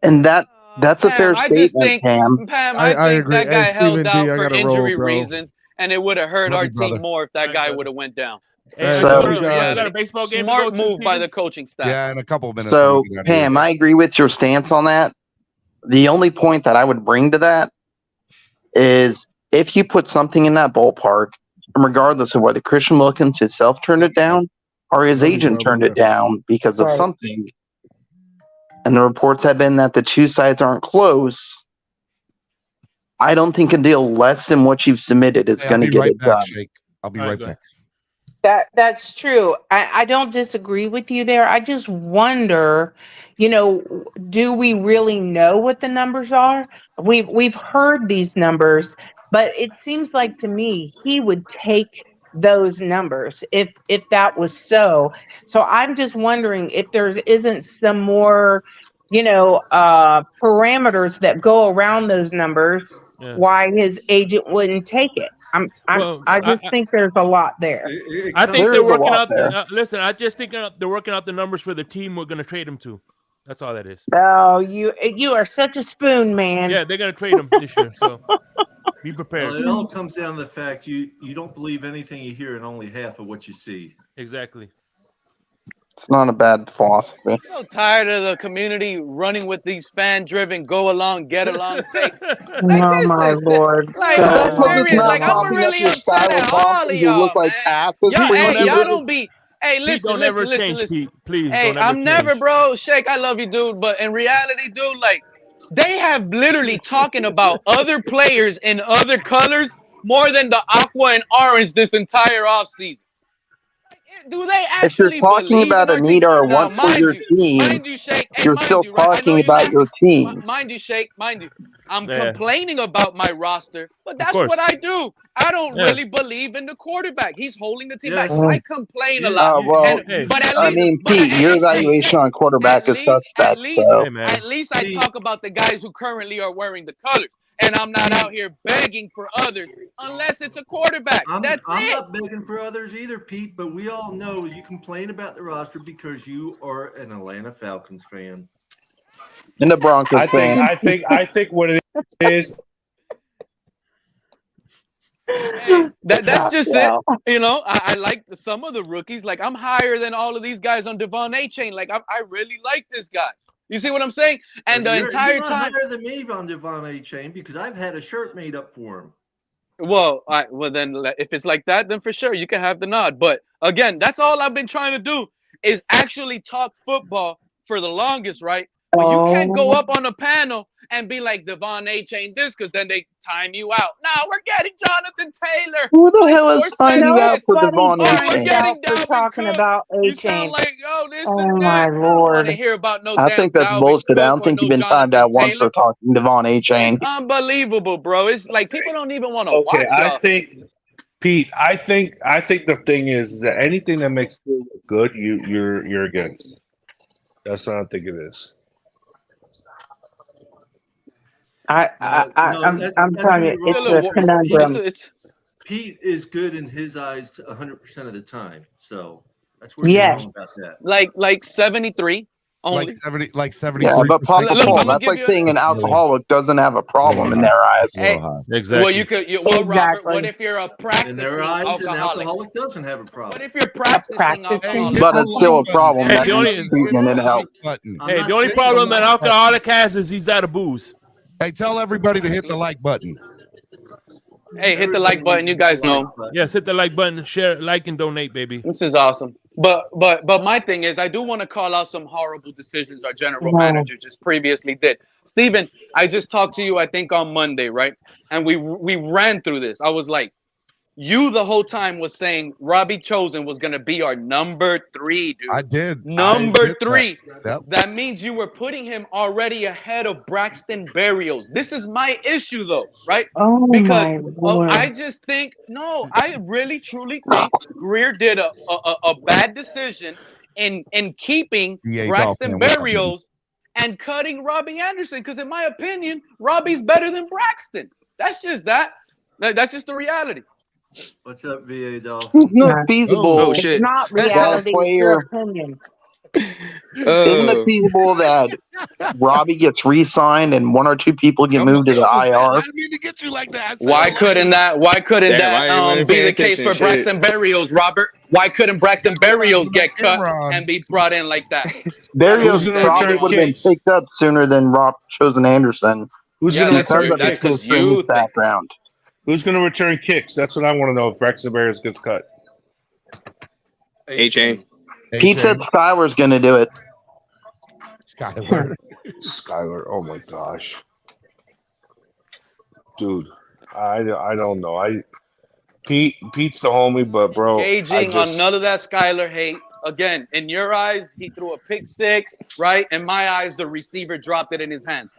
And that's a fair I just statement, think, Pam. I think agree. that guy Hey, held Stephen D, out I for gotta injury roll, bro. reasons, and it would have hurt Love our you, team brother. more if that guy would have went down. Hey, So- you got a baseball game to Smart go to, move by Steven? the coaching staff. Yeah, in a couple of minutes. So, we can get out of here. Pam, I agree with your stance on that. The only point that I would bring to that is if you put something in that ballpark, regardless of whether Christian Wilkins himself turned it down or his agent turned it down because of something, and the reports have been that the two sides aren't close, I don't think a deal less than what you've submitted is Hey, going to I'll be get right it back, done. Shake. I'll be right back. That's true. I don't disagree with you there. I just wonder, do we really know what the numbers are? We've heard these numbers, but it seems like to me he would take those numbers if that was so. So I'm just wondering if there isn't some more, parameters that go around those numbers. Yeah. Why his agent wouldn't take it. I just think there's a lot there. I think they're working out. Listen, I just think they're working out the numbers for the team we're going to trade him to. That's all that is. Oh, you are such a spoon, man. Yeah, they're going to trade him this year. So be prepared. Well, it all comes down to the fact you don't believe anything you hear and only half of what you see. Exactly. It's not a bad philosophy. I'm so tired of the community running with these fan-driven, go along, get along takes. Oh my Lord! Like, That's what it's serious. not Like, I'm popping up really your upset silent at all boxes. of You y'all, look like asses. Y'all don't be. Hey, Pete, listen, don't ever listen, change, listen. Pete. Please, Hey, don't ever I'm change. never, bro. Shake, I love you, dude. But in reality, dude, like, they have literally talking about other players in other colors more than the aqua and orange this entire offseason. Do they If you're actually talking believe about in a need or a Now, want for your team, mind you, Shake. Hey, you're mind still you, right? I know talking you're about not. your team. Mind you, Shake. Mind you, I'm Yeah. complaining about my roster, but that's course. what I do. I don't Yeah. really believe in the quarterback. He's holding the team back. Yes. So I complain a lot. Well, But at I least, mean, Pete, your evaluation on quarterback is suspect. So Hey, man. at least I talk about the guys who currently are wearing the colors, and I'm not out here begging for others unless it's a quarterback. I'm That's it. not begging for others either, Pete, but we all know you complain about the roster because you are an Atlanta Falcons fan. and the Broncos fan. I think what it is. That's just it. You know, I like some of the rookies. Like, I'm higher than all of these guys on Devon A-Chain. Like, I really like this guy. You see what I'm saying? And the entire you're not time. higher than me on Devon A-Chain because I've had a shirt made up for him. Well, then if it's like that, then for sure you can have the nod. But again, that's all I've been trying to do is actually talk football for the longest, right? But you can't go up on a panel and be like Devon A-Chain this because then they time you out. Now we're getting Jonathan Taylor. Who the hell is timing you out for Devon We're A-Chain? getting We're Dalvin talking Cook. about You A-Chain. sound like, oh, this Oh and my that. I don't want lord. to hear about no I damn think that's Dalvin bullshit. I Cook don't or think no you've been timed Jonathan out once Taylor. for talking Devon A-Chain. It's unbelievable, bro. It's like people don't even want to Okay, watch I y'all. think, Pete. I think the thing is that anything that makes you look good, you're against. That's what I think it is. I'm telling you, it's a conundrum. Pete is good in his eyes 100% of the time. So that's where Yes. you're wrong about that. Like 73 only. Like 73. Yeah, but Papa Look, Paul, I'ma that's give like you a- saying an alcoholic doesn't have a problem in their eyes. Hey, Exactly. well, you could. Well, Robert, Exactly. what if you're a practicing In their eyes, an alcoholic? alcoholic doesn't have a What problem. if you're practicing alcoholic? But it's still a problem. Hey, That the only- needs treatment and help. Button. I'm Hey, not the only saying problem I'm an not- alcoholic has is he's out of booze. Hey, tell everybody to hit the like button. Hey, hit the like button. You guys know. Yes, hit the like button, share, like, and donate, baby. This is awesome. But my thing is, I do want to call out some horrible decisions our general manager just previously did. Steven, I just talked to you, I think, on Monday, right? And we ran through this. I was like, you the whole time was saying Robbie Chosen was going to be our number 3, dude. I did. Number 3. Yep. That means you were putting him already ahead of Braxton Berrios. This is my issue, though, right? Oh Because my lord. I just think, no, I really truly think Greer did a bad decision in keeping Yeah, Braxton Dolphin, what's up, Berrios and cutting Robbie Anderson. Because in my opinion, Robbie's better than Braxton. That's just that. That's just the reality. What's up, VA Dolphin? It's not feasible. Oh, It's not reality, it's your opinion. Isn't it feasible that Robbie gets re-signed and 1 or 2 people get moved to the I IR? didn't mean to get you like that. Why couldn't that Damn, I ain't be paying the case for attention, shit. Braxton Berrios, Robert? Why couldn't Braxton Berrios get cut Imran. and be brought in like that? Berrios Who's gonna probably return would have been kicks? picked up sooner than Rob Chosen Anderson Who's Yeah, gonna that's return true. That's kicks? because from you his background. Who's gonna return kicks? That's what I want to know. If Braxton Berrios gets cut. A-Chain. Pete said Skylar's going to do it. Skylar. Skylar. Oh my gosh, dude. I don't know. Pete's the homie, but bro, Gauging on none of that Skylar hate. Again, in your eyes, he threw a pick 6, right? In my eyes, the receiver dropped it in his hands.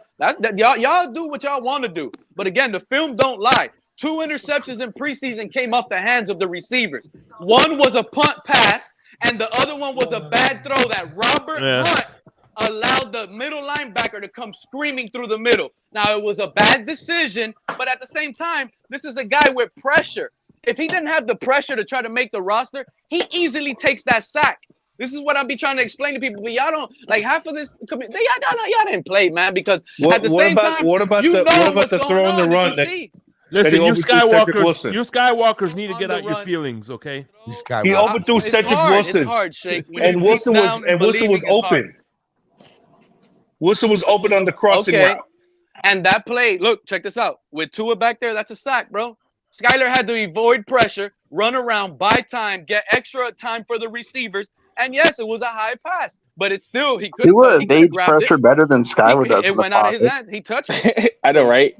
Y'all do what y'all want to do. But again, the film don't lie. 2 interceptions in preseason came off the hands of the receivers. One was a punt pass, and the other one was a bad throw that Robert Hunt allowed the middle linebacker to come screaming through the middle. Now, it was a bad decision, but at the same time, this is a guy with pressure. If he didn't have the pressure to try to make the roster, he easily takes that sack. This is what I'll be trying to explain to people, but y'all don't like half of this. Y'all didn't play, man, because at the same time, what about you know the what's throw going and the on. run? Did you see? Listen, you overthrew Cedric Wilson. Skywalkers need to get out your feelings, okay? He overthrew It's Cedric hard. Wilson, It's hard, Shake. When and you Wilson deep was down and Wilson was believing is hard. open. Wilson was open on the crossing Okay. route. And that play, look, check this out. With Tua back there, that's a sack, bro. Skylar had to avoid pressure, run around, buy time, get extra time for the receivers. And yes, it was a high pass, but it's still he could Tua evades pressure better than Skylar does. It went out of his hands. He touched it. I know, right?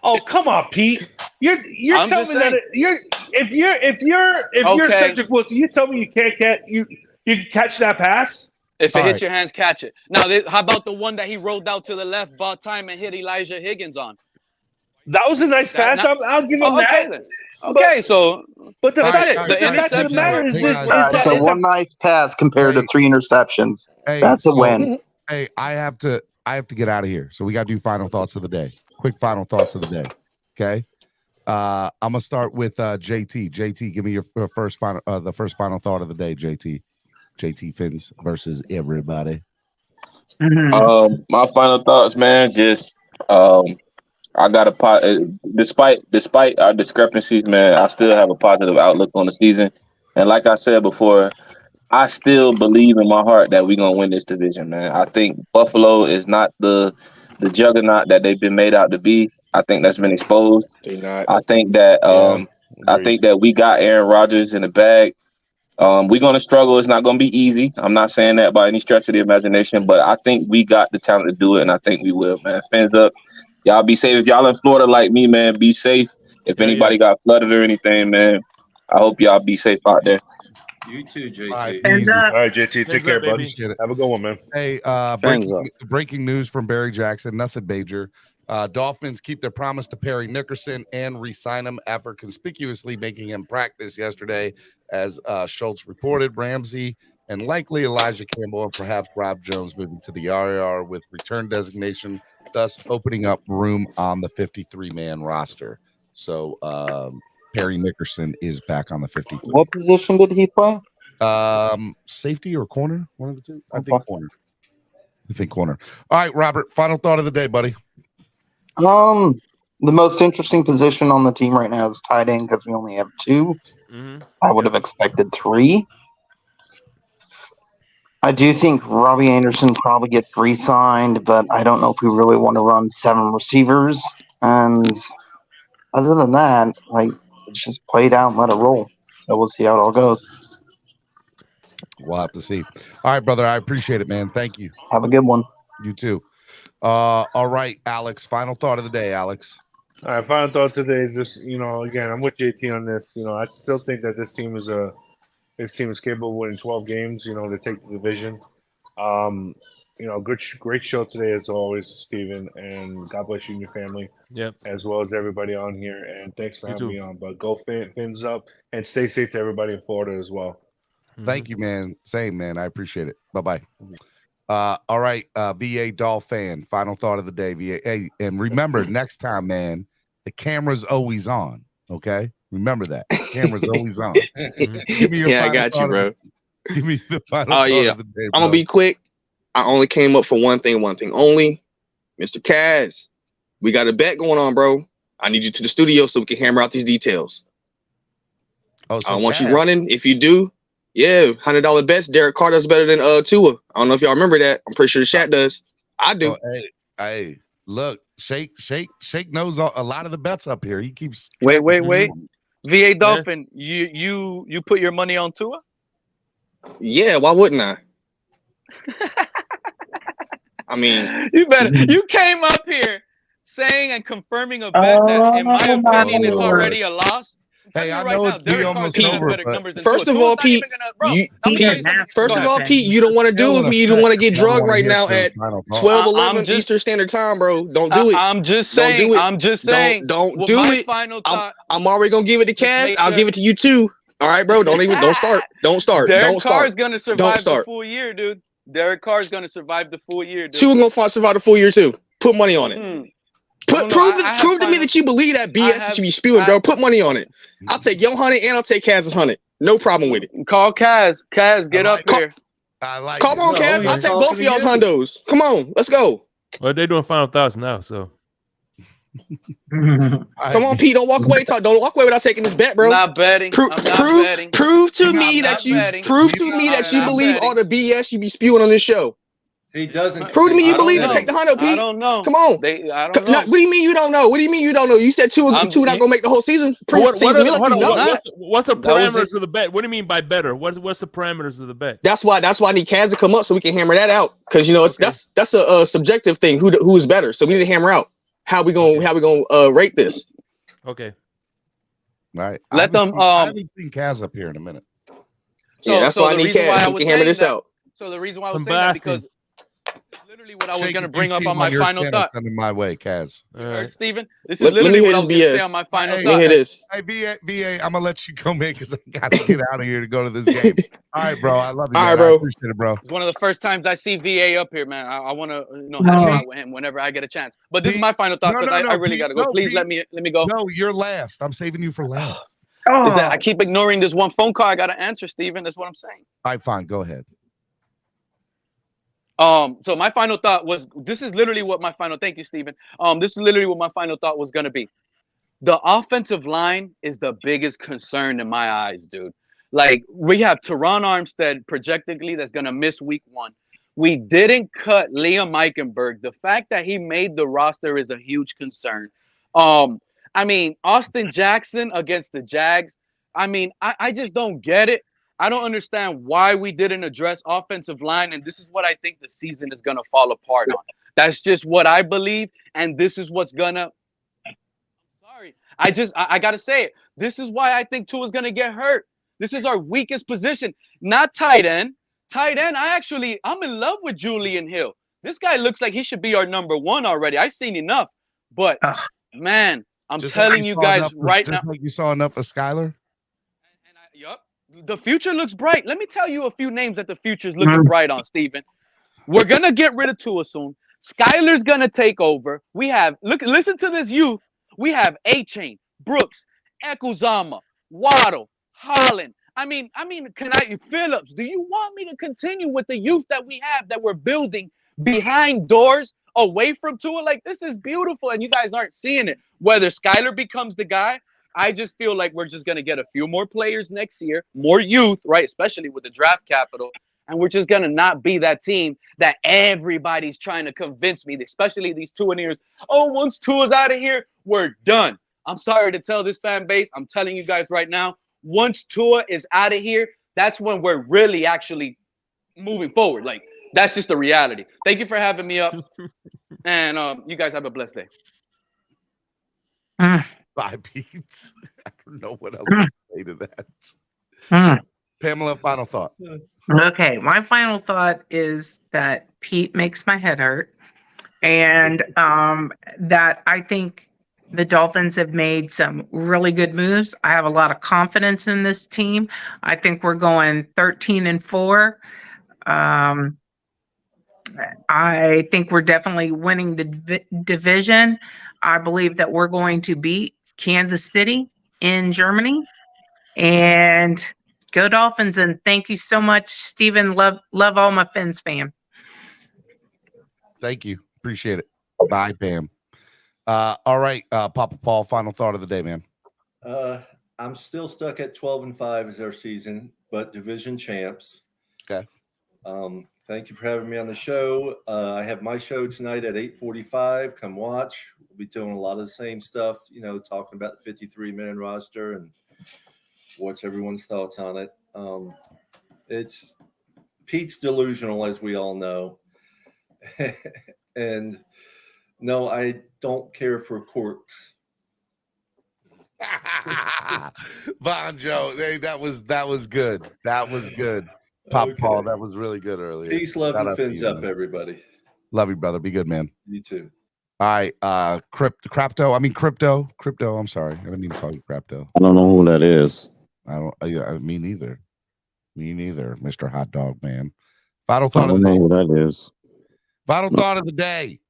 Oh, come on, Pete. You're I'm telling just me that saying. If you're Cedric Wilson, you tell me you can't you can catch that pass. If it hits your hands, catch it. Now, how about the one that he rolled out to the left, bought time, and hit Elijah Higgins on? That was a nice pass. I'll give him that. Then. Okay, but the fact the matter is this: it's a one nice pass compared to 3 interceptions. That's a win. Hey, I have to get out of here. So we got to do final thoughts of the day. Quick final thoughts of the day. Okay. I'm gonna start with JT. JT, give me your first final thought of the day. JT Fins versus everybody. My final thoughts, man. Just I got despite our discrepancies, man, I still have a positive outlook on the season. And like I said before, I still believe in my heart that we're gonna win this division, man. I think Buffalo is not the juggernaut that they've been made out to be. I think that's been exposed. I think that we got Aaron Rodgers in the bag. We're gonna struggle. It's not gonna be easy. I'm not saying that by any stretch of the imagination, but I think we got the talent to do it, and I think we will, man. Fans up. Y'all be safe. If y'all in Florida like me, man, be safe. If anybody got flooded or anything, man, I hope y'all be safe out there. You too, JT. All right, JT, take care, buddy. Have a good one, man. Hey, breaking news from Barry Jackson. Nothing major. Dolphins keep their promise to Perry Nickerson and re-sign him after conspicuously making him practice yesterday, as Schultz reported. Ramsey and likely Elijah Campbell and perhaps Rob Jones moving to the IR with return designation, thus opening up room on the 53-man roster. So Perry Nickerson is back on the 53. What position did he play? Safety or corner? One of the two. I think corner. All right, Robert, final thought of the day, buddy. The most interesting position on the team right now is tight end because we only have 2. I would have expected 3. I do think Robbie Anderson probably gets re-signed, but I don't know if we really want to run 7 receivers. And other than that, it's just play it out and let it roll. So we'll see how it all goes. We'll have to see. All right, brother. I appreciate it, man. Thank you. Have a good one. You too. All right, Alex. Final thought of the day, Alex. All right, final thought today is just, again, I'm with JT on this. I still think that this team is capable of winning 12 games, to take the division. Great show today as always, Steven, and God bless you and your family. Yep. As well as everybody on here. And thanks for having me on. But go Fins up and stay safe to everybody in Florida as well. Thank you, man. Same, man. I appreciate it. Bye-bye. All right, VA Dolphin, final thought of the day, VA. Hey, and remember, next time, man, the camera's always on, okay? Remember that. The camera's always on. Give me your I got you, bro. Give me the final thought of the day, bro. I'm going to be quick. I only came up for one thing only. Mr. Kaz, we got a bet going on, bro. I need you to the studio so we can hammer out these details. Oh, so I don't want you running. If you do, yeah, $100 bets. Derek Carr does better than Tua. I don't know if y'all remember that. I'm pretty sure the chat does. I do. Oh, hey, look, Shake knows a lot of the bets up here. He keeps. Wait. VA Dolphin, you put your money on Tua? Yeah, why wouldn't I? I mean, you came up here saying and confirming a bet that, in my opinion, it's already a loss. Hey, I know it's be almost over. First of all, Pete, you don't want to do with me. You don't want to get drugged right now at 12:11 Eastern Standard Time, bro. Don't do it. I'm just saying. Don't do it. I'm already gonna give it to Cass. I'll give it to you too. All right, bro. Don't start. Derek Carr is gonna survive the full year, dude. Derek Carr is gonna survive the full year, dude. Tua gonna survive the full year too. Put money on it. Prove to me that you believe that BS that you be spewing, bro. Put money on it. I'll take your 100 and I'll take Kaz's 100. No problem with it. Call Kaz. Kaz, get up here. Come on, Kaz. I'll take both of y'all's hundos. Come on, let's go. Well, they're doing final thoughts now, so. Come on, Pete. Don't walk away. Don't walk away without taking this bet, bro. I'm not betting. Prove to me that you believe all the BS you be spewing on this show. He doesn't. Prove to me you believe it. Take the hundo, Pete. I don't know. Come on. I don't know. What do you mean you don't know? You said two not gonna make the whole season. What's the parameters of the bet? What do you mean by better? What's the parameters of the bet? That's why I need Kaz to come up so we can hammer that out. Because that's a subjective thing. Who is better? So we need to hammer out how we gonna rate this. Okay. Right. Let them. I haven't seen Kaz up here in a minute. Yeah, that's why I need Kaz. We can hammer this out. So the reason why I was saying that because literally what I was going to bring up on my your final channel, thought. Send it my way, Kaz. You heard, Steven? This is literally what I was going to say on my final thought. Let me hear this. Hey, VA, I'm gonna let you come in because I gotta get out of here to go to this game. All right, bro. I love you. All Man. right, bro. I appreciate it, bro. It's one of the first times I see VA up here, man. I want to hash out with him whenever I get a chance. But this is my final thought because I really got to go. Please let me go. No, you're last. I'm saving you for last. Is that I keep ignoring this one phone call I got to answer, Steven. That's what I'm saying. All right, fine. Go ahead. So my final thought was, this is literally what my final, thank you, Steven. This is literally what my final thought was going to be. The offensive line is the biggest concern in my eyes, dude. Like, we have Teron Armstead projectedly that's going to miss week 1. We didn't cut Liam Eichenberg. The fact that he made the roster is a huge concern. I mean, Austin Jackson against the Jags. I mean, I just don't get it. I don't understand why we didn't address offensive line, and this is what I think the season is going to fall apart on. That's just what I believe, and this is what's going to – sorry. I got to say it. This is why I think Tua is going to get hurt. This is our weakest position, not tight end. Tight end, I'm in love with Julian Hill. This guy looks like he should be our number 1 already. I've seen enough. But, man, I'm Just telling like you guys right now. Like you saw enough of Skyler? Yup. The future looks bright. Let me tell you a few names that the future's looking bright on, Steven. We're going to get rid of Tua soon. Skyler's going to take over. We have, listen to this youth. We have A-Chain, Brooks, Ekuzama, Waddle, Holland. I mean, Phillips, do you want me to continue with the youth that we have that we're building behind doors away from Tua? Like, this is beautiful, and you guys aren't seeing it. Whether Skyler becomes the guy, I just feel like we're just going to get a few more players next year, more youth, right? Especially with the draft capital. And we're just going to not be that team that everybody's trying to convince me, especially these Tua-neers. Oh, once Tua's out of here, we're done. I'm sorry to tell this fan base. I'm telling you guys right now, once Tua is out of here, that's when we're really actually moving forward. Like, that's just the reality. Thank you for having me up. And you guys have a blessed day. Bye, Pete. I don't know what else to say to that. Pamela, final thought. Okay, my final thought is that Pete makes my head hurt, and that I think the Dolphins have made some really good moves. I have a lot of confidence in this team. I think we're going 13-4. I think we're definitely winning the division. I believe that we're going to beat Kansas City in Germany. And go Dolphins, and thank you so much, Steven. Love all my Fins fam. Thank you. Appreciate it. Bye, Pam. All right, Papa Paul, final thought of the day, man. I'm still stuck at 12-5 as our season, but division champs. Okay. Thank you for having me on the show. I have my show tonight at 8:45. Come watch. We'll be doing a lot of the same stuff, talking about the 53-man roster and what's everyone's thoughts on it. It's Pete's delusional, as we all know. And no, I don't care for corks. Von Joe, hey, that was good. That was good. Pop Okay. Paul, that was really good earlier. Peace, love, Shout and out to fins you, up, man. everybody. Love you, brother. Be good, man. You too. All right, crypto. I'm sorry. I didn't mean to call you crypto. I don't know who that is. Me neither. Me neither, Mr. Hot Dog Man. Final I thought of don't the know day. who that is. Final thought of the day.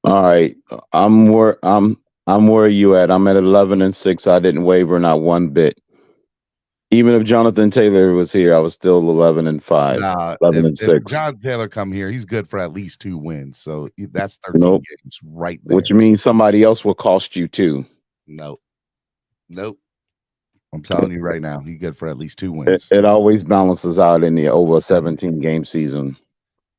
All right, I'm where you at. I'm at 11-6. I didn't waver not one bit. Even if Jonathan Taylor was here, I was still 11-5. Nah, 11-6. if John Taylor come here, he's good for at least 2 wins. So that's 13 Nope. games right there. Which means somebody else will cost you too. Nope. I'm telling you right now, he's good for at least 2 wins. It always balances out in the over 17 game season.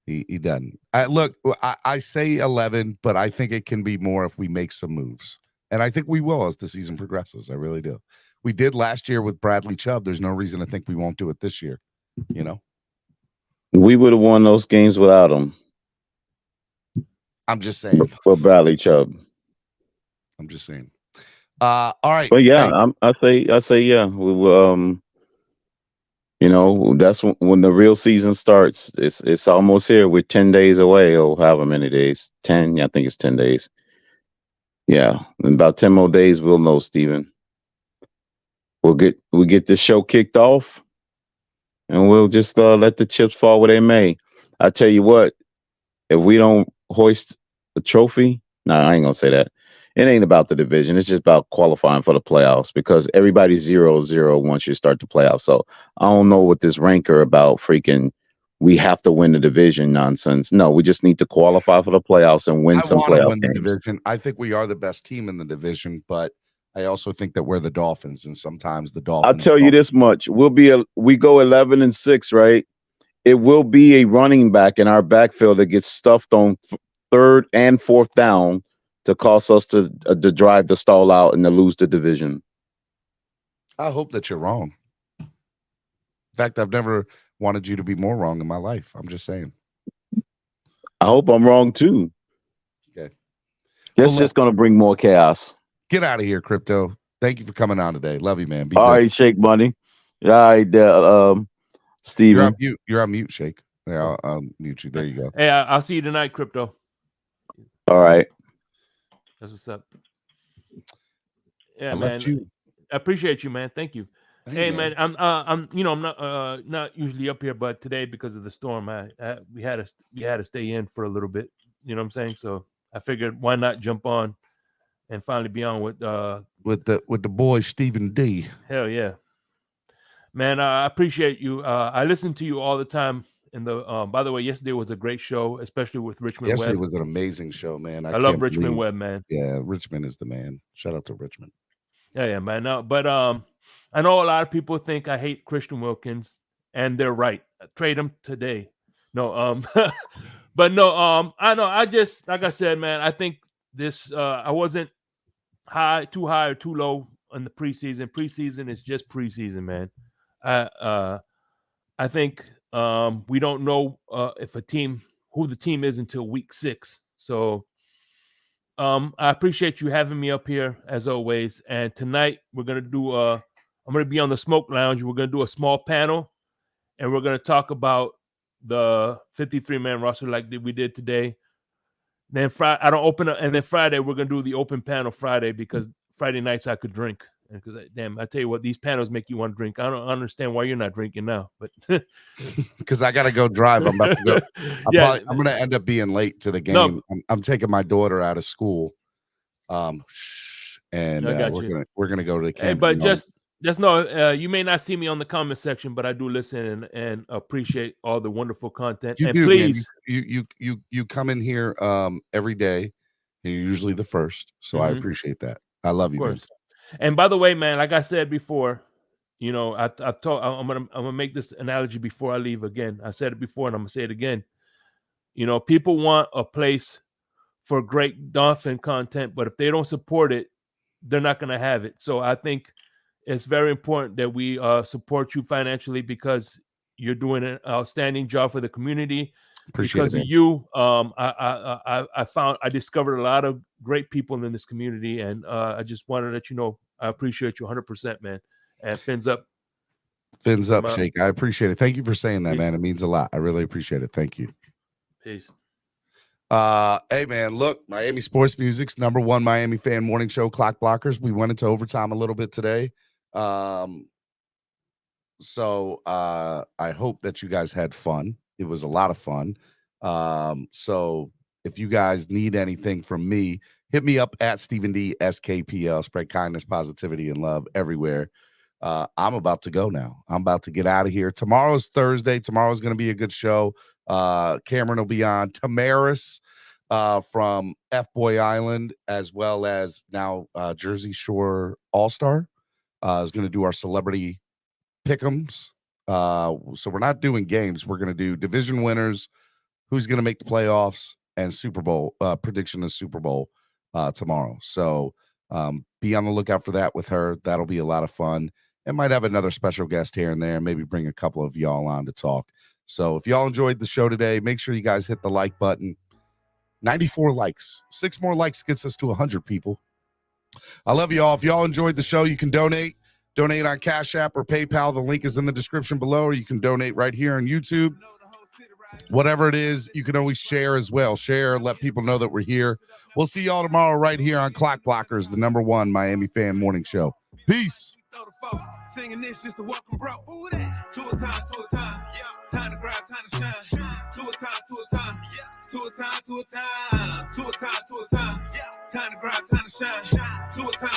He doesn't. Look, I say 11, but I think it can be more if we make some moves. And I think we will as the season progresses. I really do. We did last year with Bradley Chubb. There's no reason to think we won't do it this year. We would have won those games without him. I'm just saying. For Bradley Chubb. I'm just saying. All right. But yeah, I say yeah. We will, that's when the real season starts. It's almost here. We're 10 days away, or however many days. 10, I think it's 10 days. Yeah, in about 10 more days, we'll know, Steven. We'll get this show kicked off, and we'll just let the chips fall where they may. I tell you what, if we don't hoist a trophy, no, I ain't gonna say that. It ain't about the division. It's just about qualifying for the playoffs, because everybody's 0-0 once you start the playoffs. So I don't know what this ranker about freaking we have to win the division nonsense. No, we just need to qualify for the playoffs and win some playoff win games. The division. I think we are the best team in the division, but I also think that we're the Dolphins, and sometimes the Dolphins. I'll tell you this much: we go 11-6, right? It will be a running back in our backfield that gets stuffed on third and fourth down to cause us to drive the stall out and to lose the division. I hope that you're wrong. In fact, I've never wanted you to be more wrong in my life. I'm just saying. I hope I'm wrong too. Okay. That's just going to bring more chaos. Get out of here, Crypto. Thank you for coming on today. Love you, man. Be All good. right, Shake Money. All right, Steven. You're on mute, Shake. Yeah, I'll mute you. There you go. Hey, I'll see you tonight, Crypto. All right. That's what's up. Yeah, man. I appreciate you, man. Thank you. Hey, man. I'm not usually up here, but today because of the storm, we had to stay in for a little bit. You know what I'm saying? So I figured why not jump on and finally be on with the boy Stephen D. Hell yeah, man. I appreciate you. I listen to you all the time. By the way, yesterday was a great show, especially with Richmond Webb. Yesterday was an amazing show, man. I love Richmond Webb, man. Yeah, Richmond is the man. Shout out to Richmond. Yeah, man. No, but I know a lot of people think I hate Christian Wilkins, and they're right. Trade him today. No, but no, I know. I just, like I said, man, I think this. I wasn't too high or too low in the preseason. Preseason is just preseason, man. I think we don't know who the team is until week 6. So I appreciate you having me up here as always. And tonight we're gonna do I'm gonna be on the Smoke Lounge. We're gonna do a small panel, and we're gonna talk about the 53-man roster like we did today. Then Friday I don't open up, and then Friday we're gonna do the open panel Friday, because Friday nights I could drink. Because I tell you what, these panels make you want to drink. I don't understand why you're not drinking now, but because I gotta go drive. I'm about to go. I'm gonna end up being late to the game. No. I'm taking my daughter out of school, and we're gonna go to the camp. Hey, but just know, you may not see me on the comment section, but I do listen and appreciate all the wonderful content. You and do, please, man. You come in here every day. And you're usually the first, so I appreciate that. I love you, man. And by the way, man, like I said before, I'm gonna make this analogy before I leave again. I said it before, and I'm gonna say it again. People want a place for great Dolphin content, but if they don't support it, they're not gonna have it. So I think it's very important that we support you financially, because you're doing an outstanding job for the community. Because of you, I discovered a lot of great people in this community, and I just wanted to let you know I appreciate you 100%, man. And fins up, Shake. I appreciate it. Thank you for saying that, Peace. man. It means a lot. I really appreciate it. Thank you. Peace. Hey, man, look, Miami Sports Music's #1 Miami fan morning show, Clock Blockers. We went into overtime a little bit today. So I hope that you guys had fun. It was a lot of fun. So if you guys need anything from me, hit me up at Stephen D SKPL. Spread kindness, positivity, and love everywhere. I'm about to go now. I'm about to get out of here. Tomorrow's Thursday. Tomorrow's going to be a good show. Cameron will be on. Tamaris from F-Boy Island, as well as now Jersey Shore All-Star is going to do our celebrity pick'ems. So we're not doing games. We're going to do division winners, who's going to make the playoffs, and Super Bowl prediction of Super Bowl tomorrow. So be on the lookout for that with her. That'll be a lot of fun. And might have another special guest here and there. Maybe bring a couple of y'all on to talk. So if y'all enjoyed the show today, make sure you guys hit the like button. 94 likes. 6 more likes gets us to 100 people. I love you all. If y'all enjoyed the show, you can donate. Donate on Cash App or PayPal. The link is in the description below, or you can donate right here on YouTube. Whatever it is, you can always share as well. Share, let people know that we're here. We'll see y'all tomorrow right here on Clock Blockers, the #1 Miami fan morning show. Peace. Singing this just to welcome bro. To a time, time to grind, time to shine. To a time, to a time, to a time, to a time, to a time, to a time, time to grind, time to shine. To a time.